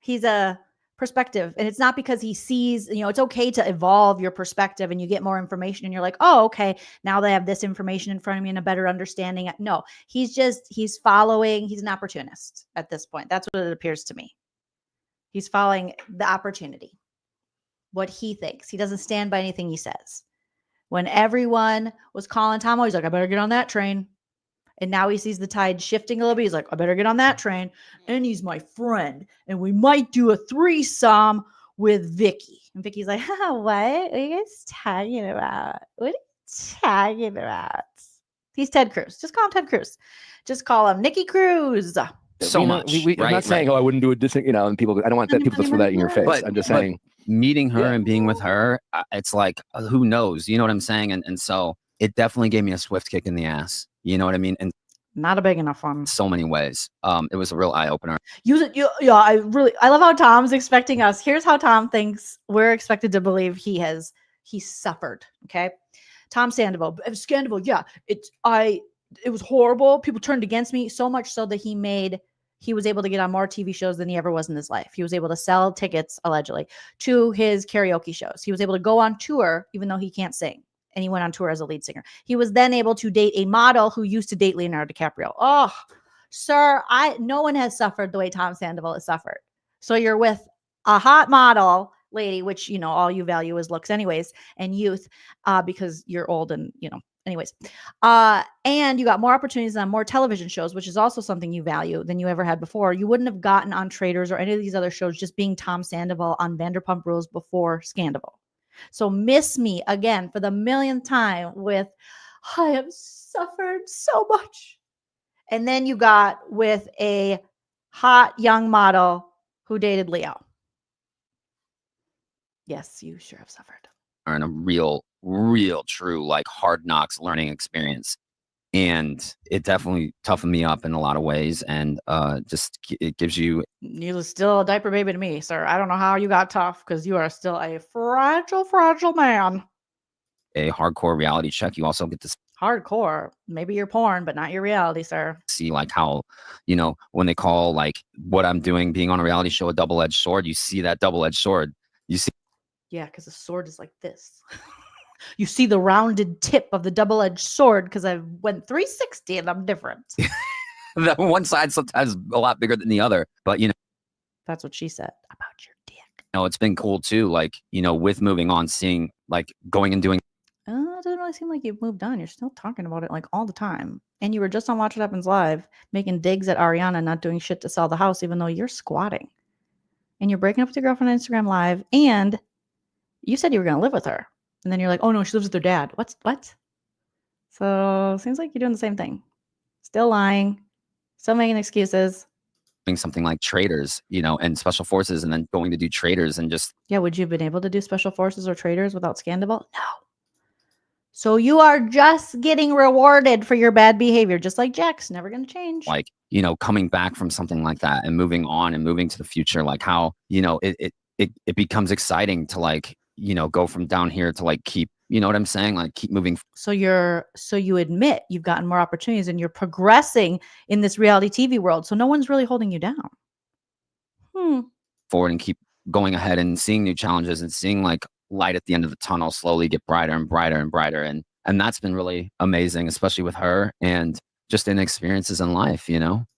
He's a perspective. And it's not because he sees, it's okay to evolve your perspective and you get more information and you're like, oh, okay, now they have this information in front of me and a better understanding. No, he's following. He's an opportunist at this point. That's what it appears to me. He's following the opportunity. what he thinks. He doesn't stand by anything he says. When everyone was calling Tom, he's like, I better get on that train. And now he sees the tide shifting a little bit. He's like, I better get on that train. And he's my friend. And we might do a threesome with Vicky. And Vicky's like, what are you guys talking about? What are you talking about? He's Ted Cruz. Just call him Ted Cruz. Just call him Nikki Cruz. So much. I'm not saying, I wouldn't do it. And people, I don't want people to throw that in your face. But, I'm just saying, meeting her and being with her, it's like, who knows? You know what I'm saying? And so it definitely gave me a swift kick in the ass. You know what I mean? And not a big enough one. So many ways. It was a real eye opener. Yeah, I love how Tom's expecting us. Here's how Tom thinks we're expected to believe he suffered. Okay. Tom Sandoval. Yeah. It was horrible. People turned against me so much so that he was able to get on more TV shows than he ever was in his life. He was able to sell tickets, allegedly, to his karaoke shows. He was able to go on tour, even though he can't sing. And he went on tour as a lead singer. He was then able to date a model who used to date Leonardo DiCaprio. Oh, sir, no one has suffered the way Tom Sandoval has suffered. So you're with a hot model lady, which, all you value is looks anyways, and youth, because you're old and, anyways. And you got more opportunities on more television shows, which is also something you value than you ever had before. You wouldn't have gotten on Traitors or any of these other shows just being Tom Sandoval on Vanderpumprules before Scandoval. So miss me again for the millionth time with, I have suffered so much. And then you got with a hot young model who dated Leo. Yes, you sure have suffered. And a real true, like, hard knocks learning experience. And it definitely toughened me up in a lot of ways. And it gives you. You're still a diaper baby to me, sir. I don't know how you got tough because you are still a fragile man. A hardcore reality check. You also get to hardcore. Maybe your porn, but not your reality, sir. See, like, how, when they call, like, what I'm doing, being on a reality show, a double-edged sword, you see that double-edged sword. You see. Yeah, because the sword is like this. You see the rounded tip of the double-edged sword because I went 360 and I'm different. The one side sometimes a lot bigger than the other, but that's what she said about your dick. It's been cool too. Like, with moving on, seeing, like, going and doing. It doesn't really seem like you've moved on. You're still talking about it like all the time. And you were just on Watch What Happens Live making digs at Ariana not doing shit to sell the house, even though you're squatting. And you're breaking up with your girlfriend on Instagram Live. And you said you were going to live with her. And then you're like, oh no, she lives with her dad. What? So seems like you're doing the same thing. Still lying. Still making excuses. Doing something like Traitors, and Special Forces, and then going to do Traitors and just. Yeah, would you have been able to do Special Forces or Traitors without Scandoval? No. So you are just getting rewarded for your bad behavior, just like Jax. Never going to change. Like, coming back from something like that and moving on and moving to the future, like how, it becomes exciting to, like, go from down here to, like, keep, you know what I'm saying? Like, keep moving. So you admit you've gotten more opportunities and you're progressing in this reality TV world. So no one's really holding you down. Forward and keep going ahead and seeing new challenges and seeing, like, light at the end of the tunnel slowly get brighter and brighter and brighter. And that's been really amazing, especially with her and just in experiences in life,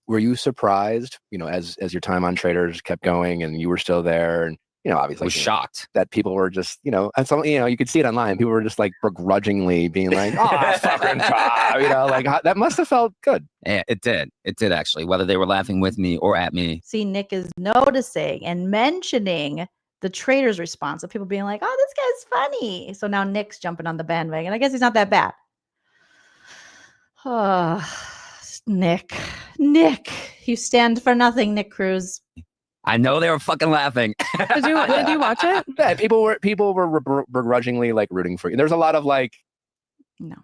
Were you surprised, as your time on Traitors kept going and you were still there, and obviously was shocked that people were just, and some, you could see it online. People were just, like, begrudgingly being like, oh, fucking Tom, like, that must have felt good. Yeah, it did. It did, actually, whether they were laughing with me or at me. See, Nick is noticing and mentioning the Traitors response of people being like, oh, this guy's funny. So now Nick's jumping on the bandwagon. I guess he's not that bad. Oh, Nick, you stand for nothing, Nick Cruz. I know they were fucking laughing. Did you watch it? Yeah, people were begrudgingly, like, rooting for you. There's a lot of, like, no.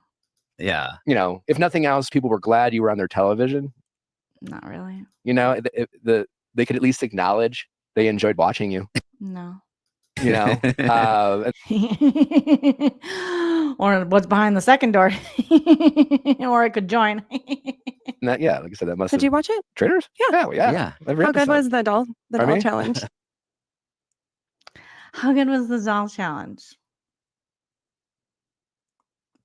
Yeah. If nothing else, people were glad you were on their television. Not really. They could at least acknowledge they enjoyed watching you. No. Or what's behind the second door, or I could join. Yeah, like I said, that must. Did you watch it? Traitors? Yeah. How good was the doll challenge? How good was the doll challenge?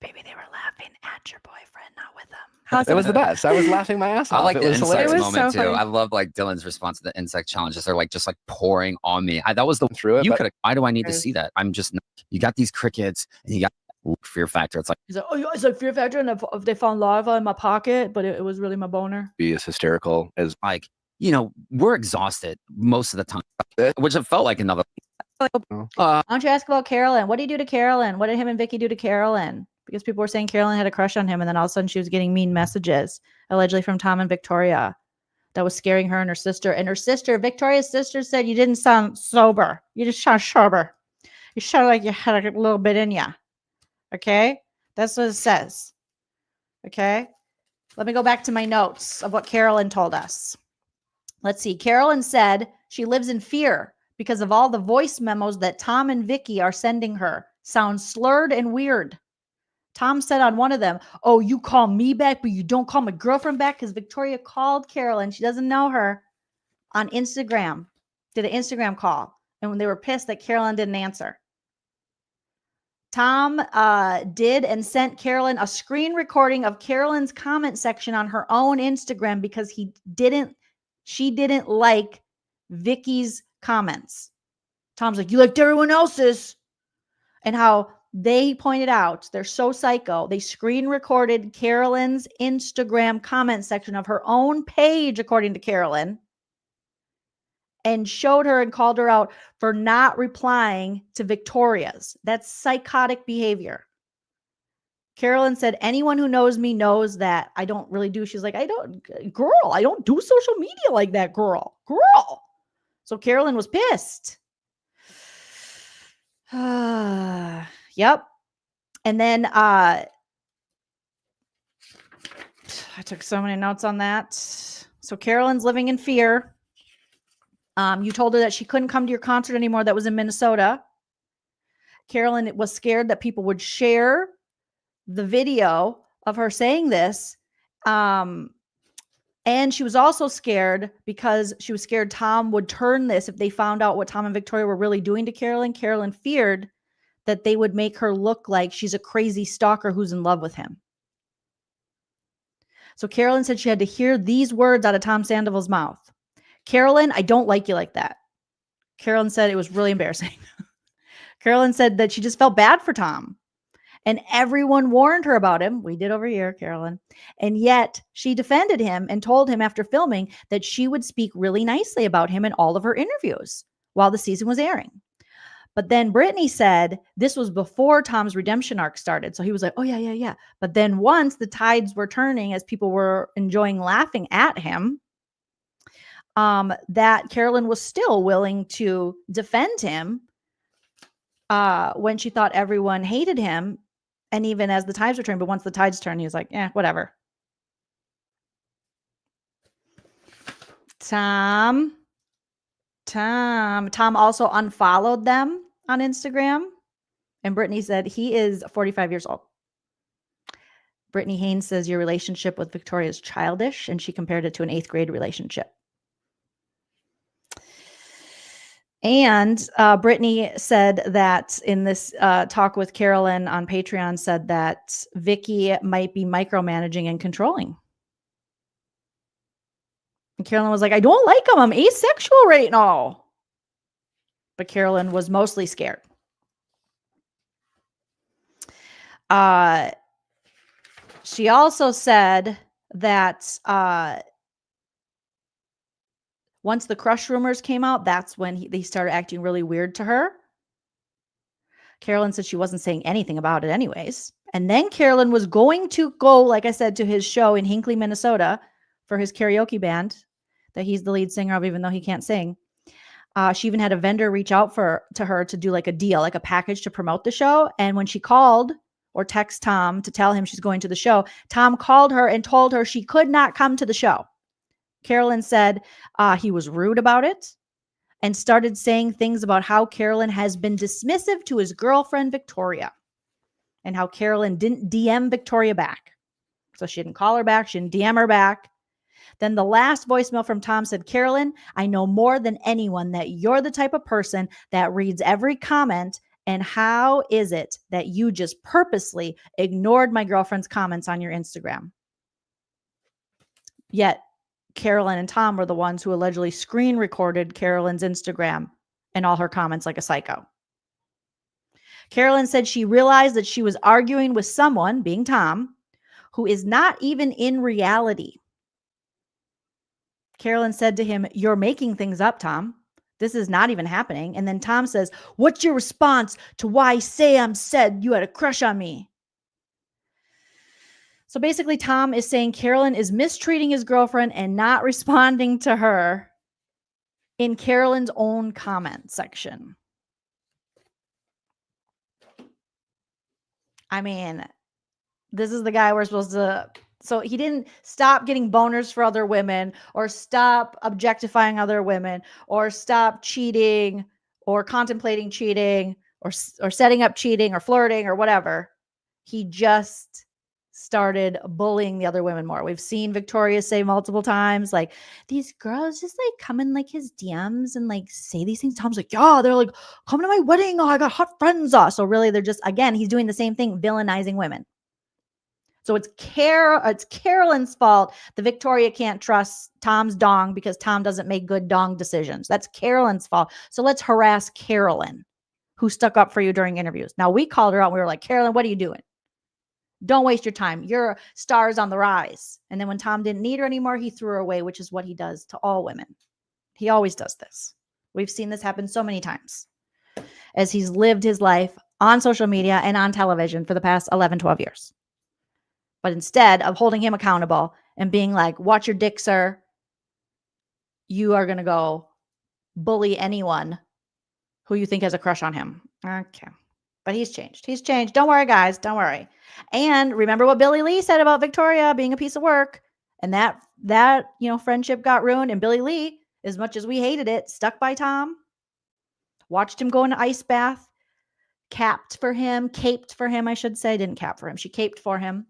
Baby, they were laughing at your boyfriend, not with him. It was the best. I was laughing my ass off. I like the was insects hilarious. moment so too. funny. I love like Dylan's response to the insect challenges. They're like just like pouring on me. That was the Through it, you but- could. Why do I need to see that? I'm just. You got these crickets and you got fear factor. It's like He's like, oh, yeah, it's like fear factor, and if they found lava in my pocket, but it was really my boner. Be as hysterical as like we're exhausted most of the time, which it felt like another. Why don't you ask about Carolyn? What did he do to Carolyn? What did him and Vicky do to Carolyn? Because people were saying Carolyn had a crush on him, and then all of a sudden she was getting mean messages, allegedly from Tom and Victoria, that was scaring her and her sister. And her sister, Victoria's sister, said, "You didn't sound sober. You just sound sober. You sound like you had a little bit in you." Okay, that's what it says. Okay, let me go back to my notes of what Carolyn told us. Let's see. Carolyn said she lives in fear because of all the voice memos that Tom and Vicky are sending her. Sounds slurred and weird. Tom said on one of them, "Oh, you call me back, but you don't call my girlfriend back," because Victoria called Carolyn. She doesn't know her on Instagram, did an Instagram call. And when they were pissed that Carolyn didn't answer. Tom did and sent Carolyn a screen recording of Carolyn's comment section on her own Instagram because she didn't like Vicky's comments. Tom's like, "You liked everyone else's." And how they pointed out, they're so psycho. They screen recorded Carolyn's Instagram comment section of her own page, according to Carolyn, and showed her and called her out for not replying to Victoria's. That's psychotic behavior. Carolyn said, "Anyone who knows me knows that I don't really do." She's like, I don't do social media like that, girl. So Carolyn was pissed. Yep. And then I took so many notes on that. So Carolyn's living in fear. You told her that she couldn't come to your concert anymore that was in Minnesota. Carolyn was scared that people would share the video of her saying this. And she was also scared because she was scared Tom would turn this if they found out what Tom and Victoria were really doing to Carolyn. Carolyn feared that they would make her look like she's a crazy stalker who's in love with him. So Carolyn said she had to hear these words out of Tom Sandoval's mouth. "Carolyn, I don't like you like that." Carolyn said it was really embarrassing. Carolyn said that she just felt bad for Tom. And everyone warned her about him. We did over here, Carolyn. And yet she defended him and told him after filming that she would speak really nicely about him in all of her interviews while the season was airing. But then Brittany said this was before Tom's redemption arc started. So he was like, "Oh, yeah. But then once the tides were turning as people were enjoying laughing at him, that Carolyn was still willing to defend him when she thought everyone hated him. And even as the tides were turning, but once the tides turned, he was like, whatever." Tom also unfollowed them on Instagram. And Brittany said he is 45 years old. Brittany Haynes says your relationship with Victoria is childish, and she compared it to an 8th grade relationship. And Brittany said that in this talk with Carolyn on Patreon, said that Vicky might be micromanaging and controlling. And Carolyn was like, "I don't like him. I'm asexual right now." But Carolyn was mostly scared. She also said that once the crush rumors came out, that's when they started acting really weird to her. Carolyn said she wasn't saying anything about it anyways. And then Carolyn was going to go, like I said, to his show in Hinckley, Minnesota for his karaoke band that he's the lead singer of, even though he can't sing. She even had a vendor reach out to her to do like a deal, like a package to promote the show. And when she called or text Tom to tell him she's going to the show, Tom called her and told her she could not come to the show. Carolyn said he was rude about it and started saying things about how Carolyn has been dismissive to his girlfriend, Victoria, and how Carolyn didn't DM Victoria back. So she didn't call her back. She didn't DM her back. Then the last voicemail from Tom said, "Carolyn, I know more than anyone that you're the type of person that reads every comment And how is it that you just purposely ignored my girlfriend's comments on your Instagram? Yet Carolyn and Tom were the ones who allegedly screen recorded Carolyn's Instagram and all her comments like a psycho. Carolyn said she realized that she was arguing with someone, being Tom, who is not even in reality. Carolyn said to him, "You're making things up, Tom. This is not even happening." And then Tom says, "What's your response to why Sam said you had a crush on me?" So basically, Tom is saying Carolyn is mistreating his girlfriend and not responding to her in Carolyn's own comment section. I mean, this is the guy we're supposed to... So he didn't stop getting boners for other women, or stop objectifying other women, or stop cheating, or contemplating cheating, or setting up cheating, or flirting, or whatever. He just started bullying the other women more. We've seen Victoria say multiple times, like, these girls just like come in like his DMs and like say these things. Tom's like, yeah, they're like, come to my wedding. Oh, I got hot friends. So really, they're just, again, he's doing the same thing, villainizing women. So it's Carolyn's fault that Victoria can't trust Tom's dong because Tom doesn't make good dong decisions. That's Carolyn's fault. So let's harass Carolyn, who stuck up for you during interviews. Now, we called her out and we were like, Carolyn, what are you doing? Don't waste your time. Your star's on the rise. And then when Tom didn't need her anymore, he threw her away, which is what he does to all women. He always does this. We've seen this happen so many times as he's lived his life on social media and on television for the past 11, 12 years. But instead of holding him accountable and being like, watch your dick, sir, you are going to go bully anyone who you think has a crush on him. Okay. But he's changed. He's changed. Don't worry, guys. Don't worry. And remember what Billy Lee said about Victoria being a piece of work. And that friendship got ruined. And Billy Lee, as much as we hated it, stuck by Tom, watched him go in an ice bath, caped for him, I should say. Didn't cap for him. She caped for him.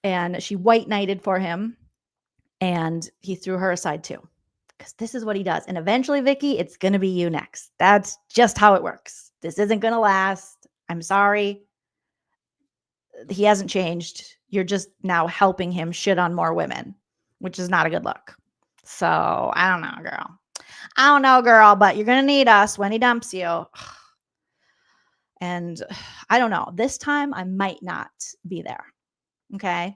And she white knighted for him. And he threw her aside too. Because this is what he does. And eventually, Vicky, it's going to be you next. That's just how it works. This isn't going to last. I'm sorry. He hasn't changed. You're just now helping him shit on more women, which is not a good look. So I don't know, girl. But you're going to need us when he dumps you. And I don't know. This time I might not be there. Okay.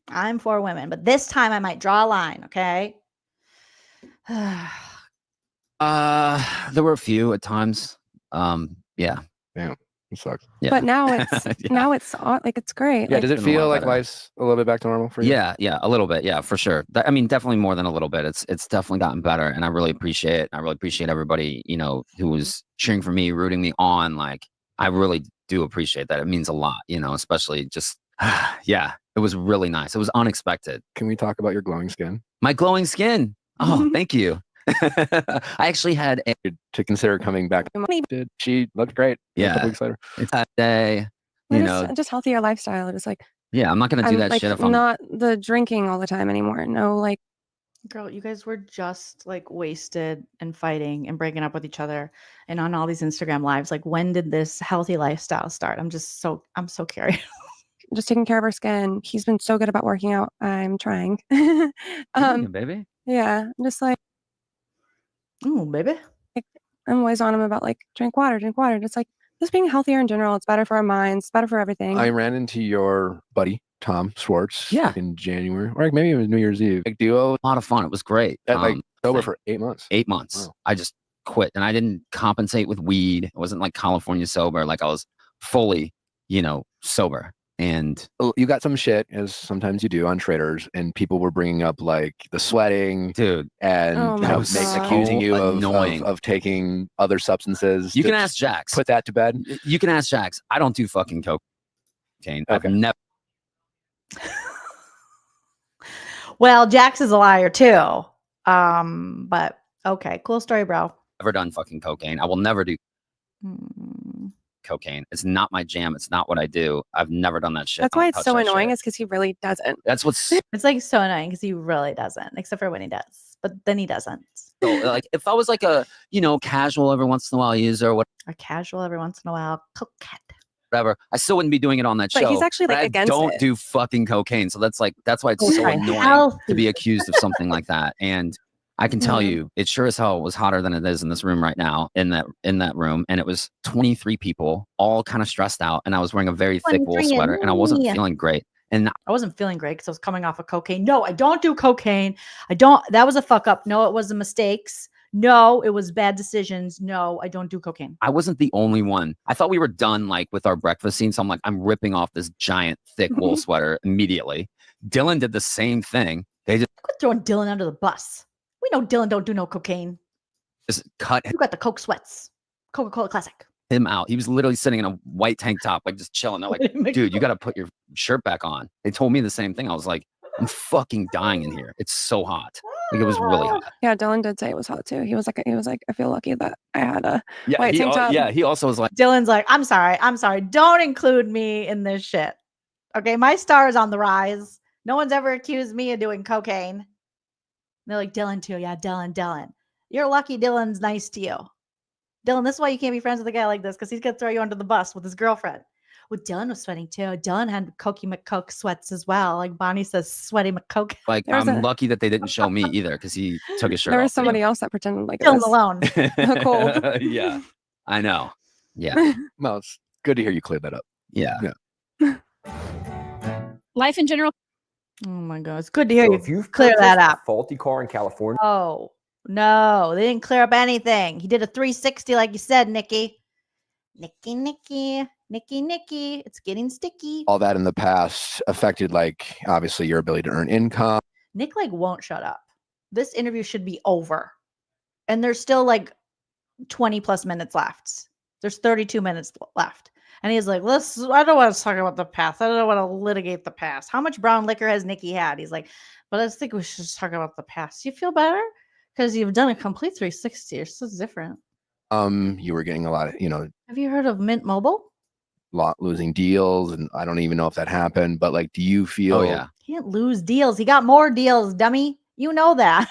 I'm for women, but this time I might draw a line. Okay. There were a few at times. Yeah. Damn, it sucks. Yeah. But now it's it's great. Yeah. Does it feel like life's a little bit back to normal for you? Yeah, a little bit. Yeah, for sure. I mean, definitely more than a little bit. It's definitely gotten better, and I really appreciate it. I really appreciate everybody, who was cheering for me, rooting me on. Like, I really do appreciate that. It means a lot, especially just, yeah, it was really nice. It was unexpected. Can we talk about your glowing skin? My glowing skin. Oh, thank you. I actually had to consider coming back. She looked great. Yeah. A couple weeks later. It's that day, just healthier lifestyle. Just like, yeah, I'm not going to do that like, shit if I'm not the drinking all the time anymore. No, like, girl, you guys were just like wasted and fighting and breaking up with each other and on all these Instagram lives. Like, when did this healthy lifestyle start? I'm so curious. Just taking care of our skin. He's been so good about working out. I'm trying. baby. Yeah, I'm just like, oh, baby. I'm always on him about like, drink water. Just like, just being healthier in general. It's better for our minds. It's better for everything. I ran into your buddy Tom Schwartz in January, or maybe it was New Year's Eve. Like duo, a lot of fun. It was great. Sober for 8 months. 8 months. Wow. I just quit, and I didn't compensate with weed. It wasn't like California sober. Like, I was fully, sober. And you got some shit, as sometimes you do on Traitors, and people were bringing up like the sweating, dude, and accusing you of taking other substances. You can ask Jax. Put that to bed. You can ask Jax. I don't do fucking cocaine. I've never. Well, Jax is a liar too. But okay, cool story, bro. Never done fucking cocaine. I will never do cocaine. It's not my jam. It's not what I do. I've never done that shit. That's why it's so annoying, is because he really doesn't. That's what's it's like so annoying, because he really doesn't, except for when he does. but then he doesn't. So, like, if I was like a, casual every once in a while user or A casual every once in a while coquette. whatever, I still wouldn't be doing it on that show. But he's actually like against don't it. do fucking cocaine. So that's why it's so annoying to be accused of something like that. And I can tell you, it sure as hell was hotter than it is in this room right now, in that room. And it was 23 people, all kind of stressed out. And I was wearing a very thick wool sweater and I wasn't feeling great. And I wasn't feeling great because I was coming off of cocaine. No, I don't do cocaine. That was a fuck up. No, it was the mistakes. No, it was bad decisions. No, I don't do cocaine. I wasn't the only one. I thought we were done like with our breakfast scene. So I'm like, I'm ripping off this giant thick wool sweater immediately. Dylan did the same thing. They just Quit throwing Dylan under the bus. We know Dylan don't do no cocaine. Just cut You got the Coke sweats. Coca-Cola Classic. him out. He was literally sitting in a white tank top, like just chilling. They're like, dude, you got to put your shirt back on. They told me the same thing. I was like, I'm fucking dying in here. It's so hot. Like it was really hot. Yeah, Dylan did say it was hot too. He was like, I feel lucky that I had a white tank top. Yeah, he also was like, Dylan's like, I'm sorry. Don't include me in this shit. Okay, my star is on the rise. No one's ever accused me of doing cocaine. And they're like, Dylan too. Yeah, Dylan. You're lucky Dylan's nice to you. Dylan, this is why you can't be friends with a guy like this, because he's going to throw you under the bus with his girlfriend. Well, Dylan was sweating too. Dylan had Cokey McCoke sweats as well. Like Bonnie says, sweaty McCoke. Like, I'm lucky that they didn't show me either, because he took his shirt off. There was somebody else that pretended like it Dylan's was alone. cold. Yeah, I know. Yeah. Well, it's good to hear you clear that up. Yeah. Life in general. Oh my God. It's good to hear So you if you've clear that purchased a up. faulty car in California, Oh, no. They didn't clear up anything. He did a 360 like you said, Nikki. Nikki. It's getting sticky. All that in the past affected, like, obviously your ability to earn income. Nick like won't shut up. This interview should be over. And there's still like 20 plus minutes left. There's 32 minutes left. And he's like, I don't want to talk about the past. I don't want to litigate the past. How much brown liquor has Nikki had? He's like, but I think we should just talk about the past. You feel better? Because you've done a complete 360. It's so different. You were getting a lot of, Have you heard of Mint Mobile? losing deals, and I don't even know if that happened, but like, do you feel? Oh, yeah. He didn't lose deals. He got more deals, dummy. You know that.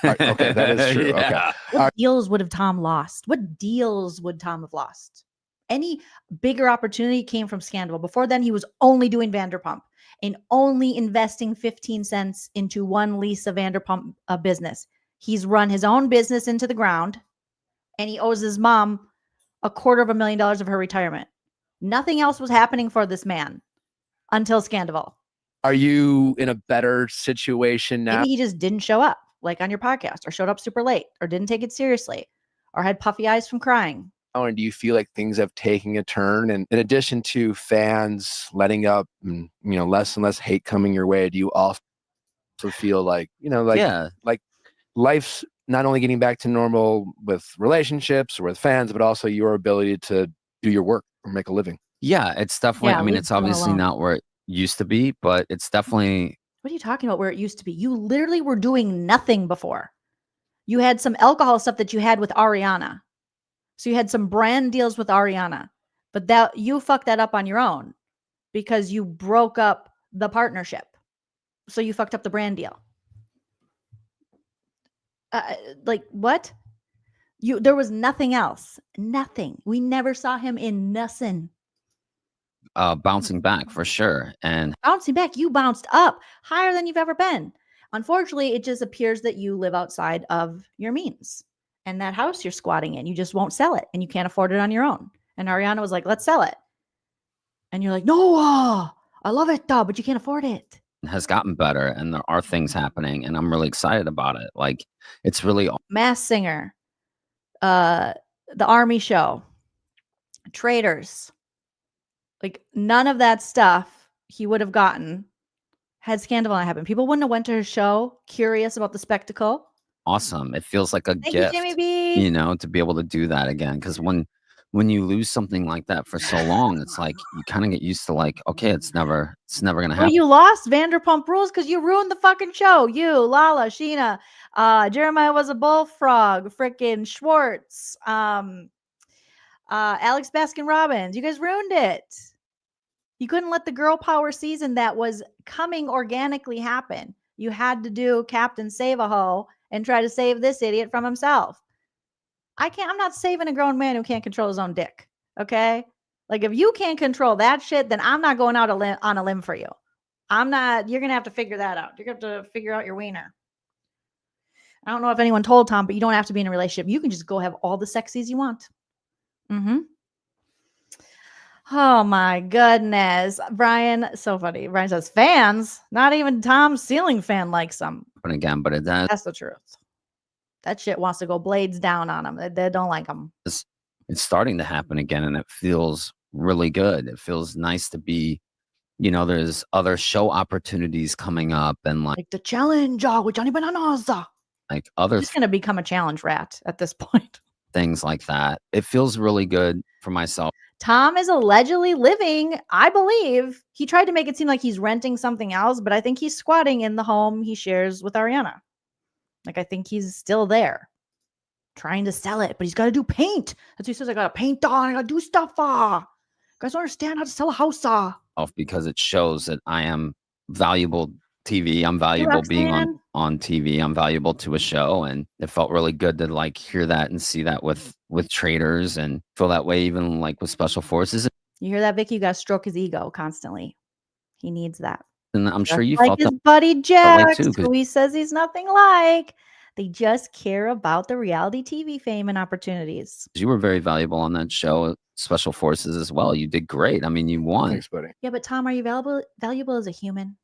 Okay, that is true. Yeah. Okay. What deals would have Tom lost? What deals would Tom have lost? Any bigger opportunity came from Scandal. Before then, he was only doing Vanderpump and only investing 15 cents into one lease of Vanderpump business. He's run his own business into the ground, and he owes his mom $250,000 of her retirement. Nothing else was happening for this man until Scandal. Are you in a better situation now? Maybe he just didn't show up, like on your podcast, or showed up super late, or didn't take it seriously, or had puffy eyes from crying. And do you feel like things have taken a turn? And in addition to fans letting up, and, less and less hate coming your way, do you also feel like, like life's not only getting back to normal with relationships or with fans, but also your ability to do your work or make a living? Yeah, it's definitely, Yeah, I mean, leave it's them obviously alone. not where it used to be, but it's definitely, What are you talking about where it used to be? You literally were doing nothing before. You had some alcohol stuff that you had with Ariana. So you had some brand deals with Ariana, but that you fucked that up on your own because you broke up the partnership. So you fucked up the brand deal. Like what? There was nothing else. Nothing. We never saw him in nothing. bouncing back for sure. And Bouncing back, you bounced up higher than you've ever been. Unfortunately, it just appears that you live outside of your means. And that house you're squatting in, you just won't sell it and you can't afford it on your own. And Ariana was like, let's sell it. And you're like, no, I love it though, but you can't afford it. has gotten better, and there are things happening, and I'm really excited about it. Like, it's really Mass Singer, the Army Show, Traitors. Like none of that stuff he would have gotten had Scandal not happened. People wouldn't have went to his show curious about the spectacle. awesome. It feels like a Thank you, gift, Jimmy B. to be able to do that again. Because when you lose something like that for so long, it's like you kind of get used to like, okay, it's never gonna happen. Well, you lost Vanderpump Rules because you ruined the fucking show. You, Lala, Sheena, Jeremiah was a bullfrog, freaking Schwartz, Alex Baskin Robbins. You guys ruined it. You couldn't let the girl power season that was coming organically happen. You had to do Captain Save-A-Ho and try to save this idiot from himself. I'm not saving a grown man who can't control his own dick. Okay. Like if you can't control that shit, then I'm not going out on a limb for you. You're going to have to figure that out. You're going to have to figure out your wiener. I don't know if anyone told Tom, but you don't have to be in a relationship. You can just go have all the sexies you want. Oh my goodness. Brian, so funny. Brian says, fans, not even Tom's ceiling fan likes them. But again, That's the truth. That shit wants to go blades down on them. They don't like them. It's starting to happen again, and it feels really good. It feels nice to be, there's other show opportunities coming up, and like the challenge with Johnny Bananas. Like other He's going to become a challenge rat at this point. Things like that. It feels really good for myself. Tom is allegedly living, I believe. He tried to make it seem like he's renting something else, but I think he's squatting in the home he shares with Ariana. Like, I think he's still there trying to sell it, but he's got to do paint. That's what he says. I got to paint on. I got to do stuff. You guys don't understand how to sell a house. Because it shows that I am valuable TV. I'm valuable being on TV. I'm valuable to a show. And it felt really good to like hear that and see that with traitors and feel that way even like with special forces. You hear that, Vicky? You got to stroke his ego constantly. He needs that. And I'm sure you like felt his that buddy Jax, too, who he says he's nothing like. They just care about the reality TV fame and opportunities. You were very valuable on that show, Special Forces as well. You did great. I mean, you won. Thanks, buddy. Yeah, but Tom, are you valuable as a human?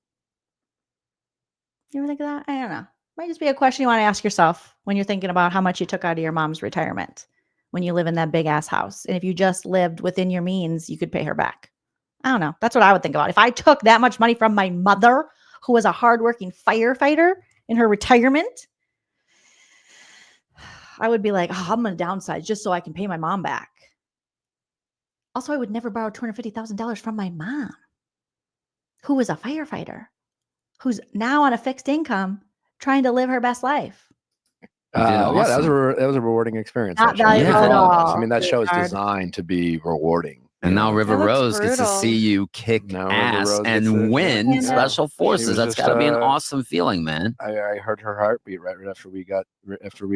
You ever think of that? I don't know. Might just be a question you want to ask yourself when you're thinking about how much you took out of your mom's retirement when you live in that big ass house. And if you just lived within your means, you could pay her back. I don't know. That's what I would think about. If I took that much money from my mother, who was a hardworking firefighter in her retirement, I would be like, oh, I'm going to downsize just so I can pay my mom back. Also, I would never borrow $250,000 from my mom, who was a firefighter, who's now on a fixed income trying to live her best life. Yeah, that was a rewarding experience. Not valuable at all. I mean, that show is designed to be rewarding. And now River Rose gets to see you kick ass and win Special Forces. That's got to be an awesome feeling, man. I heard her heartbeat right after we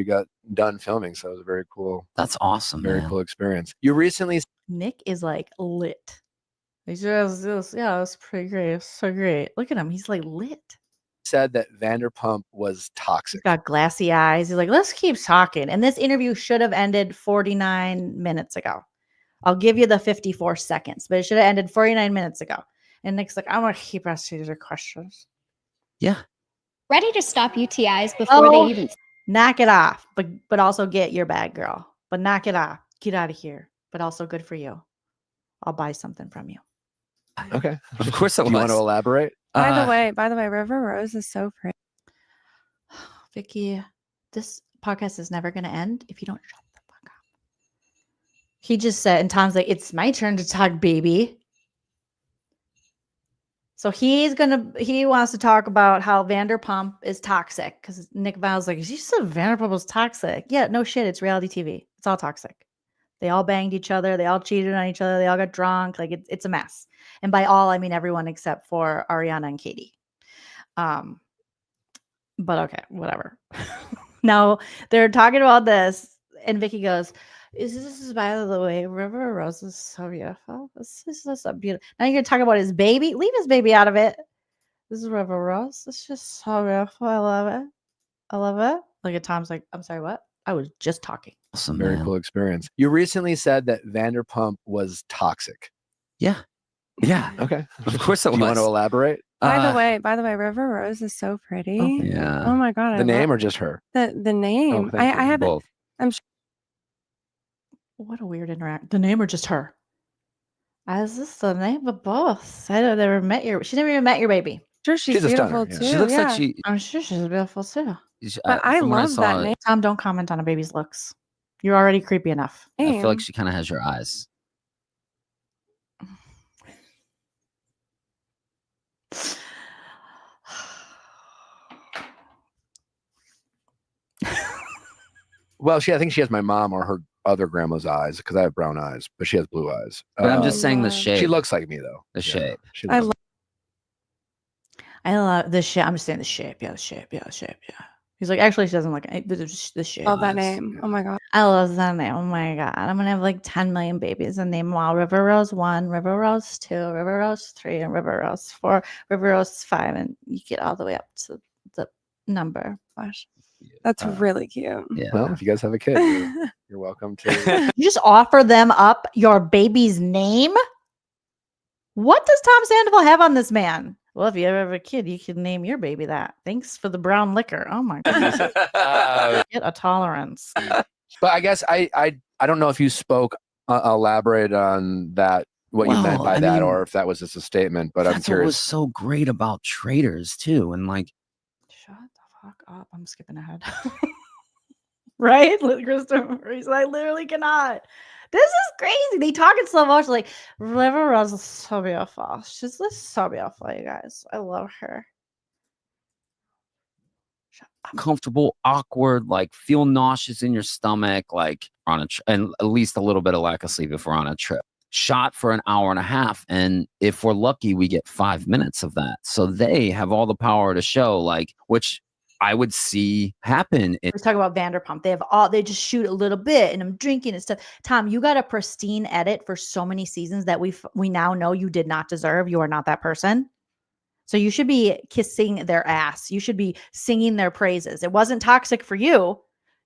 got done filming, so it was a very cool. That's awesome. Very cool experience. You recently. Nick is like lit. He says, "Yeah, that's pretty great. It's so great. Look at him. He's like lit." Said that Vanderpump was toxic. He's got glassy eyes. He's like, let's keep talking. And this interview should have ended 49 minutes ago. I'll give you the 54 seconds, but it should have ended 49 minutes ago. And Nick's like, I want to keep asking your questions. Yeah. Ready to stop UTIs before they even knock it off, but also get your bag, girl. But knock it off. Get out of here. But also good for you. I'll buy something from you. Okay. Of course I You want to elaborate? By the way, River Rose is so pretty. Vicky, this podcast is never going to end if you don't shut the fuck up. He just said, and Tom's like, it's my turn to talk, baby. So he wants to talk about how Vanderpump is toxic because Nick Viall's like, you said Vanderpump was toxic. Yeah, no shit. It's reality TV. It's all toxic. They all banged each other. They all cheated on each other. They all got drunk. Like it's a mess. And by all, I mean everyone except for Ariana and Katie. But okay, whatever. Now they're talking about this, and Vicky goes, "This is by the way, River Rose is so beautiful. This is just so beautiful." Now you're gonna talk about his baby. Leave his baby out of it. This is River Rose. It's just so beautiful. I love it. I love it. Look at Tom's like, I'm sorry, what? I was just talking. Awesome, Very cool experience. You recently said that Vanderpump was toxic. Yeah. Yeah. Okay. Of course it was. You want to elaborate? By the way, River Rose is so pretty. Oh, yeah. Oh my god. The name or just her? The name. Oh, I haven't. Both. I'm sure. What a weird interaction. The name or just her? Is this the name of both? I don't never met she never even met your baby. Sure, she's beautiful too. She looks like she. I'm sure she's beautiful too. But I love that name. Tom, don't comment on a baby's looks. You're already creepy enough. I feel like she kind of has your eyes. Well, I think she has my mom or her other grandma's eyes because I have brown eyes, but she has blue eyes. But I'm just saying the shape. She looks like me though. The shape. I love the shape. I'm just saying the shape. Yeah, the shape. Yeah, the shape. Yeah. He's like, actually, she doesn't like this shit. Love that name. Oh my god. I love that name. Oh my god. I'm gonna have like 10 million babies and name them all River Rose 1, River Rose 2, River Rose 3, and River Rose 4, River Rose 5, and you get all the way up to the number. Gosh. That's really cute. Yeah. Well, if you guys have a kid, you're welcome to. You just offer them up your baby's name? What does Tom Sandoval have on this man? Well, if you ever have a kid, you can name your baby that. Thanks for the brown liquor. Oh my goodness. Get a tolerance. But I guess I don't know if you spoke elaborate on that, what you meant by that, or if that was just a statement. But I'm That's curious. what was so great about Traitors too, and like, shut the fuck up. I'm skipping ahead. Right, Christopher? He's like, I literally cannot. This is crazy. They talk in slow motion, like River Rose is so beautiful. She's just so beautiful, you guys. I love her. comfortable, awkward, like feel nauseous in your stomach, like on a and at least a little bit of lack of sleep if we're on a trip. Shot for an hour and a half, and if we're lucky, we get 5 minutes of that. So they have all the power to show, like, which I would see happen. Let's talk about Vanderpump. They just shoot a little bit and I'm drinking and stuff. Tom, you got a pristine edit for so many seasons that we now know you did not deserve. You are not that person. So you should be kissing their ass. You should be singing their praises. It wasn't toxic for you.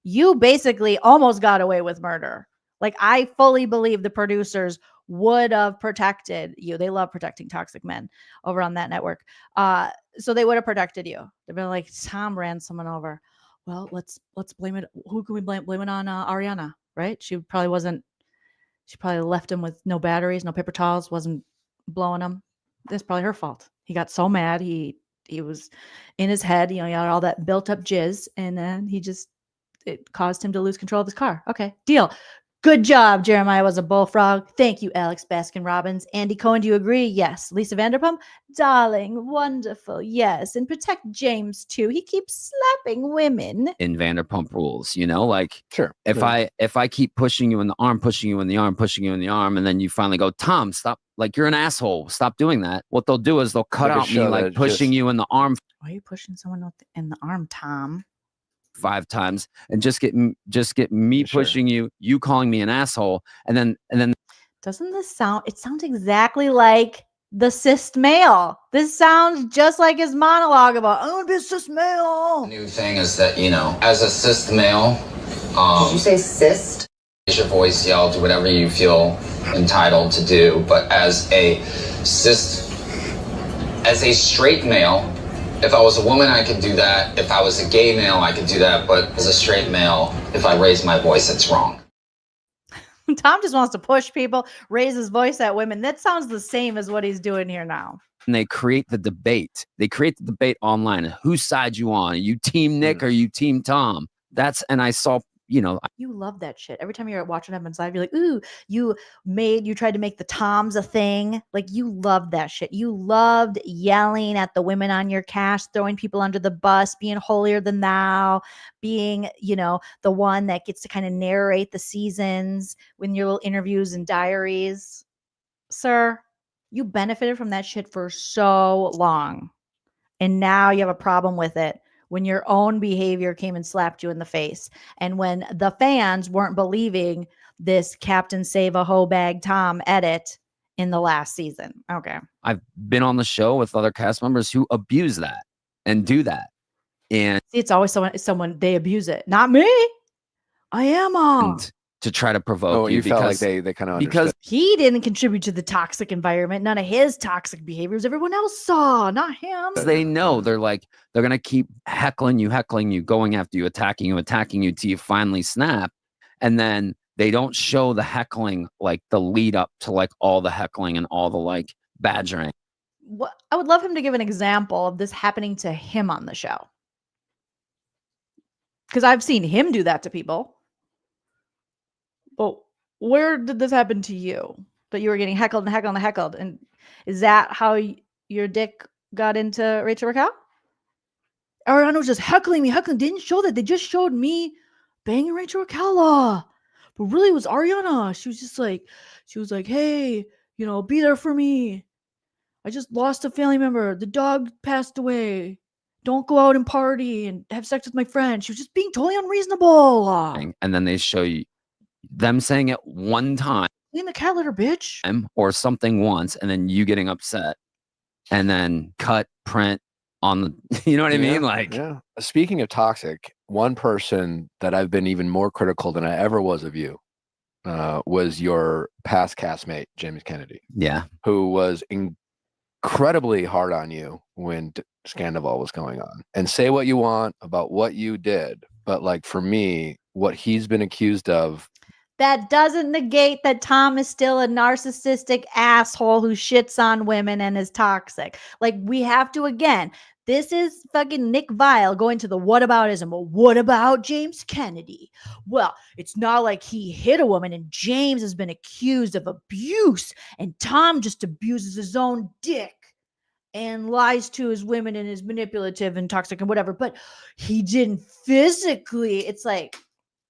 You basically almost got away with murder. Like, I fully believe the producers would have protected you. They love protecting toxic men over on that network. So they would have protected you. They've been like, Tom ran someone over. Well, let's blame it. Who can we blame? Blame it on Ariana, right? She probably left him with no batteries, no paper towels, wasn't blowing him. That's probably her fault. He got so mad. He was in his head, he got all that built up jizz, and then it caused him to lose control of his car. Okay, deal. Good job, Jeremiah was a bullfrog. Thank you, Alex Baskin-Robbins. Andy Cohen, do you agree? Yes. Lisa Vanderpump? Darling, wonderful. Yes. And protect James, too. He keeps slapping women. In Vanderpump Rules, like, sure. If I keep pushing you in the arm, pushing you in the arm, pushing you in the arm, and then you finally go, Tom, stop. Like, you're an asshole. Stop doing that. What they'll do is they'll cut out me, like, pushing you in the arm. Why are you pushing someone in the arm, Tom? 5 times and just get me pushing you calling me an asshole, and then doesn't this sound? It sounds exactly like the cis male. This sounds just like his monologue about I want to be a cis male. The new thing is that as a cis male, Did you say cyst? raise your voice, yell, do whatever you feel entitled to do. But as a straight male. If I was a woman, I could do that. If I was a gay male, I could do that. But as a straight male, if I raise my voice, it's wrong. Tom just wants to push people, raise his voice at women. That sounds the same as what he's doing here now. And they create the debate. They create the debate online. Whose side you on? Are you team Nick or are you team Tom? And I saw, you love that shit. Every time you're watching them inside, you're like, ooh, you tried to make the Toms a thing. Like, you loved that shit. You loved yelling at the women on your cast, throwing people under the bus, being holier than thou, being, the one that gets to kind of narrate the seasons when your little interviews and diaries. Sir, you benefited from that shit for so long. And now you have a problem with it. When your own behavior came and slapped you in the face. And when the fans weren't believing this Captain Save a Hoe Bag Tom edit in the last season. Okay. I've been on the show with other cast members who abuse that and do that. And see, it's always someone they abuse it. Not me. I am to try to provoke you felt like they kind of because he didn't contribute to the toxic environment. None of his toxic behaviors everyone else saw, not him. They know they're gonna keep heckling you, going after you, attacking you till you finally snap, and then they don't show the heckling, like the lead up to like all the heckling and all the like badgering. What I would love him to give an example of this happening to him on the show, because I've seen him do that to people. But where did this happen to you? That you were getting heckled and heckled and heckled? And is that how your dick got into Rachel Raquel? Ariana was just heckling me. Didn't show that. They just showed me banging Rachel Raquel. But really, it was Ariana. She was like, hey, be there for me. I just lost a family member. The dog passed away. don't go out and party and have sex with my friend. She was just being totally unreasonable. And then they show you them saying it one time. Clean the cat litter, bitch. Or something once, and then you getting upset. And then cut, print on the, you know what I mean? Like, yeah. Speaking of toxic, one person that I've been even more critical than I ever was of you was your past castmate, James Kennedy. Yeah. Who was incredibly hard on you when SANDOVAL was going on. And say what you want about what you did, but like for me, what he's been accused of. That doesn't negate that Tom is still a narcissistic asshole who shits on women and is toxic. Like, we have to, again, this is fucking Nick Viall going to the whataboutism. Well, what about James Kennedy? Well, it's not like he hit a woman and James has been accused of abuse and Tom just abuses his own dick and lies to his women and is manipulative and toxic and whatever, but he didn't physically. It's like,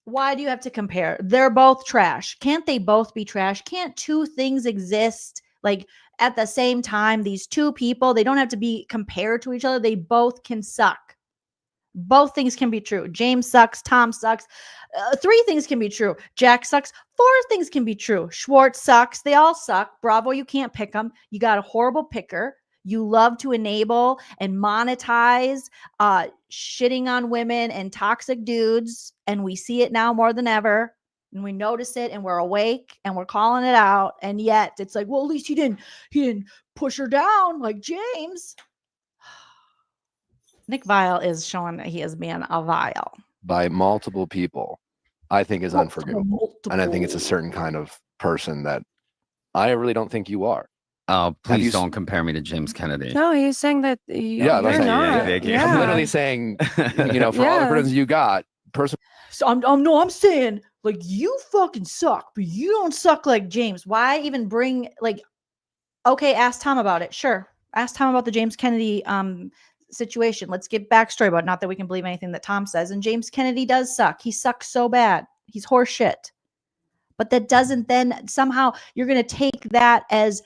why do you have to compare? They're both trash. Can't they both be trash? Can't two things exist like at the same time? These two people, they don't have to be compared to each other. They both can suck. Both things can be true. James sucks. Tom sucks. 3 things can be true. Jax sucks. 4 things can be true. Schwartz sucks. They all suck. Bravo, you can't pick them. You got a horrible picker. You love to enable and monetize shitting on women and toxic dudes. And we see it now more than ever. And we notice it and we're awake and we're calling it out. And yet it's like, well, at least he didn't push her down like James. Nick Viall is showing that he is being a Viall. By multiple people, I think is unforgivable. And I think it's a certain kind of person that I really don't think you are. Oh, please don't compare me to James Kennedy. No, he's saying that you're not. I'm literally saying, you know, for all the friends you got, So I'm saying like you fucking suck, but you don't suck like James. Why even bring like, okay, ask Tom about it. Sure. Ask Tom about the James Kennedy situation. Let's get backstory about it. Not that we can believe anything that Tom says. And James Kennedy does suck. He sucks so bad. He's horseshit. But that doesn't then somehow you're going to take that as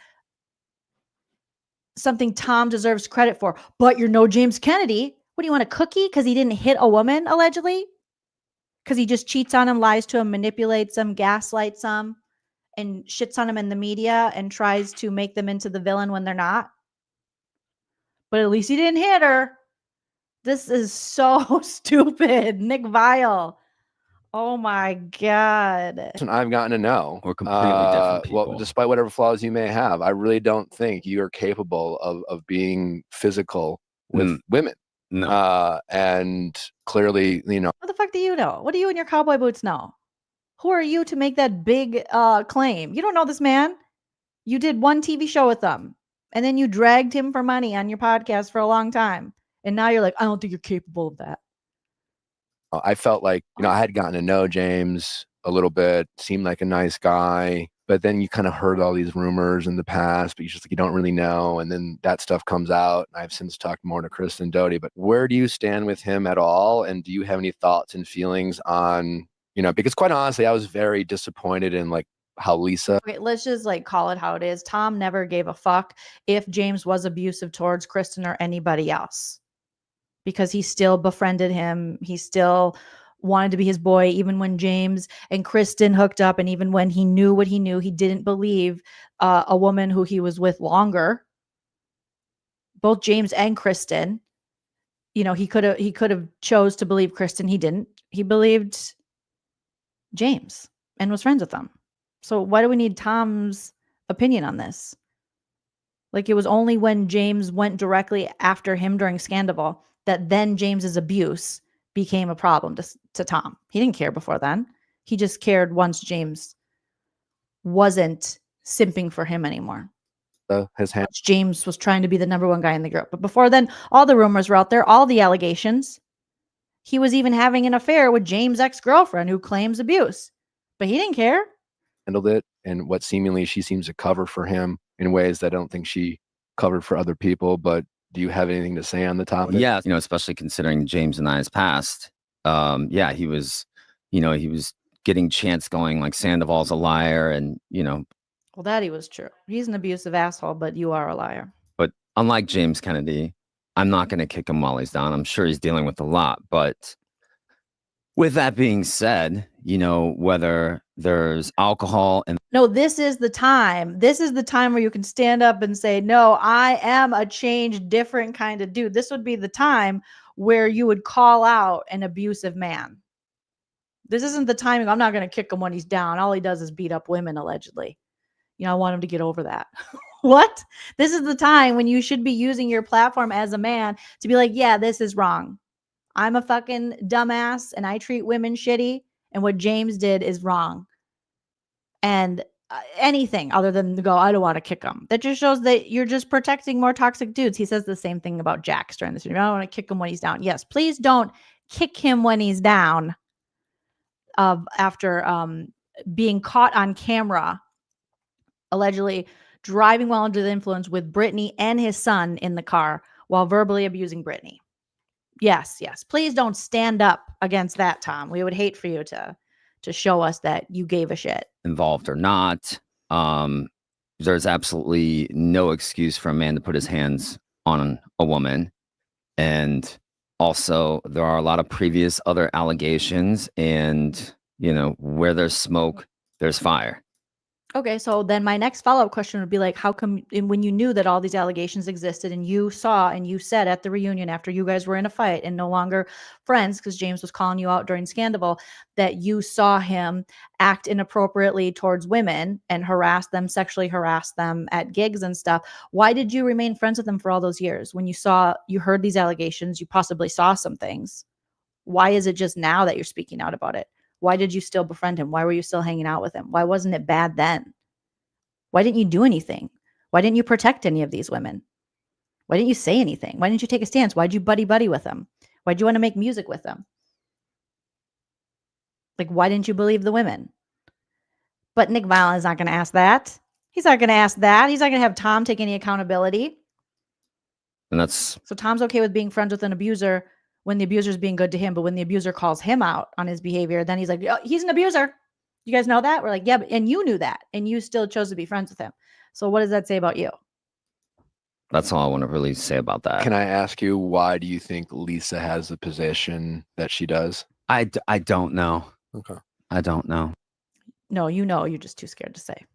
something Tom deserves credit for, but you're no James Kennedy. What do you want, a cookie? Because he didn't hit a woman, allegedly? Because he just cheats on him, lies to him, manipulates them, gaslights them, and shits on them in the media and tries to make them into the villain when they're not. But at least he didn't hit her. This is so stupid. Nick Viall. Oh my God. I've gotten to know. We're completely different people. Well, despite whatever flaws you may have, I really don't think you are capable of being physical with women. No. And clearly, you know. What the fuck do you know? What do you and your cowboy boots know? Who are you to make that big claim? You don't know this man. You did one TV show with him, and then you dragged him for money on your podcast for a long time. And now you're like, I don't think you're capable of that. I felt like, you know, I had gotten to know James a little bit, seemed like a nice guy, but then you kind of heard all these rumors in the past, but you just like, you don't really know. And then that stuff comes out. I've since talked more to Kristen Doty, but where do you stand with him at all? And do you have any thoughts and feelings on, you know, because quite honestly, I was very disappointed in like how Lisa. Okay, let's just like call it how it is. Tom never gave a fuck if James was abusive towards Kristen or anybody else, because he still befriended him. He still wanted to be his boy, even when James and Kristen hooked up. And even when he knew what he knew, he didn't believe a woman who he was with longer. Both James and Kristen, you know, he could have chose to believe Kristen. He didn't. He believed James and was friends with them. So why do we need Tom's opinion on this? Like, it was only when James went directly after him during SANDOVAL that then James's abuse became a problem to Tom. He didn't care before then. He just cared once James wasn't simping for him anymore. His hand. James was trying to be the number one guy in the group. But before then, all the rumors were out there, all the allegations. He was even having an affair with James' ex-girlfriend who claims abuse. But he didn't care. Handled it, and what seemingly she seems to cover for him in ways that I don't think she covered for other people. But do you have anything to say on the topic? Yeah, you know, especially considering James and I's past. Yeah, he was, you know, he was getting chants going like Sandoval's a liar, and you know. Well, that he was true. He's an abusive asshole, but you are a liar. But unlike James Kennedy, I'm not going to kick him while he's down. I'm sure he's dealing with a lot. But with that being said, you know, whether there's alcohol and no, this is the time. This is the time where you can stand up and say, no, I am a changed, different kind of dude. This would be the time where you would call out an abusive man. This isn't the time. I'm not going to kick him when he's down. All he does is beat up women, allegedly. You know, I want him to get over that. What? This is the time when you should be using your platform as a man to be like, yeah, this is wrong. I'm a fucking dumbass and I treat women shitty. And what James did is wrong. And anything other than to go, I don't want to kick him. That just shows that you're just protecting more toxic dudes. He says the same thing about Jax during this interview. I don't want to kick him when he's down. Yes, please don't kick him when he's down. After being caught on camera, allegedly driving while under the influence with Brittany and his son in the car while verbally abusing Brittany. Yes, yes. Please don't stand up against that, Tom. We would hate for you to show us that you gave a shit. Involved or not, there's absolutely no excuse for a man to put his hands on a woman. And also, there are a lot of previous other allegations, and, you know, where there's smoke, there's fire. Okay, so then my next follow-up question would be like, how come when you knew that all these allegations existed and you saw and you said at the reunion after you guys were in a fight and no longer friends because James was calling you out during SANDOVAL, that you saw him act inappropriately towards women and sexually harass them at gigs and stuff, why did you remain friends with him for all those years? When you heard these allegations, you possibly saw some things. Why is it just now that you're speaking out about it? Why did you still befriend him? Why were you still hanging out with him? Why wasn't it bad then? Why didn't you do anything? Why didn't you protect any of these women? Why didn't you say anything? Why didn't you take a stance? Why'd you buddy with them? Why'd you want to make music with them? Like, why didn't you believe the women? But Nick Viall is not going to ask that. He's not going to ask that. He's not going to have Tom take any accountability. And so Tom's okay with being friends with an abuser when the abuser's being good to him, but when the abuser calls him out on his behavior, then he's like, oh, he's an abuser. You guys know that? We're like, yeah, and you knew that, and you still chose to be friends with him. So what does that say about you? That's all I want to really say about that. Can I ask you, why do you think Lisa has the position that she does? I don't know. Okay. I don't know. No, you know, you're just too scared to say.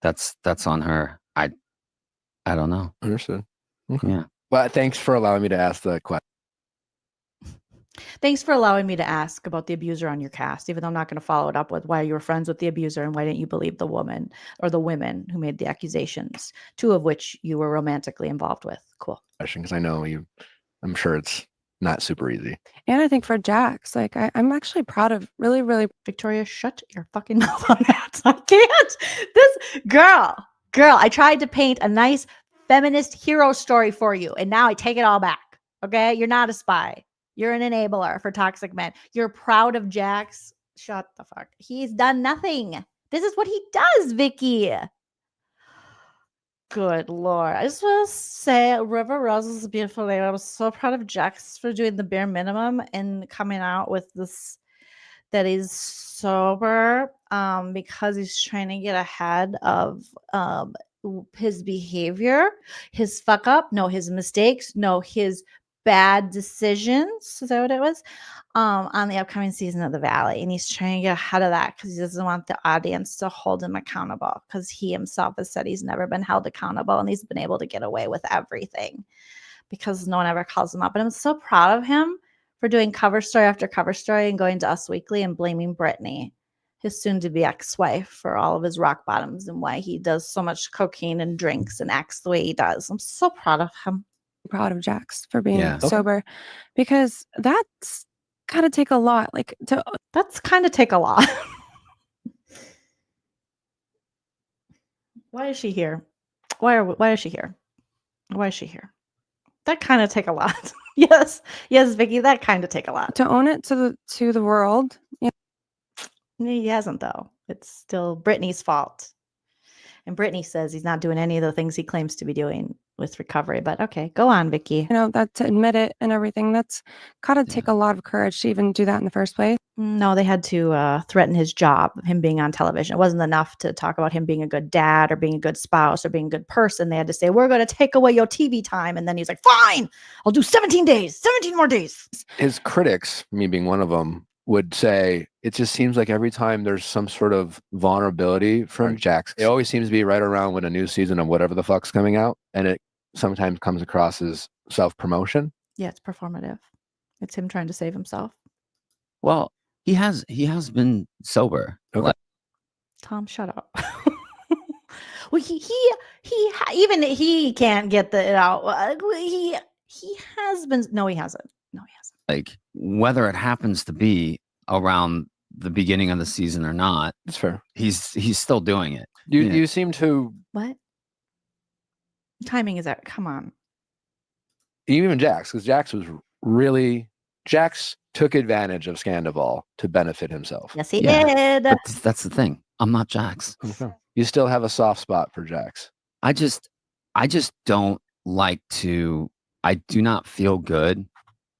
That's on her. I don't know. Understood. Okay. Yeah. Well, thanks for allowing me to ask the question. Thanks for allowing me to ask about the abuser on your cast, even though I'm not going to follow it up with why you were friends with the abuser and why didn't you believe the woman or the women who made the accusations, 2 of which you were romantically involved with. Cool. Because I know I'm sure it's not super easy. And I think for Jax, like I'm actually proud of really. Victoria, shut your fucking mouth on that. I can't. This girl, I tried to paint a nice feminist hero story for you, and now I take it all back. Okay? You're not a spy. You're an enabler for toxic men. You're proud of Jax. Shut the fuck. He's done nothing. This is what he does, Vicky. Good Lord. I just want to say River Rose is a beautiful lady. I was so proud of Jax for doing the bare minimum and coming out with this, that he's sober because he's trying to get ahead of his behavior, his fuck up, no, his mistakes, no, his bad decisions. Is that what it was? On the upcoming season of The Valley. And he's trying to get ahead of that because he doesn't want the audience to hold him accountable, because he himself has said he's never been held accountable and he's been able to get away with everything because no one ever calls him up. And I'm so proud of him for doing cover story after cover story and going to Us Weekly and blaming Brittany, his soon-to-be ex-wife, for all of his rock bottoms and why he does so much cocaine and drinks and acts the way he does. I'm so proud of him. Proud of Jax for being sober, because that's gotta take a lot. That's kind of take a lot. Why is she here? Why is she here? Why is she here? That kind of take a lot. yes, Vicky, that kind of take a lot to own it to the world. Yeah. He hasn't, though. It's still Brittany's fault. And Brittany says he's not doing any of the things he claims to be doing with recovery. But okay, go on, Vicky. You know, that to admit it and everything, that's gotta take a lot of courage to even do that in the first place. No, they had to threaten his job, him being on television. It wasn't enough to talk about him being a good dad or being a good spouse or being a good person. They had to say, we're going to take away your TV time. And then he's like, fine, I'll do 17 days, 17 more days. His critics, me being one of them, would say it just seems like every time there's some sort of vulnerability from Jax, it always seems to be right around when a new season of whatever the fuck's coming out. And it sometimes comes across as self-promotion. Yeah, it's performative. It's him trying to save himself. Well, he has been sober. Okay. Tom, shut up. Well, even he can't get it out. He has been. No, he hasn't. No, he hasn't. Like whether it happens to be around the beginning of the season or not, it's fair. He's still doing it. You seem to. What timing is that? Come on. Even Jax, because Jax took advantage of SANDOVAL to benefit himself. Yes, he did. But that's the thing. I'm not Jax. Okay. You still have a soft spot for Jax. I just don't like to. I do not feel good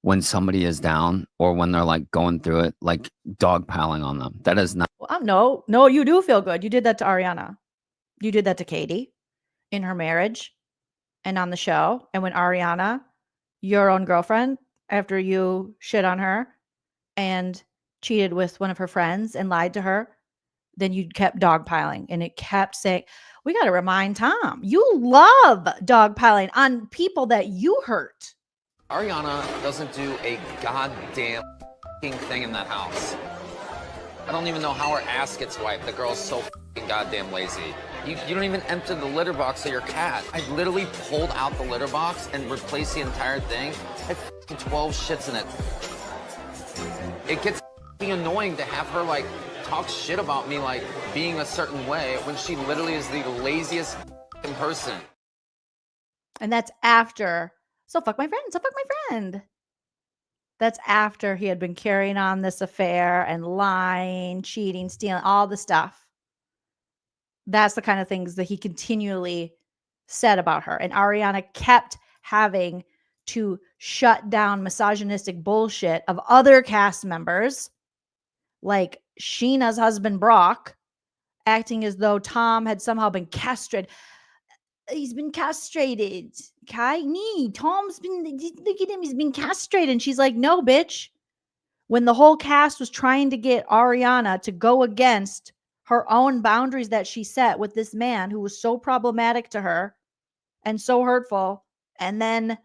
when somebody is down or when they're like going through it, like dogpiling on them. That is not. Well, no, you do feel good. You did that to Ariana. You did that to Katie in her marriage and on the show. And when Ariana, your own girlfriend, after you shit on her and cheated with one of her friends and lied to her, then you kept dogpiling and it kept saying, we got to remind Tom, you love dogpiling on people that you hurt. Ariana doesn't do a goddamn thing in that house. I don't even know how her ass gets wiped. The girl's so goddamn lazy. You don't even empty the litter box of your cat. I literally pulled out the litter box and replaced the entire thing. I had 12 shits in it. It gets annoying to have her like talk shit about me like being a certain way when she literally is the laziest person. And that's after, so fuck my friend. That's after he had been carrying on this affair and lying, cheating, stealing, all the stuff. That's the kind of things that he continually said about her. And Ariana kept having to shut down misogynistic bullshit of other cast members, like Sheena's husband, Brock, acting as though Tom had somehow been castrated. He's been castrated. Tom's been, look at him, he's been castrated. And she's like, no, bitch. When the whole cast was trying to get Ariana to go against her own boundaries that she set with this man who was so problematic to her and so hurtful, and then,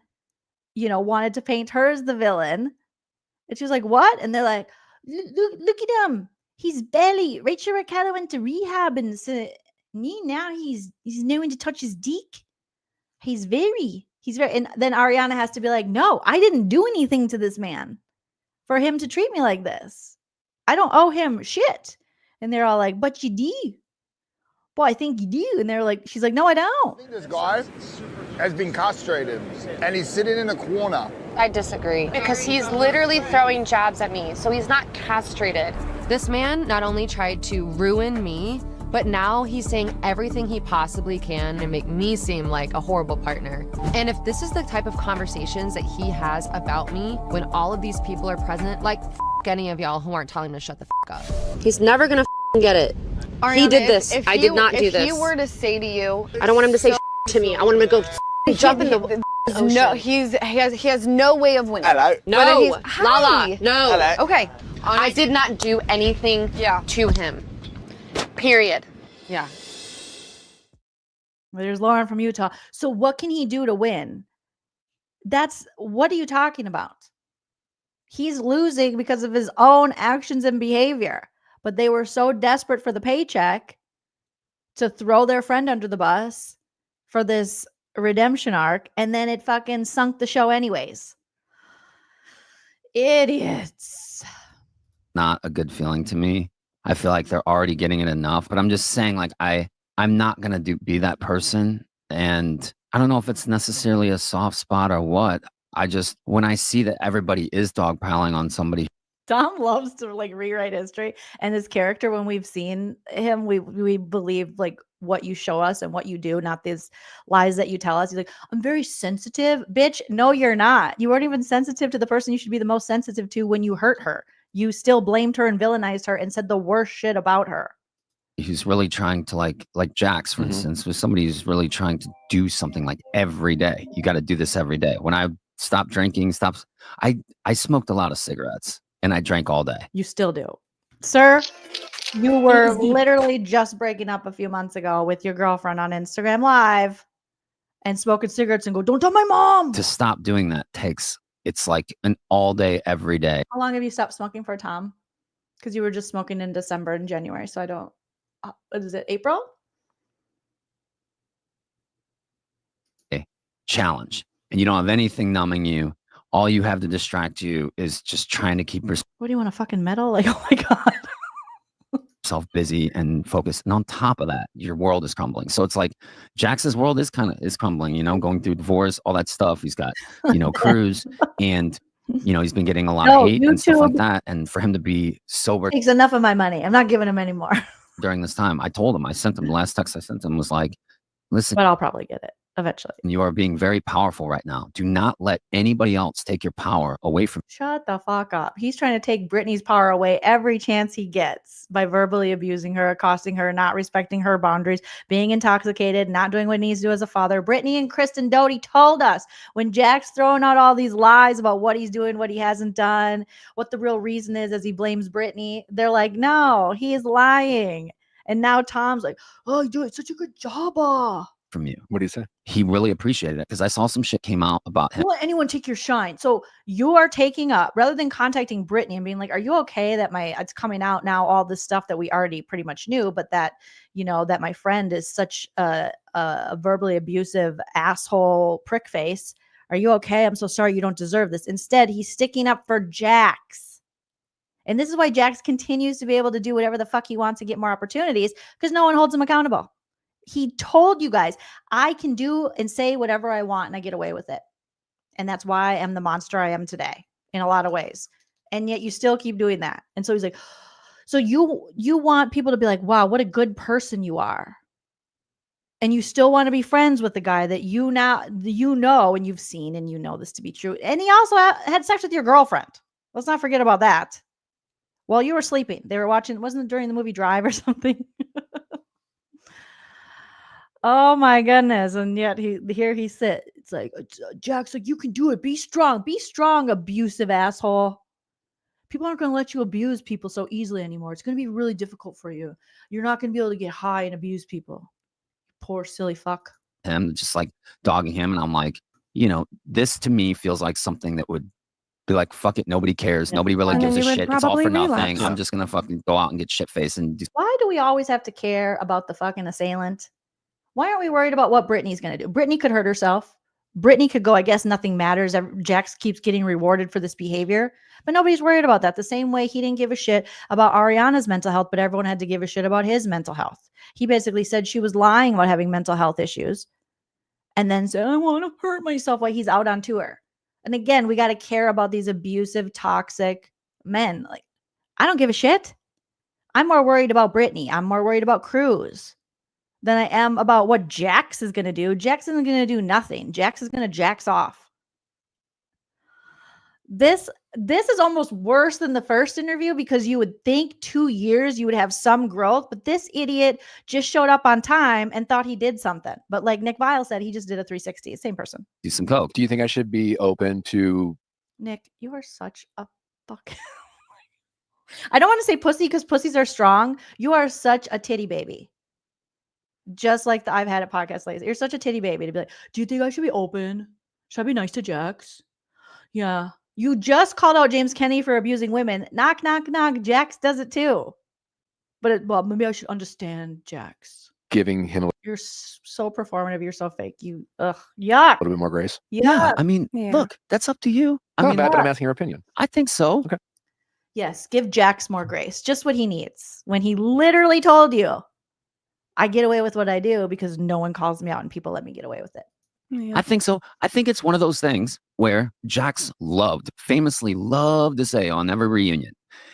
wanted to paint her as the villain. And she was like, what? And they're like, look at him. He's barely, Rachel Ricardo went to rehab and now he's knowing to touch his dick. He's very, and then Ariana has to be like, no, I didn't do anything to this man for him to treat me like this. I don't owe him shit. And they're all like, but you do. Boy, I think you do. And they're like, she's like, no, I don't. This guy has been castrated and he's sitting in a corner. I disagree because he's literally throwing jabs at me. So he's not castrated. This man not only tried to ruin me, but now he's saying everything he possibly can to make me seem like a horrible partner. And if this is the type of conversations that he has about me when all of these people are present, like f any of y'all who aren't telling him to shut the f up. He's never gonna get it. Ariana, he did this. I did not do this. If he were to say to you, I don't want him to say to me. I want him to go jump in the ocean. No, he has no way of winning. Hello. No, Lala. No. Hello. Okay. I did not do anything to him. Period. Yeah. Well, there's Lauren from Utah. So what can he do to win? What are you talking about? He's losing because of his own actions and behavior. But they were so desperate for the paycheck to throw their friend under the bus for this redemption arc. And then it fucking sunk the show anyways. Idiots. Not a good feeling to me. I feel like they're already getting it enough, but I'm just saying, like, I'm not going to be that person. And I don't know if it's necessarily a soft spot or what. When I see that everybody is dogpiling on somebody. Tom loves to like rewrite history and his character. When we've seen him, we believe like what you show us and what you do, not these lies that you tell us. He's like, I'm very sensitive, bitch. No, you're not. You weren't even sensitive to the person you should be the most sensitive to when you hurt her. You still blamed her and villainized her and said the worst shit about her. He's really trying to like Jax, for instance, was somebody who's really trying to do something like every day. You got to do this every day. When I stopped drinking, I smoked a lot of cigarettes and I drank all day. You still do. Sir, you were literally just breaking up a few months ago with your girlfriend on Instagram Live and smoking cigarettes and go, don't tell my mom. To stop doing that it's like an all day, every day. How long have you stopped smoking for, Tom? Because you were just smoking in December and January. So I don't, what is it, April? Challenge. And you don't have anything numbing you. All you have to distract you is just trying to keep yourself What do you want, a fucking medal? Like, oh my God. busy and focused. And on top of that, your world is crumbling. So it's like Jax's world is crumbling, you know, going through divorce, all that stuff. He's got, you know, Cruz and, you know, he's been getting a lot of hate and stuff like that. And for him to be sober Takes enough of my money. I'm not giving him any more. during this time, I sent him, the last text I sent him was like, listen, but I'll probably get it eventually. You are being very powerful right now. Do not let anybody else take your power away from you. Shut the fuck up. He's trying to take Brittany's power away every chance he gets by verbally abusing her, accosting her, not respecting her boundaries, being intoxicated, not doing what he needs to do as a father. Brittany and Kristen Doty told us when Jack's throwing out all these lies about what he's doing, what he hasn't done, what the real reason is as he blames Brittany. They're like, no, he is lying. And now Tom's like, oh, you're doing such a good job. From you. What do you say? He really appreciated it because I saw some shit came out about him. Don't let anyone take your shine. So you are taking up, rather than contacting Brittany and being like, are you okay that it's coming out now, all this stuff that we already pretty much knew, but that, you know, that my friend is such a verbally abusive asshole prick face. Are you okay? I'm so sorry. You don't deserve this. Instead, he's sticking up for Jax. And this is why Jax continues to be able to do whatever the fuck he wants to get more opportunities, because no one holds him accountable. He told you guys, I can do and say whatever I want and I get away with it. And that's why I am the monster I am today in a lot of ways. And yet you still keep doing that. And so he's like, so you want people to be like, wow, what a good person you are. And you still want to be friends with the guy that you know and you've seen and you know this to be true. And he also had sex with your girlfriend. Let's not forget about that. While you were sleeping. They were watching, wasn't it during the movie Drive or something? Oh my goodness. And yet here he sits. It's like, Jax, like, you can do it. Be strong, abusive asshole. People aren't going to let you abuse people so easily anymore. It's going to be really difficult for you. You're not going to be able to get high and abuse people. Poor silly fuck. Him just like dogging him. And I'm like, you know, this to me feels like something that would be like, fuck it. Nobody cares. Nobody really gives a shit. It's all for nothing. Yeah. I'm just going to fucking go out and get shit faced and do. Why do we always have to care about the fucking assailant? Why aren't we worried about what Brittany's going to do? Brittany could hurt herself. Brittany could go, I guess nothing matters. Jax keeps getting rewarded for this behavior, but nobody's worried about that. The same way he didn't give a shit about Ariana's mental health, but everyone had to give a shit about his mental health. He basically said she was lying about having mental health issues and then said, I want to hurt myself while he's out on tour. And again, we got to care about these abusive, toxic men. Like, I don't give a shit. I'm more worried about Brittany. I'm more worried about Cruz than I am about what Jax is going to do. Jax isn't going to do nothing. Jax is going to Jax off. This is almost worse than the first interview because you would think 2 years you would have some growth, but this idiot just showed up on time and thought he did something. But like Nick Viall said, he just did a 360. Same person. Do some coke. Do you think I should be open to? Nick, you are such a fuck. I don't want to say pussy because pussies are strong. You are such a titty baby. Just like I've had a podcast lately. You're such a titty baby to be like, do you think I should be open? Should I be nice to Jax? Yeah. You just called out James Kenney for abusing women. Knock, knock, knock. Jax does it too. But well, maybe I should understand Jax. Giving him a You're so performative. You're so fake. You, yuck. little bit more grace. Yeah. I mean, look, that's up to you. I mean, bad, but I'm asking your opinion. I think so. Okay. Yes. Give Jax more grace. Just what he needs. When he literally told you, I get away with what I do because no one calls me out and people let me get away with it. Yeah. I think so. I think it's one of those things where Jax famously loved to say on every reunion,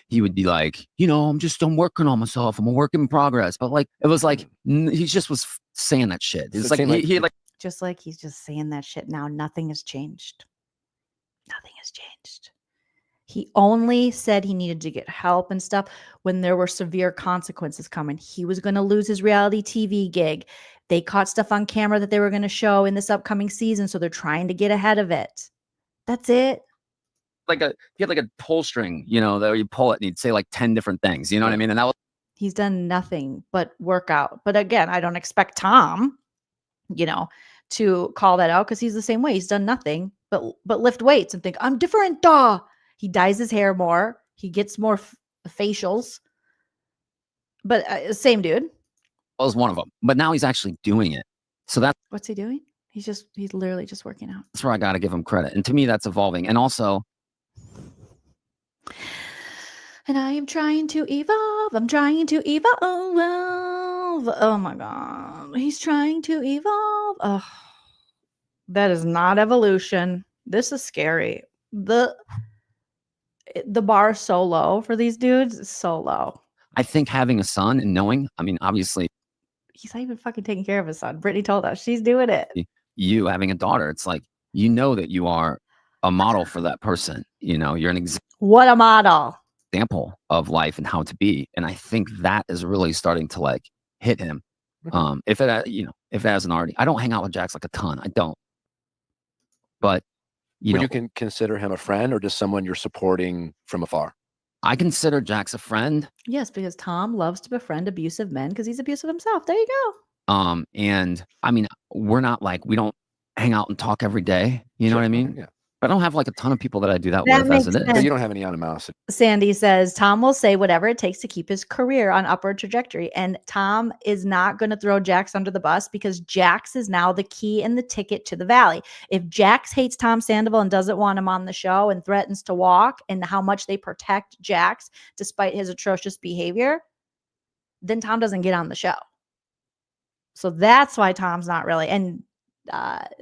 he would be like, you know, I'm working on myself. I'm a work in progress. But like, it was like, he just was saying that shit. It's like, he just like he's just saying that shit now. Nothing has changed. Nothing has changed. He only said he needed to get help and stuff when there were severe consequences coming. He was going to lose his reality TV gig. They caught stuff on camera that they were going to show in this upcoming season, so they're trying to get ahead of it. That's it. Like you had like a pull string, you know, that you pull it and you'd say like 10 different things. You know what I mean? And that was He's done nothing but work out. But again, I don't expect Tom, you know, to call that out because he's the same way. He's done nothing but lift weights and think, I'm different. Duh. He dyes his hair more. He gets more facials. But same dude. was one of them. But now he's actually doing it. So that's What's he doing? He's literally just working out. where I got to give him credit. And to me, that's evolving. And also, and I am trying to evolve. I'm trying to evolve. Oh my God. He's trying to evolve. Oh, that is not evolution. This is scary. The bar is so low for these dudes. It's so low. I think having a son and knowing, I mean, obviously, he's not even fucking taking care of his son. Brittany told us she's doing it. You having a daughter, it's like, you know that you are a model for that person. You know, you're an what a model. Example of life and how to be. And I think that is really starting to like hit him. If it hasn't already, I don't hang out with Jax like a ton. I don't. But Would you can consider him a friend or just someone you're supporting from afar? I consider Jax a friend. Yes, because Tom loves to befriend abusive men because he's abusive himself. There you go. And I mean, we don't hang out and talk every day. You know what I mean? Yeah. I don't have like a ton of people that I do that with as it is. But you don't have any animosity. Sandy says Tom will say whatever it takes to keep his career on upward trajectory. And Tom is not going to throw Jax under the bus because Jax is now the key and the ticket to the Valley. If Jax hates Tom Sandoval and doesn't want him on the show and threatens to walk and how much they protect Jax despite his atrocious behavior, then Tom doesn't get on the show. So that's why Tom's not really. And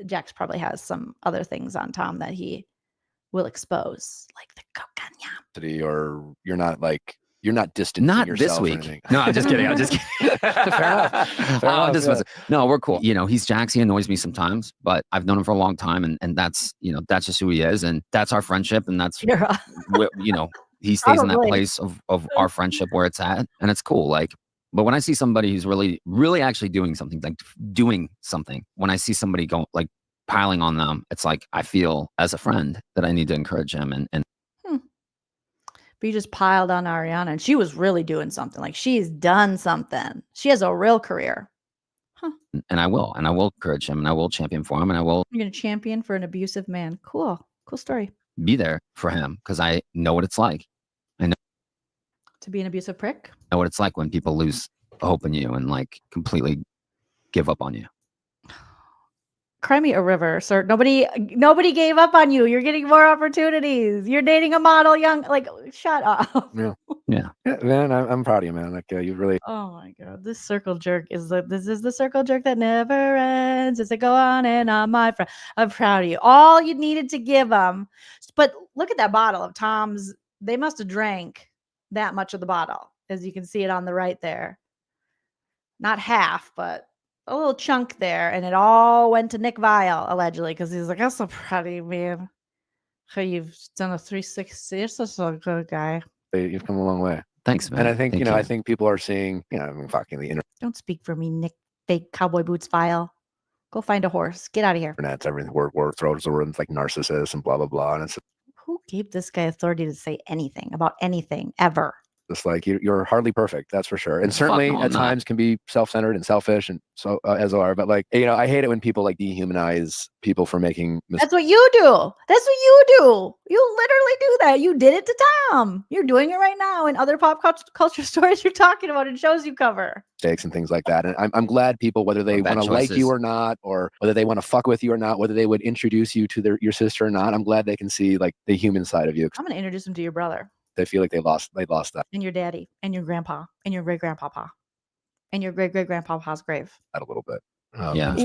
Jax probably has some other things on Tom that he will expose, like the cocaine. Or you're not distancing Not yourself. this week. No, I'm just kidding. I'm just kidding. Fair enough. No, we're cool. You know, he's Jax. He annoys me sometimes, but I've known him for a long time, and that's that's just who he is, and that's our friendship, and that's he stays in that place of our friendship where it's at, and it's cool. Like. But when I see somebody who's really, really actually doing something, when I see somebody go like piling on them, it's like I feel as a friend that I need to encourage him. And But you just piled on Ariana, and she was really doing something. Like she's done something. She has a real career. And I will encourage him, and I will champion for him, and I will. You're gonna champion for an abusive man. Cool story. Be there for him because I know what it's like. I know. To be an abusive prick? Know what it's like when people lose hope in you and like completely give up on you. Cry me a river, sir. Nobody gave up on you. You're getting more opportunities. You're dating a model young. Like, shut up. Yeah, man. I'm proud of you, man. Like you really. Oh my God, this circle jerk this is the circle jerk that never ends. It's a go on and on, my friend. I'm proud of you. All you needed to give them, but look at that bottle of Tom's. They must have drank that much of the bottle, as you can see it on the right there. Not half, but a little chunk there, and it all went to Nick Viall, allegedly, because he's like, I'm so proud of you, man. How you've done a 360. You're such a good guy. You've come a long way. Thanks, man. And I think, I think people are seeing, I mean, fucking the internet. Don't speak for me, Nick fake cowboy boots Viall. Go find a horse. Get out of here. Internet's everything. We're throws the words like narcissist and blah, blah, blah. And it's who gave this guy authority to say anything about anything ever? Just like you're hardly perfect, that's for sure, and certainly at times can be self-centered and selfish, and so as are. But like I hate it when people like dehumanize people for making mistakes. That's what you do. That's what you do. You literally do that. You did it to Tom. You're doing it right now in other pop culture stories you're talking about and shows you cover. Mistakes and things like that. And I'm glad people, whether they want to like you or not, or whether they want to fuck with you or not, whether they would introduce you to your sister or not, I'm glad they can see like the human side of you. I'm gonna introduce them to your brother. They feel like they lost that. And your daddy, and your grandpa, and your great grandpapa, and your great great grandpapa's grave. That a little bit. Yeah.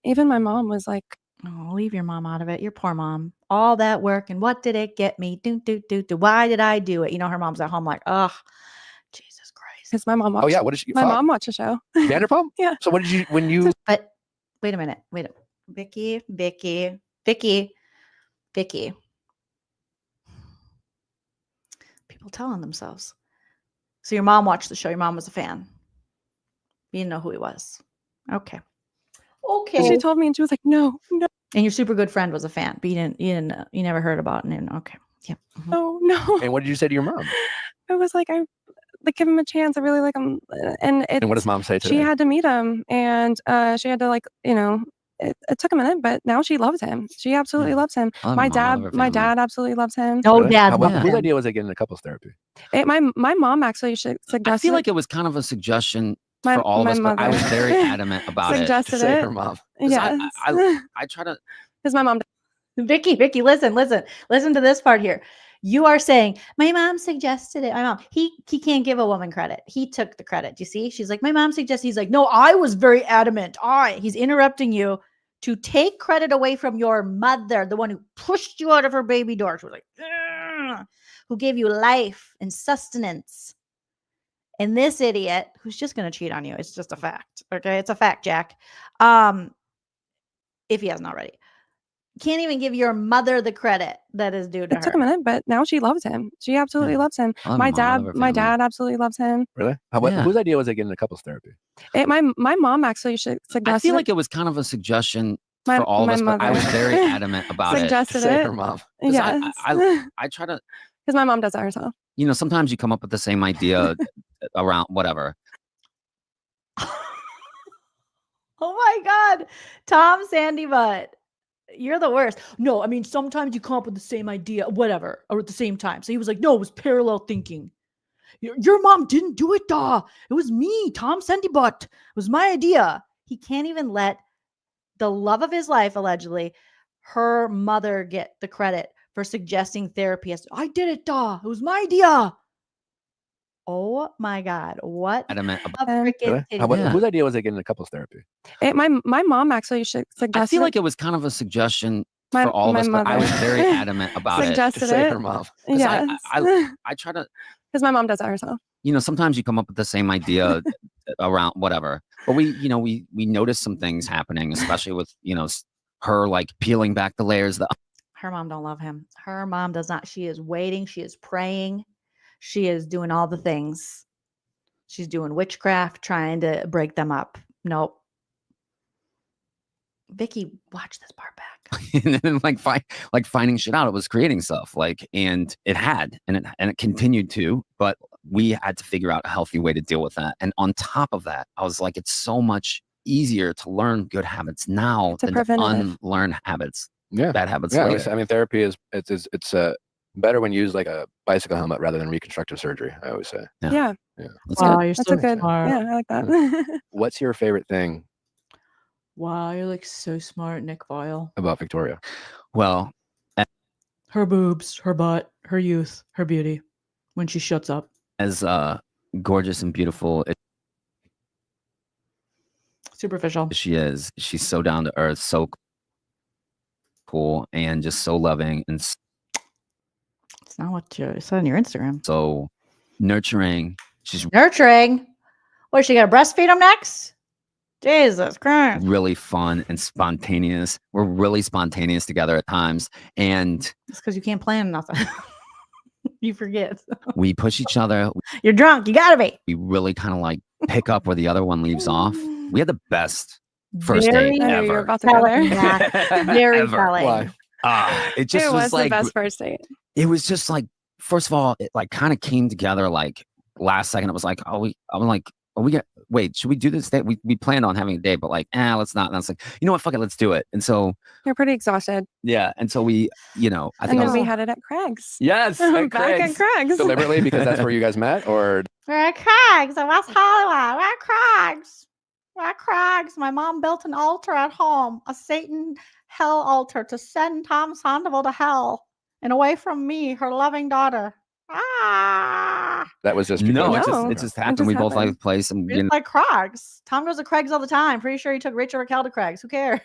Even my mom was like, "Oh, leave your mom out of it. Your poor mom. All that work, and what did it get me? Do. Why did I do it? You know, her mom's at home like, oh, Jesus Christ. Because my mom watched. Oh yeah, what did she? My mom watched a show. Vanderpump? Yeah. So what did you when you? But wait a minute. Vicky. People tell on themselves. So your mom watched the show. Your mom was a fan. You didn't know who he was. Okay. Okay. She told me, and she was like, no. And your super good friend was a fan, but you never heard about it. Okay. Yeah. No. And what did you say to your mom? I was like, give him a chance. I really like him. And what does mom say to She her? had to meet him, and she had to it took a minute, but now she loves him. She absolutely loves him. My dad absolutely loves him. Oh, Really? dad. Whose idea was it getting into couples therapy? My mom actually suggested. I feel like it was kind of a suggestion for all of us, but I was very adamant about suggested it. it. Her mom. Yes. I try to. Because my mom. Vicky, listen to this part here. You are saying, my mom suggested it. My mom, he can't give a woman credit. He took the credit. Do you see? She's like, my mom suggested. He's like, no, I was very adamant. He's interrupting you to take credit away from your mother, the one who pushed you out of her baby door. She was like, ugh, who gave you life and sustenance. And this idiot who's just going to cheat on you. It's just a fact. Okay. It's a fact, Jack. If he hasn't already. Can't even give your mother the credit that is due to her. It took a minute, but now she loves him. She absolutely loves him. My dad absolutely loves him. Really? Whose idea was it getting into couples therapy? My mom actually suggested. I feel like it was kind of a suggestion for all of us, but I was very adamant about suggested it. Suggested it. Her mom. Yes. I try to. Because my mom does that herself. Sometimes you come up with the same idea around whatever. Oh my God. Tom Sandy Butt. You're the worst. No, I mean, sometimes you come up with the same idea, whatever, or at the same time. So he was like, no, it was parallel thinking. Your mom didn't do it, It was me, Tom Sandy Butt. It was my idea. He can't even let the love of his life, allegedly, her mother get the credit for suggesting therapy. I did it, It was my idea. Oh my God. What a freaking idiot. Whose idea was it getting into couples therapy? My mom actually suggested. I feel like it was kind of a suggestion for all of us, but I was very adamant about suggested it. it. Her mom. Yes. I try to. Because my mom does that herself. Sometimes you come up with the same idea around whatever, but we notice some things happening, especially with her like peeling back the layers. Her mom don't love him. Her mom does not. She is waiting. She is praying. She is doing all the things. She's doing witchcraft, trying to break them up. Nope. Vicky, watch this part back. And then finding shit out. It was creating stuff and it continued to, but we had to figure out a healthy way to deal with that. And on top of that, I was like, it's so much easier to learn good habits now than to unlearn habits. Yeah. Bad habits. Yeah. Later. I mean, therapy is better when used like a bicycle helmet rather than reconstructive surgery, I always say. Yeah. Wow, you're That's so a good. smart. Yeah, I like that. What's your favorite thing Wow, you're like so smart, Nick Viall. about Victoria? Well, her boobs, her butt, her youth, her beauty. When she shuts up. As gorgeous and beautiful superficial she is, she's so down to earth, so cool, and just so loving, and it's not what you said on your Instagram. So nurturing. She's nurturing. What, she got to breastfeed him next? Jesus Christ. Really fun and spontaneous. We're really spontaneous together at times. And it's because you can't plan nothing. You forget. We push each other. You're drunk. You got to be. We really kind of like pick up where the other one leaves off. We had the best first date ever. You're about to go there. Very telling. It just was like the best first date. It was just like, first of all, it like kind of came together like last second. It was like, wait, should we do this date? We planned on having a date, but like, let's not. And I was like, you know what, fuck it, let's do it. And so you're pretty exhausted. Yeah. And so we, I think we had it at Craig's. Yes. Back at Craig's. Deliberately, because that's where you guys met, or? We're at Craig's in West Hollywood. We're at Craig's. We're at Craig's. My mom built an altar at home, a Satan hell altar to send Tom Sandoval to hell and away from me, her loving daughter. That was just it just happened. We both like the place, and we like Craig's. Tom goes to Craig's all the time. Pretty sure he took Rachel Raquel to Craig's. Who cares?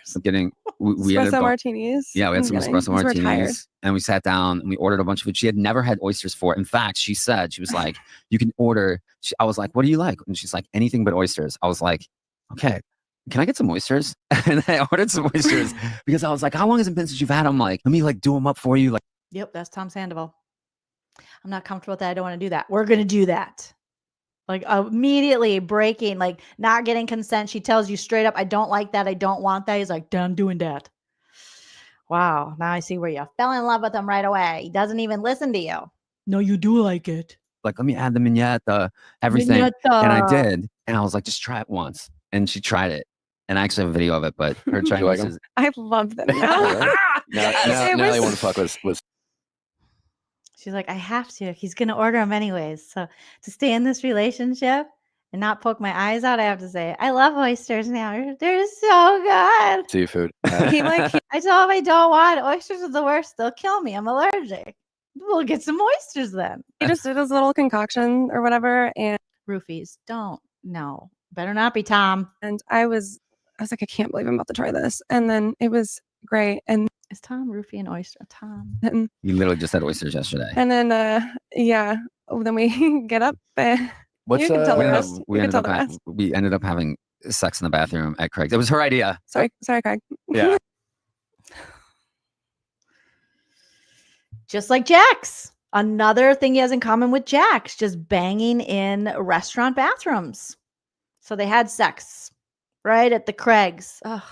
We espresso martinis. Yeah, we had some espresso martinis, and we sat down and we ordered a bunch of food. She had never had oysters before. In fact, she was like, "You can order." I was like, "What do you like?" And she's like, "Anything but oysters." I was like, "Okay, can I get some oysters?" And I ordered some oysters because I was like, "How long has it been since you've had them? Like, let me like do them up for you." Like, yep, that's Tom Sandoval. I'm not comfortable with that. I don't want to do that. We're going to do that. Like immediately breaking, like not getting consent. She tells you straight up, I don't like that. I don't want that. He's like, done doing that. Wow. Now I see where you fell in love with him right away. He doesn't even listen to you. No, you do like it. Like, let me add the vignette, everything. And I did. And I was like, just try it once. And she tried it. And I actually have a video of it, but her trying like to I love them. Now they want to fuck with. She's like, I have to. He's going to order them anyways. So to stay in this relationship and not poke my eyes out, I have to say, I love oysters now. They're so good. Seafood. I told him I don't want oysters are the worst. They'll kill me. I'm allergic. We'll get some oysters then. He just did his little concoction or whatever. And roofies. No. Better not be Tom. And I was like, I can't believe I'm about to try this. And then it was great. And is Tom roofie and oyster? Tom. You literally just had oysters yesterday. And then, then we get up. What's you can tell the rest. We ended up having sex in the bathroom at Craig's. It was her idea. Sorry, Craig. Yeah. Just like Jax. Another thing he has in common with Jax, just banging in restaurant bathrooms. So they had sex right at the Craig's. Ugh.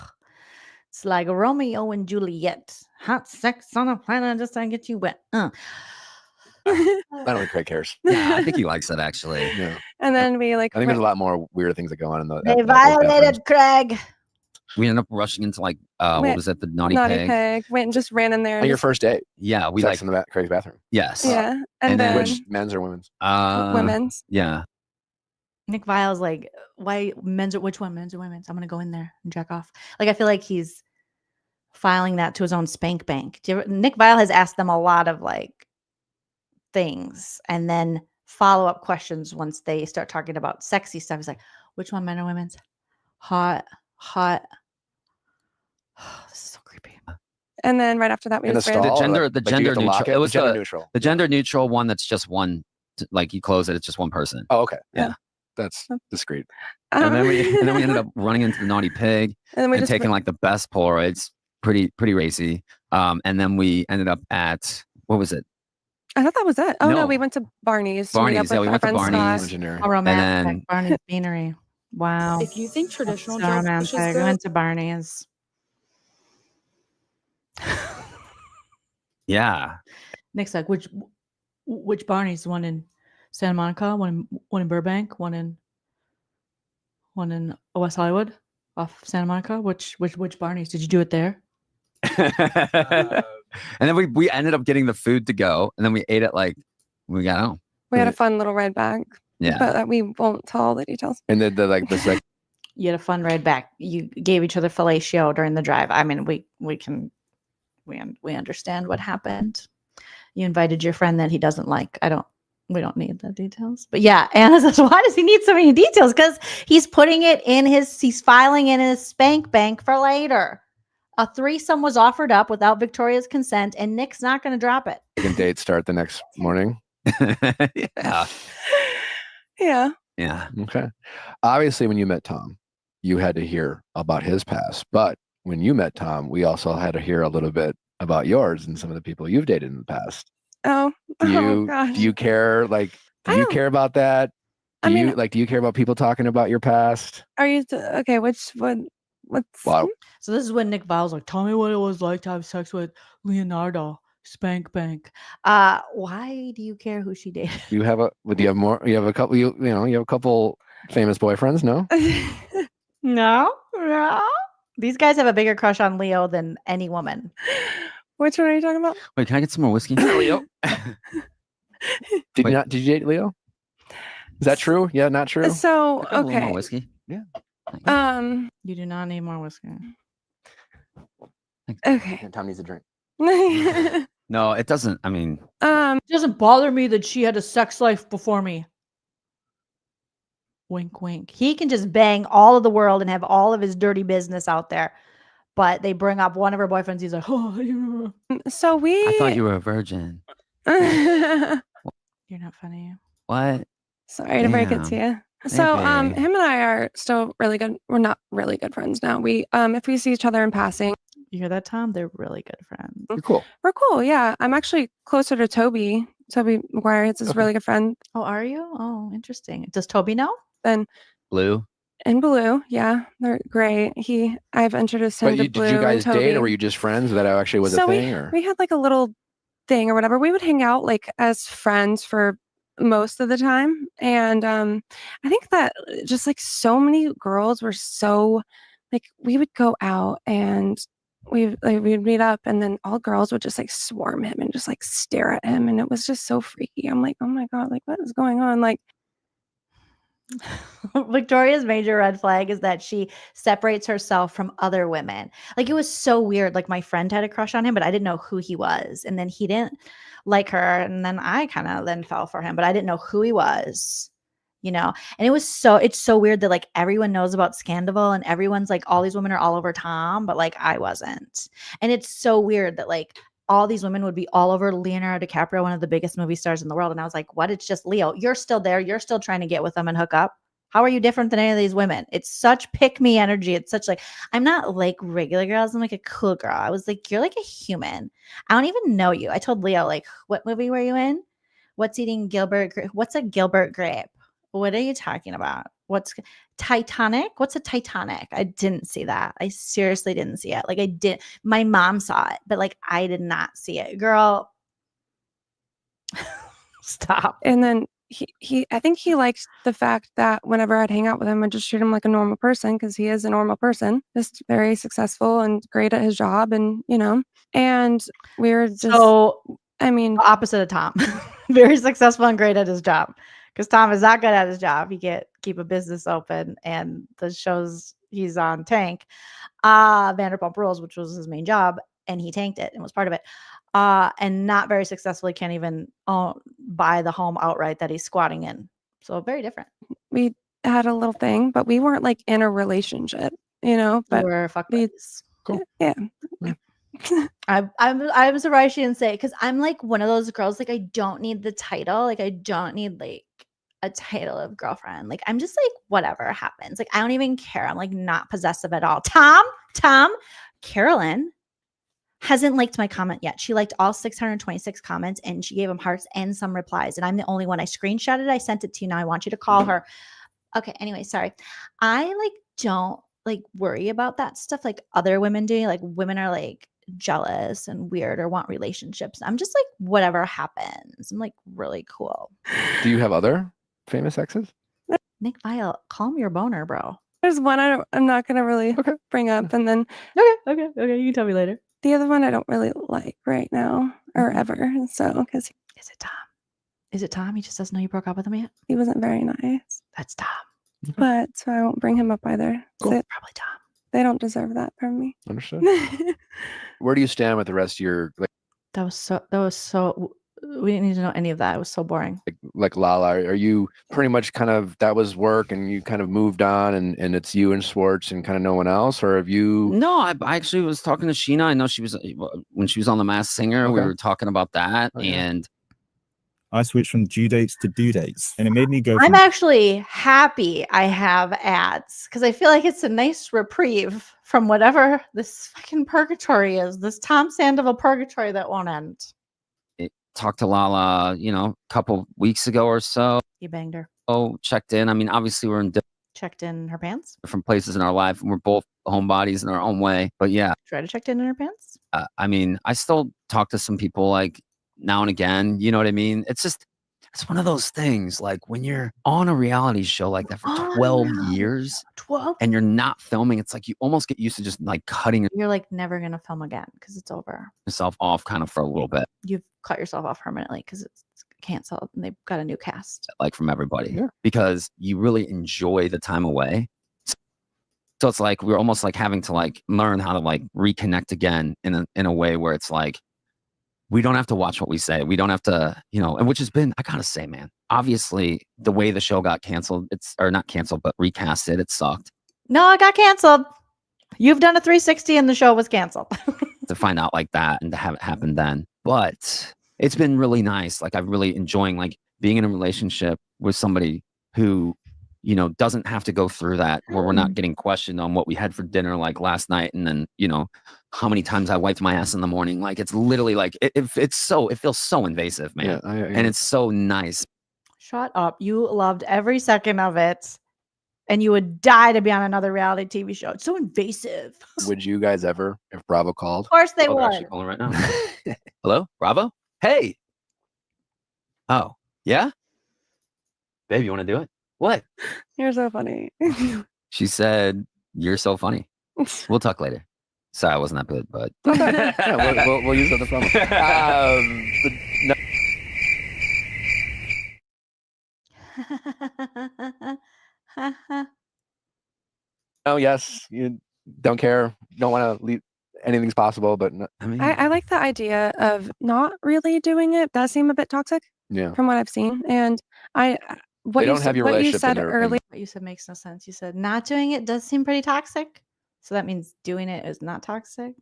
It's like Romeo and Juliet. Hot sex on a planet just to get you wet. I don't think Craig cares. Yeah, I think he likes it actually. Yeah. And then we I think there's a lot more weird things that go on in the. They violated Craig. We ended up rushing into like what was it, the Naughty Pig? Went and just ran in there. On your first date? Yeah, we sex in the Craig's bathroom. Yes. Yeah, and then which men's or women's? Women's. Yeah. Nick Viall's like, why which one, men's or women's? I'm gonna go in there and jack off. Like I feel like he's filing that to his own spank bank. Nick Viall has asked them a lot of like things and then follow-up questions once they start talking about sexy stuff. He's like, which one, men or women's? Hot. This is so creepy. And then right after that, we just ran the gender neutral. It was gender neutral. The gender neutral one that's just one. Like you close it, it's just one person. Oh, okay. Yeah. That's discreet. And then we ended up running into the Naughty Pig and taking like the best Polaroids, pretty racy. And then we ended up at, what was it? I thought that was it. Oh no, we went to Barney's. We went to Barney's. A romantic Barney's Beanery. Wow. If you think traditional so romantic. We went to Barney's. Yeah. Nick's like, which Barney's? One in Santa Monica, one in Burbank, one in West Hollywood, off Santa Monica. Which Barney's? Did you do it there? And then we ended up getting the food to go, and then we ate it like we got home. We had a fun little ride back. Yeah, but we won't tell all the details. And then you had a fun ride back. You gave each other fellatio during the drive. I mean, we understand what happened. You invited your friend that he doesn't like. We don't need the details. But yeah, Anna says, why does he need so many details? Because he's filing in his spank bank for later. A threesome was offered up without Victoria's consent, and Nick's not going to drop it. Can date start the next morning? Yeah. Yeah. Okay. Obviously, when you met Tom, you had to hear about his past. But when you met Tom, we also had to hear a little bit about yours and some of the people you've dated in the past. Oh, do you care? Like, do you care about that? Do you care about people talking about your past? Are you okay? What's wow. So this is when Nick Viall's like, tell me what it was like to have sex with Leonardo spank bank. Why do you care who she dated? You have a couple. You have a couple famous boyfriends. No. No. These guys have a bigger crush on Leo than any woman. Which one are you talking about? Wait, can I get some more whiskey? Leo. Did you date Leo? Is that true? Yeah, not true. So okay. A little more whiskey. Yeah. You do not need more whiskey. Okay. And Tom needs a drink. No, it doesn't. I mean, it doesn't bother me that she had a sex life before me. Wink, wink. He can just bang all of the world and have all of his dirty business out there. But they bring up one of her boyfriends. He's like, oh. So I thought you were a virgin. You're not funny. What? Sorry to break it to you. So him and I are still really good. We're not really good friends now. We if we see each other in passing. You hear that, Tom? They're really good friends. You're cool. We're cool. Yeah. I'm actually closer to Toby Toby McGuire. It's his really good friend. Oh, are you? Oh, interesting. Does Toby know? Then Blue. And Blue, yeah, they're great. I've introduced him to Blue. Did you guys and Toby. date, or were you just friends? That actually was a thing, or we had like a little thing or whatever. We would hang out like as friends for most of the time, and I think that just like so many girls were so like we would go out and we'd meet up, and then all girls would just like swarm him and just like stare at him, and it was just so freaky. I'm like, oh my god, like what is going on? Like. Victoria's major red flag is that she separates herself from other women. Like, it was so weird. Like, my friend had a crush on him, but I didn't know who he was. And then he didn't like her. And then I kind of then fell for him, but I didn't know who he was, you know? And it's so weird that like everyone knows about SANDOVAL and everyone's like, all these women are all over Tom, but like I wasn't. And it's so weird that like all these women would be all over Leonardo DiCaprio, one of the biggest movie stars in the world. And I was like, what? It's just Leo. You're still there. You're still trying to get with them and hook up. How are you different than any of these women? It's such pick me energy. It's such like, I'm not like regular girls. I'm like a cool girl. I was like, you're like a human. I don't even know you. I told Leo, like, what movie were you in? What's a Gilbert grape? What are you talking about? What's Titanic? What's a Titanic? I didn't see that. I seriously didn't see it. Like I did. My mom saw it, but like I did not see it. Girl, stop. And then I think he liked the fact that whenever I'd hang out with him, I'd just treat him like a normal person because he is a normal person, just very successful and great at his job, and and we were just. So, I mean, opposite of Tom, very successful and great at his job. Because Tom is not good at his job. He can't keep a business open, and the shows he's on tank. Vanderpumprules, which was his main job, and he tanked it and was part of it. And not very successfully, can't even buy the home outright that he's squatting in. So very different. We had a little thing, but we weren't like in a relationship, But we were fuck buddies. Cool. Yeah. I'm surprised she didn't say, because I'm like one of those girls, like I don't need the title, like I don't need like a title of girlfriend, like I'm just like whatever happens, like I don't even care. I'm like not possessive at all. Carolyn hasn't liked my comment yet. She liked all 626 comments and she gave them hearts and some replies, and I'm the only one. I screenshotted, I sent it to you. Now I want you to call her. Okay, anyway, sorry. I like don't like worry about that stuff like other women do. Like women are like jealous and weird or want relationships. I'm just like whatever happens. I'm like really cool. Do you have other famous exes? Nick Viall, calm your boner, bro. There's one I'm not gonna really bring up, and then okay, you can tell me later. The other one I don't really like right now or ever. So because is it Tom? He just doesn't know you broke up with him yet. He wasn't very nice. That's Tom. But so I won't bring him up either. Cool. Probably Tom. They don't deserve that from me. Understood. Where do you stand with the rest of your like? That was so. We didn't need to know any of that. It was so boring. Like Lala, are you pretty much kind of that was work and you kind of moved on and it's you and Schwartz and kind of no one else, or have you? No, I actually was talking to Sheena. I know she was when she was on The Masked Singer. We were talking about that, and I switched from due dates to due dates, and it made me go. I'm actually happy I have ads because I feel like it's a nice reprieve from whatever this fucking purgatory is. This Tom Sandoval purgatory that won't end. Talked to Lala, a couple weeks ago or so. You banged her. Oh, checked in. I mean, obviously we're in checked in her pants. Different places in our life, and we're both homebodies in our own way. But yeah, try to check in her pants. I mean, I still talk to some people like now and again. You know what I mean? It's one of those things. Like when you're on a reality show like that for 12 years, and you're not filming, it's like you almost get used to just like cutting. You're like never gonna film again because it's over. Yourself off kind of for a little bit. You've cut yourself off permanently because it's canceled and they've got a new cast. Like from everybody, because you really enjoy the time away. So it's like we're almost like having to like learn how to like reconnect again in a way where it's like we don't have to watch what we say. We don't have to, and which has been, I gotta say, man, obviously the way the show got canceled, or not canceled, but recasted, it sucked. No, it got canceled. You've done a 360 and the show was canceled. To find out like that and to have it happen then. But it's been really nice. Like I'm really enjoying like being in a relationship with somebody who you know, doesn't have to go through that where we're not getting questioned on what we had for dinner like last night, and then, you know, how many times I wiped my ass in the morning. Like, it's literally like it feels so invasive, man. And it's so nice. Shut up. You loved every second of it. And you would die to be on another reality TV show. It's so invasive. Would you guys ever, if Bravo called? Of course they They're would. actually calling right now. Hello, Bravo? Hey. Oh, yeah? Babe, you want to do it? What? You're so funny. She said, "You're so funny." We'll talk later. Sorry, I wasn't that good, but Yeah, we'll use it on the phone. Oh yes, you don't care, don't want to leave. Anything's possible, but no, I mean, I like the idea of not really doing it. Does seem a bit toxic. Yeah. From what I've seen, and They don't have your what you relationship in said their earlier. What you said makes no sense. You said not doing it does seem pretty toxic. So that means doing it is not toxic.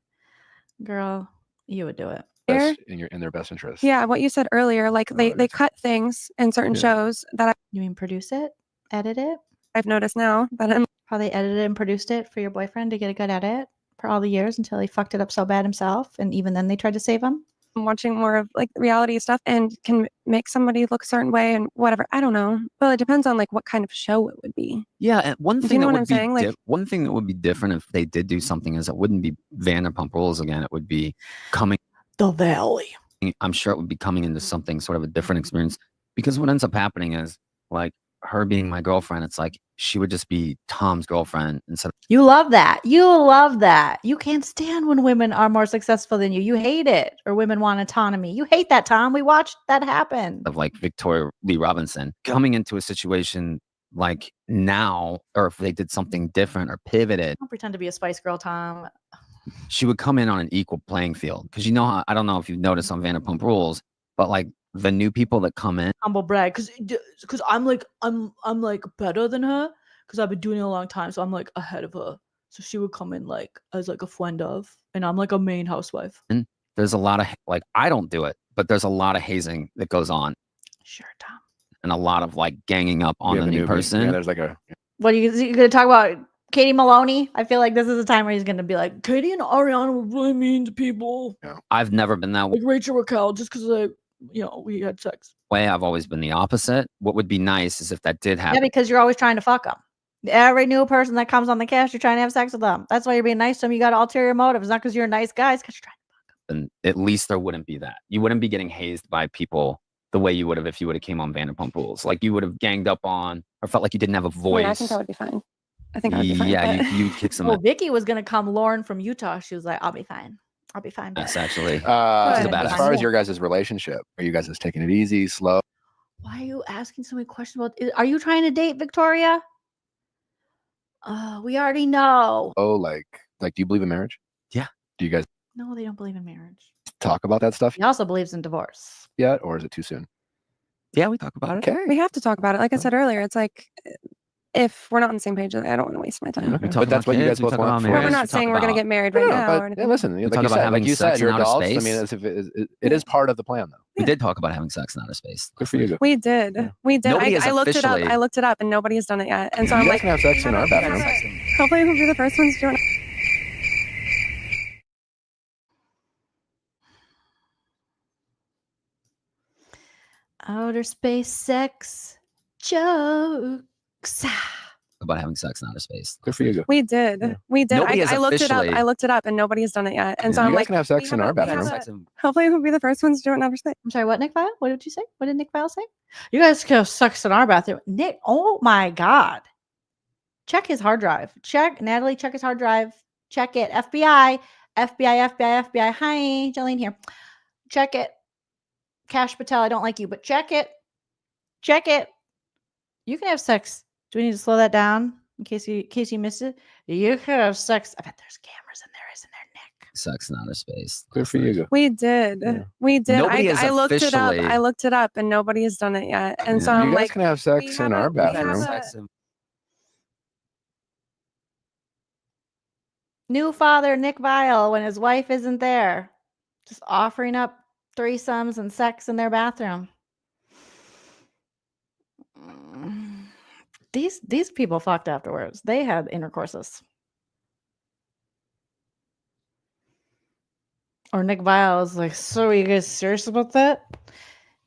Girl, you would do it. in their best interest. Yeah, what you said earlier, like they cut things in certain shows that You mean produce it? Edit it? I've noticed now that I'm How they edited and produced it for your boyfriend to get a good edit for all the years until he fucked it up so bad himself. And even then they tried to save him. watching more of like reality stuff and can make somebody look a certain way and whatever. I don't know. Well, it depends on like what kind of show it would be. yeah, and one Do you thing know that what would I'm be saying? Like, one thing that would be different if they did do something is it wouldn't be Vanderpumprules again. It would be coming The Valley. I'm sure it would be coming into something sort of a different experience, because what ends up happening is like her being my girlfriend, it's like she would just be Tom's girlfriend instead You love that. You love that. You can't stand when women are more successful than you. You hate it. Or women want autonomy. You hate that, Tom. We watched that happen. of like Victoria Lee Robinson coming into a situation like now, or if they did something different or pivoted, Don't pretend to be a Spice Girl, Tom. she would come in on an equal playing field. Because you know how, I don't know if you've noticed on Vanderpump Rules, but like the new people that come in, Humble brag. Because I'm like better than her. Because I've been doing it a long time. So I'm like ahead of her. So she would come in like as like a friend of. And I'm like a main housewife. and there's a lot of like, I don't do it, but there's a lot of hazing that goes on. Sure, Tom. And a lot of like ganging up on Yeah, the new newbie. person. Yeah, there's like a What are you going to talk about? Katie Maloney? I feel like this is a time where he's going to be like, Katie and Ariana were really mean to people. I've never been that Like Rachel Raquel, just because we had sex. way. I've always been the opposite. What would be nice is if that did happen. Yeah, because you're always trying to fuck them. Every new person that comes on the cast, you're trying to have sex with them. That's why you're being nice to them. You got ulterior motives, not because you're a nice guy. It's because you're trying. And at least there wouldn't be that. You wouldn't be getting hazed by people the way you would have if you would have came on Vanderpump Rules. Like you would have ganged up on or felt like you didn't have a voice. I think that would be fine. I think I would be fine. Yeah, but- you would kick some Well, Vicky was going to come. Lauren from Utah. She was like, I'll be fine. I'll be fine. ass, actually. as badass. far as your guys' relationship, are you guys just taking it easy, slow? Why are you asking so many questions about? Are you trying to date Victoria? We already know. Oh, like do you believe in marriage? Yeah. Do you guys No, they don't believe in marriage. talk about that stuff He also believes in divorce. yet, or is it too soon? Yeah, we talk about it. Okay. We have to talk about it. Like I said earlier, it's like if we're not on the same page, I don't want to waste my time. Okay. But that's what you guys both want. We're not saying we're going to get married right now. Or But anything. listen, like talk you about said, having like you said, sex in you're outer adults. I space. mean, as if it is part of the plan, though. We did talk about having sex in outer space. Good for you. We did. Yeah. We did. Nobody has I looked it up. officially- I looked it up, and nobody has done it yet. And so You I'm guys like, can have sex in our bathroom. hopefully we'll be the first ones doing it. Outer space sex jokes. About having sex in outer space. Good for you. We did. We did. Nobody has I looked it up. officially- I looked it up, and nobody has done it yet. And so You I'm guys like, can have sex in our bathroom. hopefully we'll be the first ones to do it in outer space. I'm sorry, what, Nick Viall? What did you say? What did Nick Viall say? You guys can have sex in our bathroom. Nick, oh my God. Check his hard drive. Check, Natalie, check his hard drive. Check it. FBI. Hi, Jolene here. Check it. Cash Patel, I don't like you, but check it. Check it. You can have sex. Do we need to slow that down in case you missed it? You can have sex. I bet there's cameras in there, isn't there, Nick? Sex in outer space. Good for you. We did. We did. Nobody has I looked it up. officially- I looked it up, and nobody has done it yet. And so You I'm guys like, can have sex in our bathroom. New father, Nick Viall, when his wife isn't there, just offering up threesomes and sex in their bathroom. these people fucked afterwards. They had intercourses. Or Nick Viall was like, so are you guys serious about that?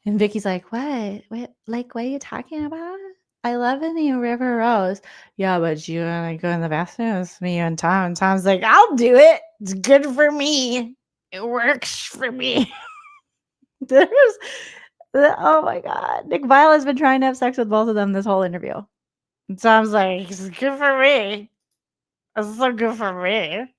And Vicky's like, what? Like, what are you talking about? I love any river rose. Yeah, but you want to go in the bathroom? It's me and Tom. And Tom's like, I'll do it. It's good for me. It works for me. Oh my God. Nick Viall has been trying to have sex with both of them this whole interview. And Tom's like, it's good for me. It's so good for me.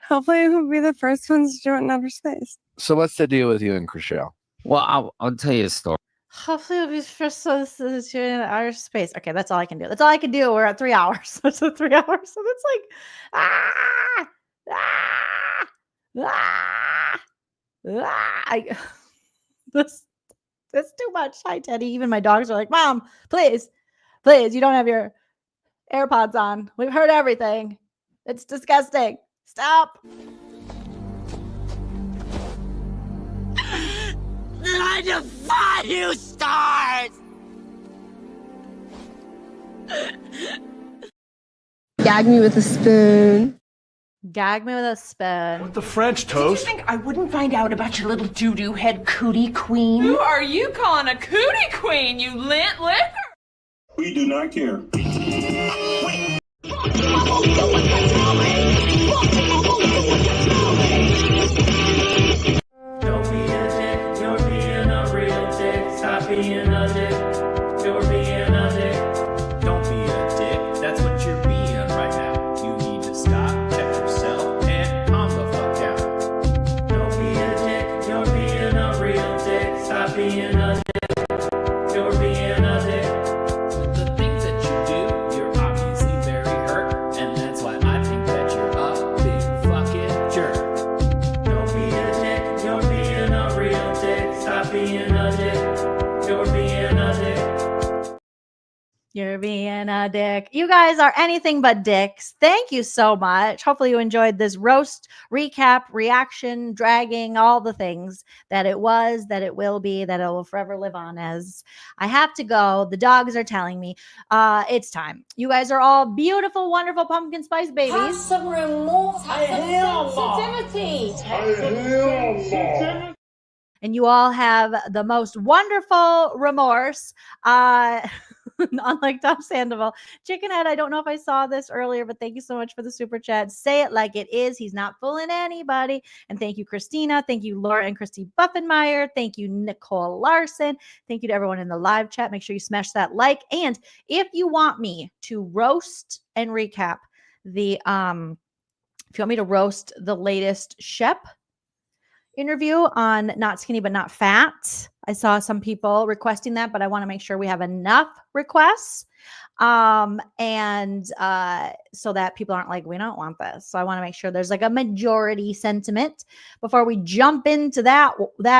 Hopefully we'll be the first ones to do it in outer space. So what's the deal with you and Chriselle? Well, I'll tell you a story. Hopefully we'll be the first ones to do it in outer space. Okay, that's all I can do. That's all I can do. We're at 3 hours. That's 3 hours. So it's like, That's too much. Hi, Teddy. Even my dogs are like, Mom, please, you don't have your AirPods on. We've heard everything. It's disgusting. Stop. I defy you, stars! Gag me with a spoon. Gag me with a spoon. With the French toast. Did you think I wouldn't find out about your little doo-doo head cootie queen? Who are you calling a cootie queen, you lint licker? We do not care. Don't be a dick, you're being a real dick. Stop being a dick, you're being a dick. Don't be a dick, that's what you're being right now. You need to stop, check yourself, and calm the fuck down. Don't be a dick, you're being a real dick. Stop being a dick, you're being a dick. The things that you do, you're obviously very hurt, and that's why I think that you're a big fucking jerk. Don't be a dick, you're being a real dick. Stop being a dick, you're being a dick. You're being a dick. You guys are anything but dicks. Thank you so much. Hopefully you enjoyed this roast, recap, reaction, dragging, all the things that it was, that it will be, that it will forever live on as. I have to go. The dogs are telling me it's time. You guys are all beautiful, wonderful pumpkin spice babies. Have some remorse, have some sensitivity. And you all have the most wonderful remorse. Unlike Tom Sandoval. Chickenhead, I don't know if I saw this earlier, but thank you so much for the super chat. Say it like it is. He's not fooling anybody. And thank you, Christina. Thank you, Laura and Christy Buffenmeyer. Thank you, Nicole Larson. Thank you to everyone in the live chat. Make sure you smash that like. And if you want me to roast and recap the, if you want me to roast the latest Shep interview on Not Skinny But Not Fat, I saw some people requesting that, but I want to make sure we have enough requests. So that people aren't like, we don't want this. So I want to make sure there's like a majority sentiment before we jump into that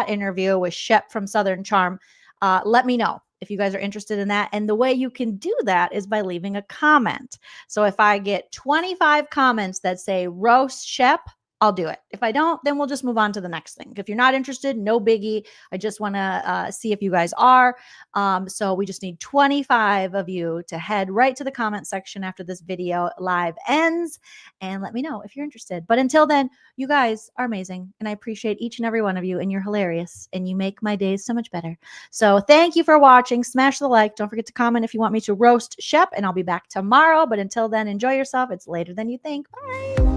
interview with Shep from Southern Charm. Let me know if you guys are interested in that. And the way you can do that is by leaving a comment. So if I get 25 comments that say roast Shep, I'll do it. If I don't, then we'll just move on to the next thing. If you're not interested, no biggie. I just want to see if you guys are. So we just need 25 of you to head right to the comment section after this video live ends and let me know if you're interested. But until then, you guys are amazing. And I appreciate each and every one of you. And you're hilarious. And you make my days so much better. So thank you for watching. Smash the like. Don't forget to comment if you want me to roast Shep. And I'll be back tomorrow. But until then, enjoy yourself. It's later than you think. Bye.